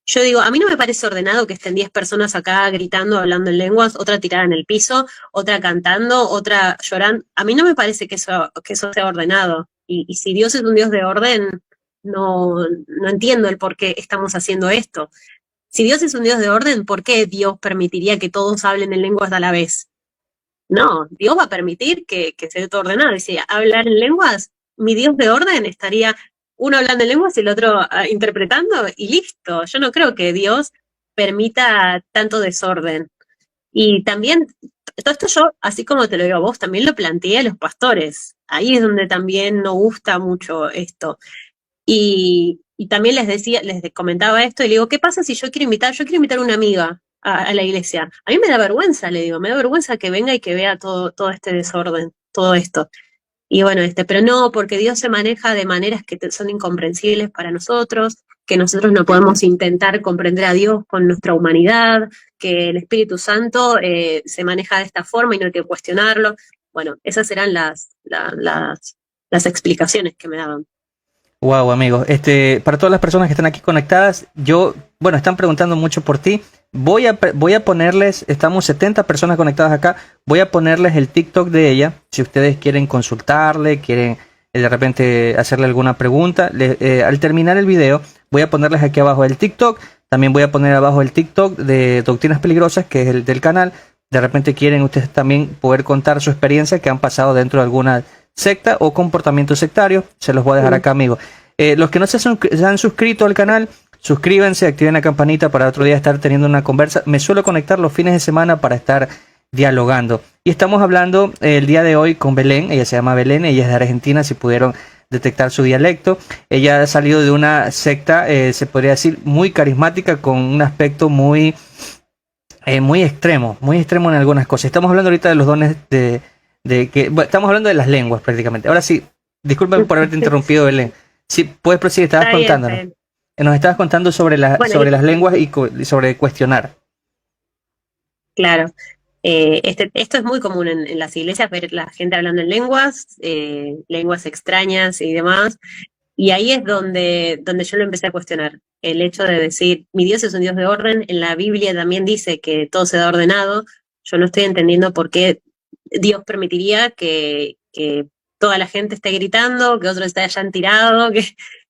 Yo digo, a mí no me parece ordenado que estén 10 personas acá gritando, hablando en lenguas, otra tirada en el piso, otra cantando, otra llorando. A mí no me parece que eso sea ordenado. Y si Dios es un Dios de orden, no entiendo el por qué estamos haciendo esto. Si Dios es un Dios de orden, ¿por qué Dios permitiría que todos hablen en lenguas a la vez? No, Dios va a permitir que se dé todo ordenado. Y si hablar en lenguas, mi Dios de orden estaría uno hablando en lenguas y el otro interpretando y listo. Yo no creo que Dios permita tanto desorden. Y también, todo esto yo, así como te lo digo a vos, también lo planteé a los pastores. Ahí es donde también no gusta mucho esto. Y también les decía, les comentaba esto y le digo, ¿qué pasa si yo quiero invitar a una amiga a la iglesia? A mí me da vergüenza, le digo, me da vergüenza que venga y que vea todo este desorden, todo esto. Y bueno, pero no, porque Dios se maneja de maneras que son incomprensibles para nosotros, que nosotros no podemos intentar comprender a Dios con nuestra humanidad, que el Espíritu Santo se maneja de esta forma y no hay que cuestionarlo. Bueno, esas eran las explicaciones que me daban. Wow, amigos. Para todas las personas que están aquí conectadas, bueno, están preguntando mucho por ti. Voy a ponerles, estamos 70 personas conectadas acá, voy a ponerles el TikTok de ella, si ustedes quieren consultarle, quieren de repente hacerle alguna pregunta. Al terminar el video, voy a ponerles aquí abajo el TikTok, también voy a poner abajo el TikTok de Doctrinas Peligrosas, que es el del canal. De repente quieren ustedes también poder contar su experiencia que han pasado dentro de alguna secta o comportamiento sectario, se los voy a dejar acá, amigos. Los que no se han suscrito al canal, suscríbanse, activen la campanita para otro día estar teniendo una conversa. Me suelo conectar los fines de semana para estar dialogando. Y estamos hablando el día de hoy con Belén. Ella se llama Belén, ella es de Argentina, si pudieron detectar su dialecto. Ella ha salido de una secta, se podría decir, muy carismática, con un aspecto muy extremo en algunas cosas. Estamos hablando ahorita de los dones bueno, estamos hablando de las lenguas prácticamente. Ahora sí, disculpen por haberte interrumpido, Belén. Sí, puedes proseguir, estabas contándonos. Nos estabas contando sobre las lenguas y sobre cuestionar. Claro. Esto es muy común en las iglesias, ver la gente hablando en lenguas extrañas y demás. Y ahí es donde yo lo empecé a cuestionar. El hecho de decir, mi Dios es un Dios de orden, en la Biblia también dice que todo se da ordenado. Yo no estoy entendiendo por qué Dios permitiría que toda la gente esté gritando, que otros hayan tirado,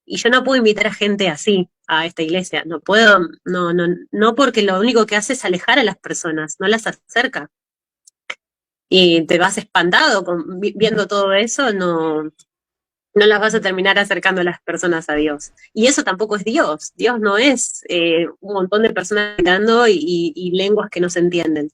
y yo no puedo invitar a gente así a esta iglesia. No puedo, no, porque lo único que hace es alejar a las personas, no las acerca. Y te vas espantado viendo todo eso, no las vas a terminar acercando a las personas a Dios. Y eso tampoco es Dios. Dios no es un montón de personas gritando y lenguas que no se entienden.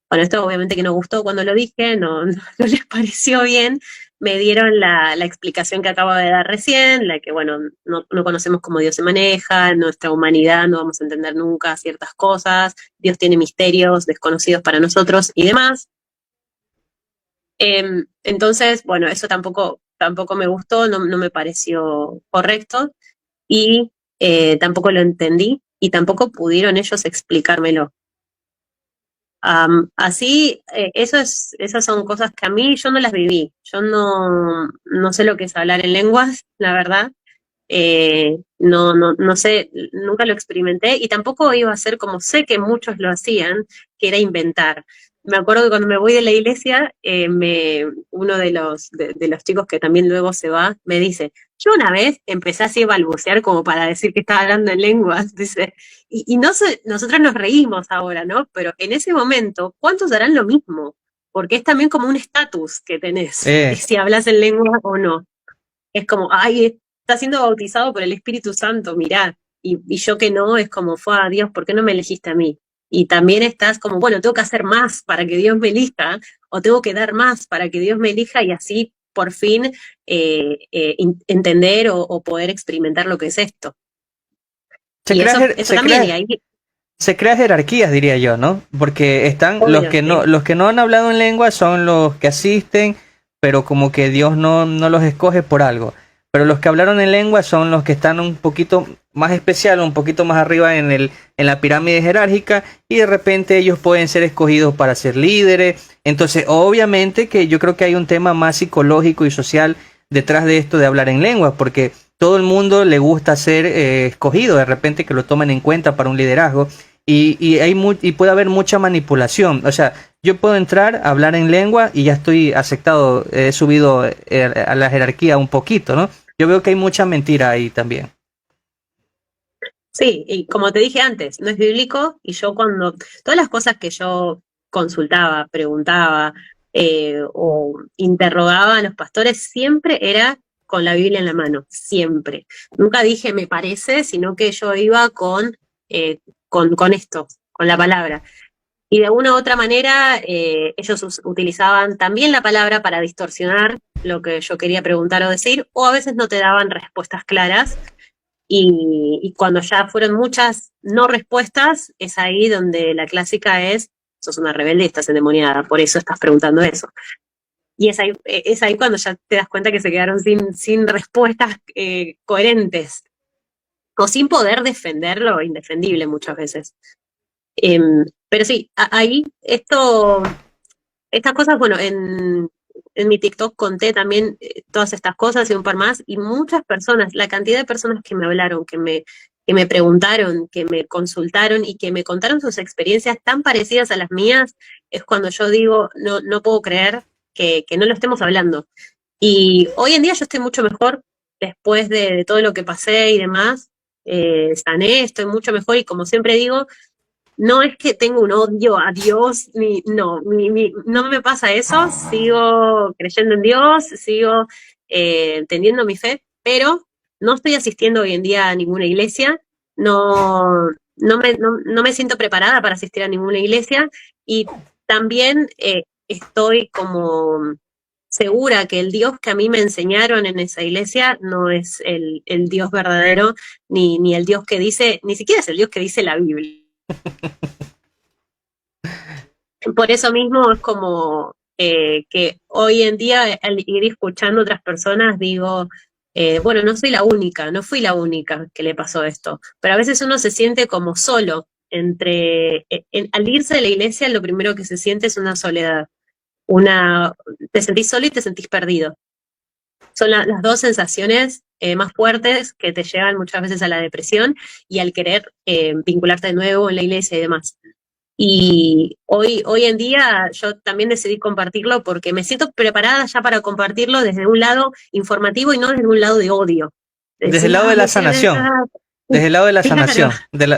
Bueno, esto obviamente que no gustó cuando lo dije, no les pareció bien. Me dieron la explicación que acabo de dar recién, la que, bueno, no conocemos cómo Dios se maneja, nuestra humanidad no vamos a entender nunca ciertas cosas, Dios tiene misterios desconocidos para nosotros y demás. Entonces, bueno, eso tampoco me gustó, no me pareció correcto y tampoco lo entendí y tampoco pudieron ellos explicármelo. Así, esas son cosas que a mí yo no las viví. Yo no sé lo que es hablar en lenguas, la verdad. No sé, nunca lo experimenté y tampoco iba a ser como sé que muchos lo hacían, que era inventar. Me acuerdo que cuando me voy de la iglesia, uno de los chicos que también luego se va, me dice, yo una vez empecé así a balbucear como para decir que estaba hablando en lenguas, dice, y no sé, nosotros nos reímos ahora, ¿no? Pero en ese momento, ¿cuántos harán lo mismo? Porque es también como un estatus que tenés, si hablas en lengua o no. Es como, ay, está siendo bautizado por el Espíritu Santo, mirá. Y yo que no, es como, fue a Dios, ¿por qué no me elegiste a mí? Y también estás como, bueno, tengo que hacer más para que Dios me elija, o tengo que dar más para que Dios me elija y así por fin entender o poder experimentar lo que es esto. Se crea jerarquías, diría yo, ¿no? Porque están los que no han hablado en lengua son los que asisten, pero como que Dios no los escoge por algo. Pero los que hablaron en lengua son los que están un poquito más especial, un poquito más arriba en la pirámide jerárquica, y de repente ellos pueden ser escogidos para ser líderes. Entonces, obviamente que yo creo que hay un tema más psicológico y social detrás de esto de hablar en lengua, porque todo el mundo le gusta ser escogido, de repente que lo tomen en cuenta para un liderazgo, y puede haber mucha manipulación. O sea, yo puedo entrar a hablar en lengua y ya estoy aceptado, he subido a la jerarquía un poquito, ¿no? Yo veo que hay mucha mentira ahí también. Sí, y como te dije antes, no es bíblico, y yo todas las cosas que yo consultaba, preguntaba o interrogaba a los pastores, siempre era con la Biblia en la mano, siempre. Nunca dije me parece, sino que yo iba con esto, con la palabra. Y de una u otra manera, ellos utilizaban también la palabra para distorsionar lo que yo quería preguntar o decir, o a veces no te daban respuestas claras. Y cuando ya fueron muchas no respuestas, es ahí donde la clásica es, sos una rebelde y estás endemoniada, por eso estás preguntando eso. Y es ahí cuando ya te das cuenta que se quedaron sin respuestas coherentes, o sin poder defender lo indefendible muchas veces. Pero sí, ahí estas cosas, bueno, en mi TikTok conté también todas estas cosas y un par más, y muchas personas, la cantidad de personas que me hablaron, que me preguntaron, que me consultaron y que me contaron sus experiencias tan parecidas a las mías, es cuando yo digo, no puedo creer que no lo estemos hablando. Y hoy en día yo estoy mucho mejor después de todo lo que pasé y demás. Sané, estoy mucho mejor, y como siempre digo, no es que tengo un odio a Dios, no me pasa eso, sigo creyendo en Dios, sigo teniendo mi fe, pero no estoy asistiendo hoy en día a ninguna iglesia, no me siento preparada para asistir a ninguna iglesia, y también estoy como segura que el Dios que a mí me enseñaron en esa iglesia no es el Dios verdadero, ni el Dios que dice, ni siquiera es el Dios que dice la Biblia. Por eso mismo es como que hoy en día, al ir escuchando a otras personas, digo, bueno, no fui la única que le pasó esto, pero a veces uno se siente como solo, al irse de la iglesia lo primero que se siente es una soledad, te sentís solo y te sentís perdido. Son las dos sensaciones más fuertes que te llevan muchas veces a la depresión y al querer vincularte de nuevo en la iglesia y demás. Y hoy en día yo también decidí compartirlo porque me siento preparada ya para compartirlo desde un lado informativo y no desde un lado de odio. Desde el lado de la sanación. Desde el lado de la sanación.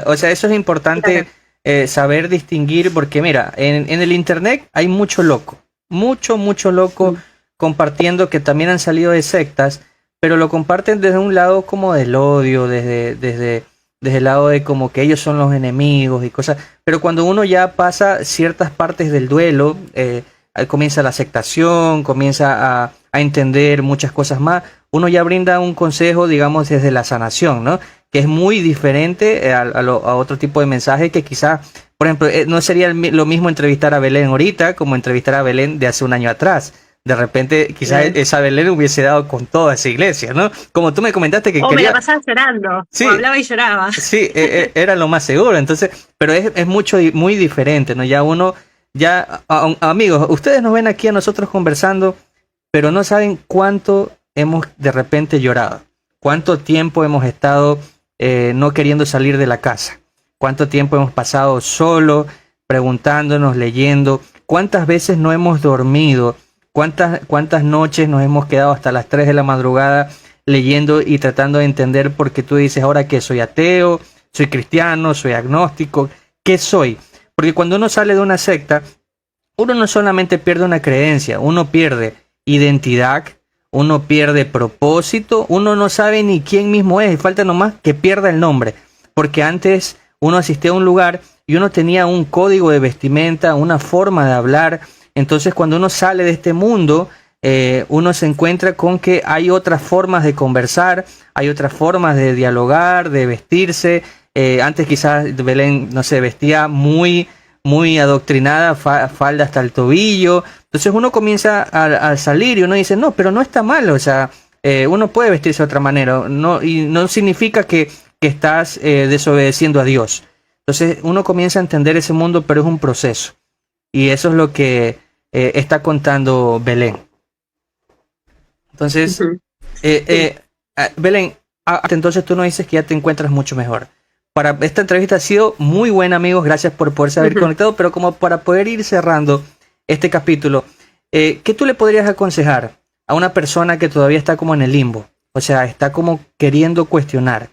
O sea, eso es importante saber distinguir, porque mira, en el internet hay mucho loco. Mucho loco compartiendo, que también han salido de sectas, pero lo comparten desde un lado como del odio, desde el lado de como que ellos son los enemigos y cosas. Pero cuando uno ya pasa ciertas partes del duelo, comienza la aceptación, comienza a entender muchas cosas más, uno ya brinda un consejo, digamos, desde la sanación, ¿no? Que es muy diferente a otro tipo de mensaje que quizás, por ejemplo, no sería lo mismo entrevistar a Belén ahorita como entrevistar a Belén de hace un año atrás. De repente, quizás esa Belén hubiese dado con toda esa iglesia, ¿no? Como tú me comentaste que me la pasaba llorando, sí, o hablaba y lloraba. Sí, era lo más seguro. Entonces, pero es muy diferente, ¿no? Ya amigos, ustedes nos ven aquí a nosotros conversando, pero no saben cuánto hemos de repente llorado, cuánto tiempo hemos estado no queriendo salir de la casa, cuánto tiempo hemos pasado solo, preguntándonos, leyendo, cuántas veces no hemos dormido, cuántas noches nos hemos quedado hasta las 3 de la madrugada leyendo y tratando de entender, porque tú dices, ahora que soy ateo, soy cristiano, soy agnóstico, ¿qué soy? Porque cuando uno sale de una secta, uno no solamente pierde una creencia, uno pierde identidad, uno pierde propósito, uno no sabe ni quién mismo es, y falta nomás que pierda el nombre, porque antes uno asistía a un lugar y uno tenía un código de vestimenta, una forma de hablar. Entonces cuando uno sale de este mundo, uno se encuentra con que hay otras formas de conversar, hay otras formas de dialogar, de vestirse. Antes quizás Belén, no sé, vestía muy adoctrinada, falda hasta el tobillo. Entonces uno comienza a salir y uno dice, no, pero no está mal, o sea, uno puede vestirse de otra manera, y no significa que que estás desobedeciendo a Dios. Entonces uno comienza a entender ese mundo, pero es un proceso. Y eso es lo que está contando Belén. Entonces, Belén, entonces tú nos dices que ya te encuentras mucho mejor. Para esta entrevista ha sido muy buena, amigos. Gracias por poderse haber conectado. Pero como para poder ir cerrando este capítulo, ¿qué tú le podrías aconsejar a una persona que todavía está como en el limbo? O sea, está como queriendo cuestionar.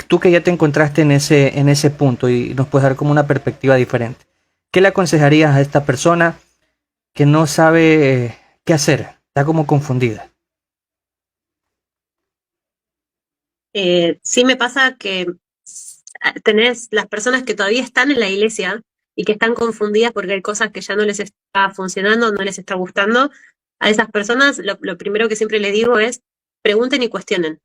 Tú que ya te encontraste en ese punto y nos puedes dar como una perspectiva diferente. ¿Qué le aconsejarías a esta persona que no sabe qué hacer? Está como confundida. Sí me pasa que tenés las personas que todavía están en la iglesia y que están confundidas porque hay cosas que ya no les está funcionando, no les está gustando. A esas personas lo primero que siempre les digo es pregunten y cuestionen,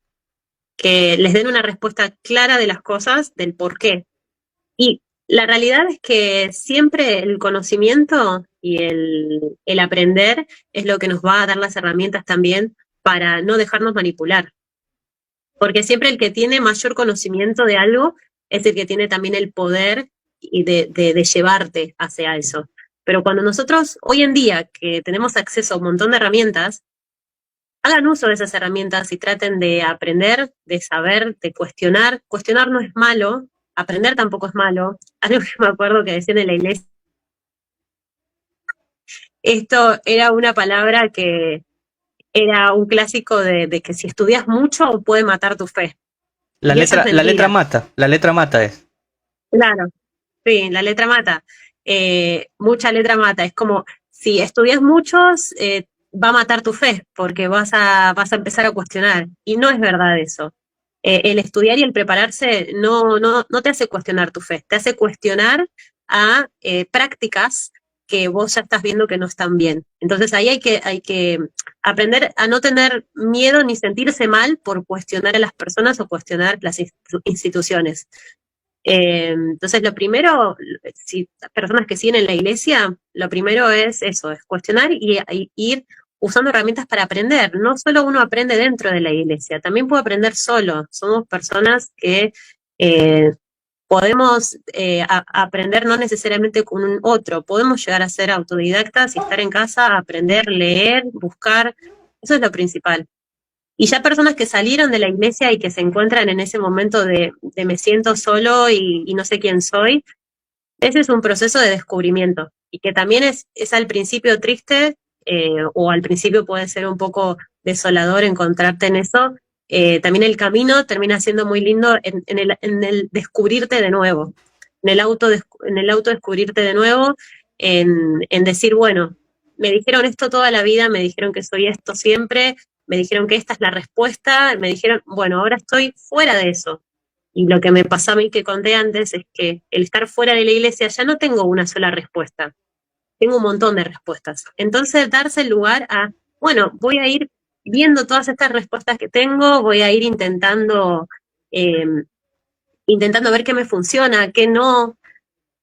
que les den una respuesta clara de las cosas, del por qué. Y la realidad es que siempre el conocimiento y el aprender es lo que nos va a dar las herramientas también para no dejarnos manipular. Porque siempre el que tiene mayor conocimiento de algo es el que tiene también el poder y de llevarte hacia eso. Pero cuando nosotros, hoy en día, que tenemos acceso a un montón de herramientas, hagan uso de esas herramientas y traten de aprender, de saber, de cuestionar. Cuestionar no es malo, aprender tampoco es malo. Algo que me acuerdo que decían en la iglesia, esto era una palabra que era un clásico de que si estudias mucho puede matar tu fe. La letra mata es. Claro, sí, la letra mata. Mucha letra mata. Es como, si estudias muchos, va a matar tu fe, porque vas a empezar a cuestionar. Y no es verdad eso. El estudiar y el prepararse no te hace cuestionar tu fe, te hace cuestionar a prácticas que vos ya estás viendo que no están bien. Entonces ahí hay que aprender a no tener miedo ni sentirse mal por cuestionar a las personas o cuestionar las instituciones. Entonces lo primero, si personas que siguen en la iglesia, lo primero es eso, es cuestionar y ir usando herramientas para aprender. No solo uno aprende dentro de la iglesia, también puede aprender solo. Somos personas que podemos aprender no necesariamente con un otro, podemos llegar a ser autodidactas y estar en casa, aprender, leer, buscar, eso es lo principal. Y ya personas que salieron de la iglesia y que se encuentran en ese momento de me siento solo y no sé quién soy, ese es un proceso de descubrimiento y que también es al principio triste o al principio puede ser un poco desolador encontrarte en eso. También el camino termina siendo muy lindo en el descubrirte de nuevo, en el autodescubrirte de nuevo, en decir, bueno, me dijeron esto toda la vida, me dijeron que soy esto siempre, me dijeron que esta es la respuesta, me dijeron, bueno, ahora estoy fuera de eso. Y lo que me pasó a mí que conté antes es que el estar fuera de la iglesia ya no tengo una sola respuesta, tengo un montón de respuestas. Entonces darse el lugar a, bueno, voy a ir viendo todas estas respuestas que tengo, voy a ir intentando ver qué me funciona, qué no,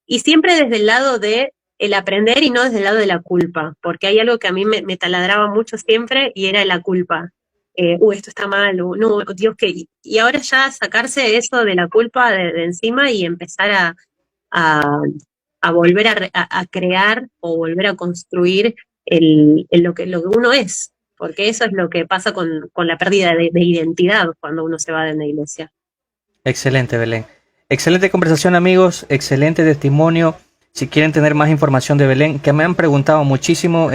y siempre desde el lado de el aprender y no desde el lado de la culpa, porque hay algo que a mí me taladraba mucho siempre y era la culpa. Esto está mal, no, Dios, que... Y ahora ya sacarse eso de la culpa de encima y empezar a, a volver a crear o volver a construir lo que uno es, porque eso es lo que pasa con la pérdida de identidad cuando uno se va de una iglesia. Excelente, Belén. Excelente conversación, amigos. Excelente testimonio. Si quieren tener más información de Belén, que me han preguntado muchísimo,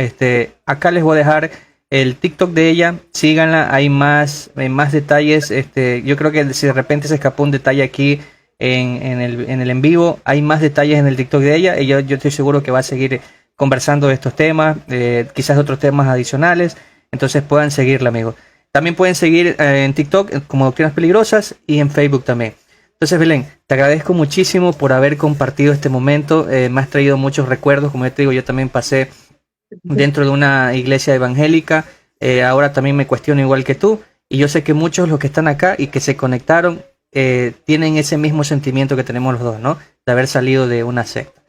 acá les voy a dejar el TikTok de ella. Síganla, hay más detalles. Yo creo que si de repente se escapó un detalle aquí en el en vivo, hay más detalles en el TikTok de ella. Y yo estoy seguro que va a seguir conversando de estos temas, quizás otros temas adicionales. Entonces puedan seguirla, amigos. También pueden seguir en TikTok como Doctrinas Peligrosas y en Facebook también. Entonces, Belén, te agradezco muchísimo por haber compartido este momento. Me has traído muchos recuerdos. Como ya te digo, yo también pasé dentro de una iglesia evangélica. Ahora también me cuestiono igual que tú. Y yo sé que muchos de los que están acá y que se conectaron tienen ese mismo sentimiento que tenemos los dos, ¿no? De haber salido de una secta.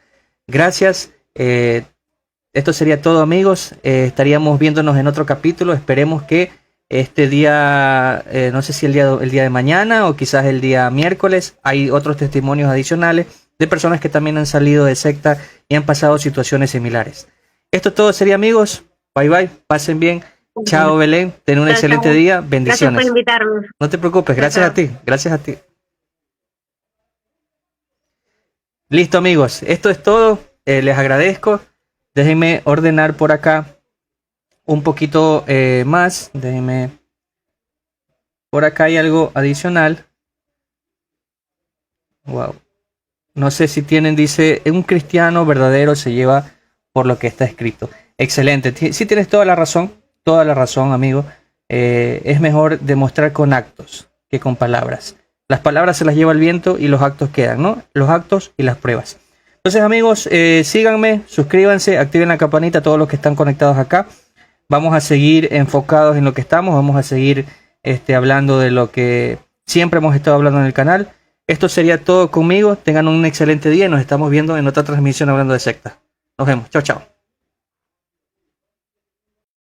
Gracias. Esto sería todo, amigos. Estaríamos viéndonos en otro capítulo. Esperemos que Este día, no sé si el día de mañana o quizás el día miércoles, hay otros testimonios adicionales de personas que también han salido de secta y han pasado situaciones similares. Esto todo sería, amigos. Bye bye, pasen bien. Chao, Belén, ten un excelente día, bendiciones. Gracias por invitarme. No te preocupes, gracias a ti, gracias a ti. Listo, amigos, esto es todo. Les agradezco. Déjenme ordenar por acá un poquito más. Déjenme. Por acá hay algo adicional. Wow. No sé si tienen, dice, un cristiano verdadero se lleva por lo que está escrito. Excelente. Sí tienes toda la razón, amigo. Es mejor demostrar con actos que con palabras. Las palabras se las lleva el viento y los actos quedan, ¿no? Los actos y las pruebas. Entonces, amigos, síganme, suscríbanse, activen la campanita, todos los que están conectados acá. Vamos a seguir enfocados en lo que estamos, vamos a seguir hablando de lo que siempre hemos estado hablando en el canal. Esto sería todo conmigo. Tengan un excelente día y nos estamos viendo en otra transmisión hablando de secta. Nos vemos. Chao, chao.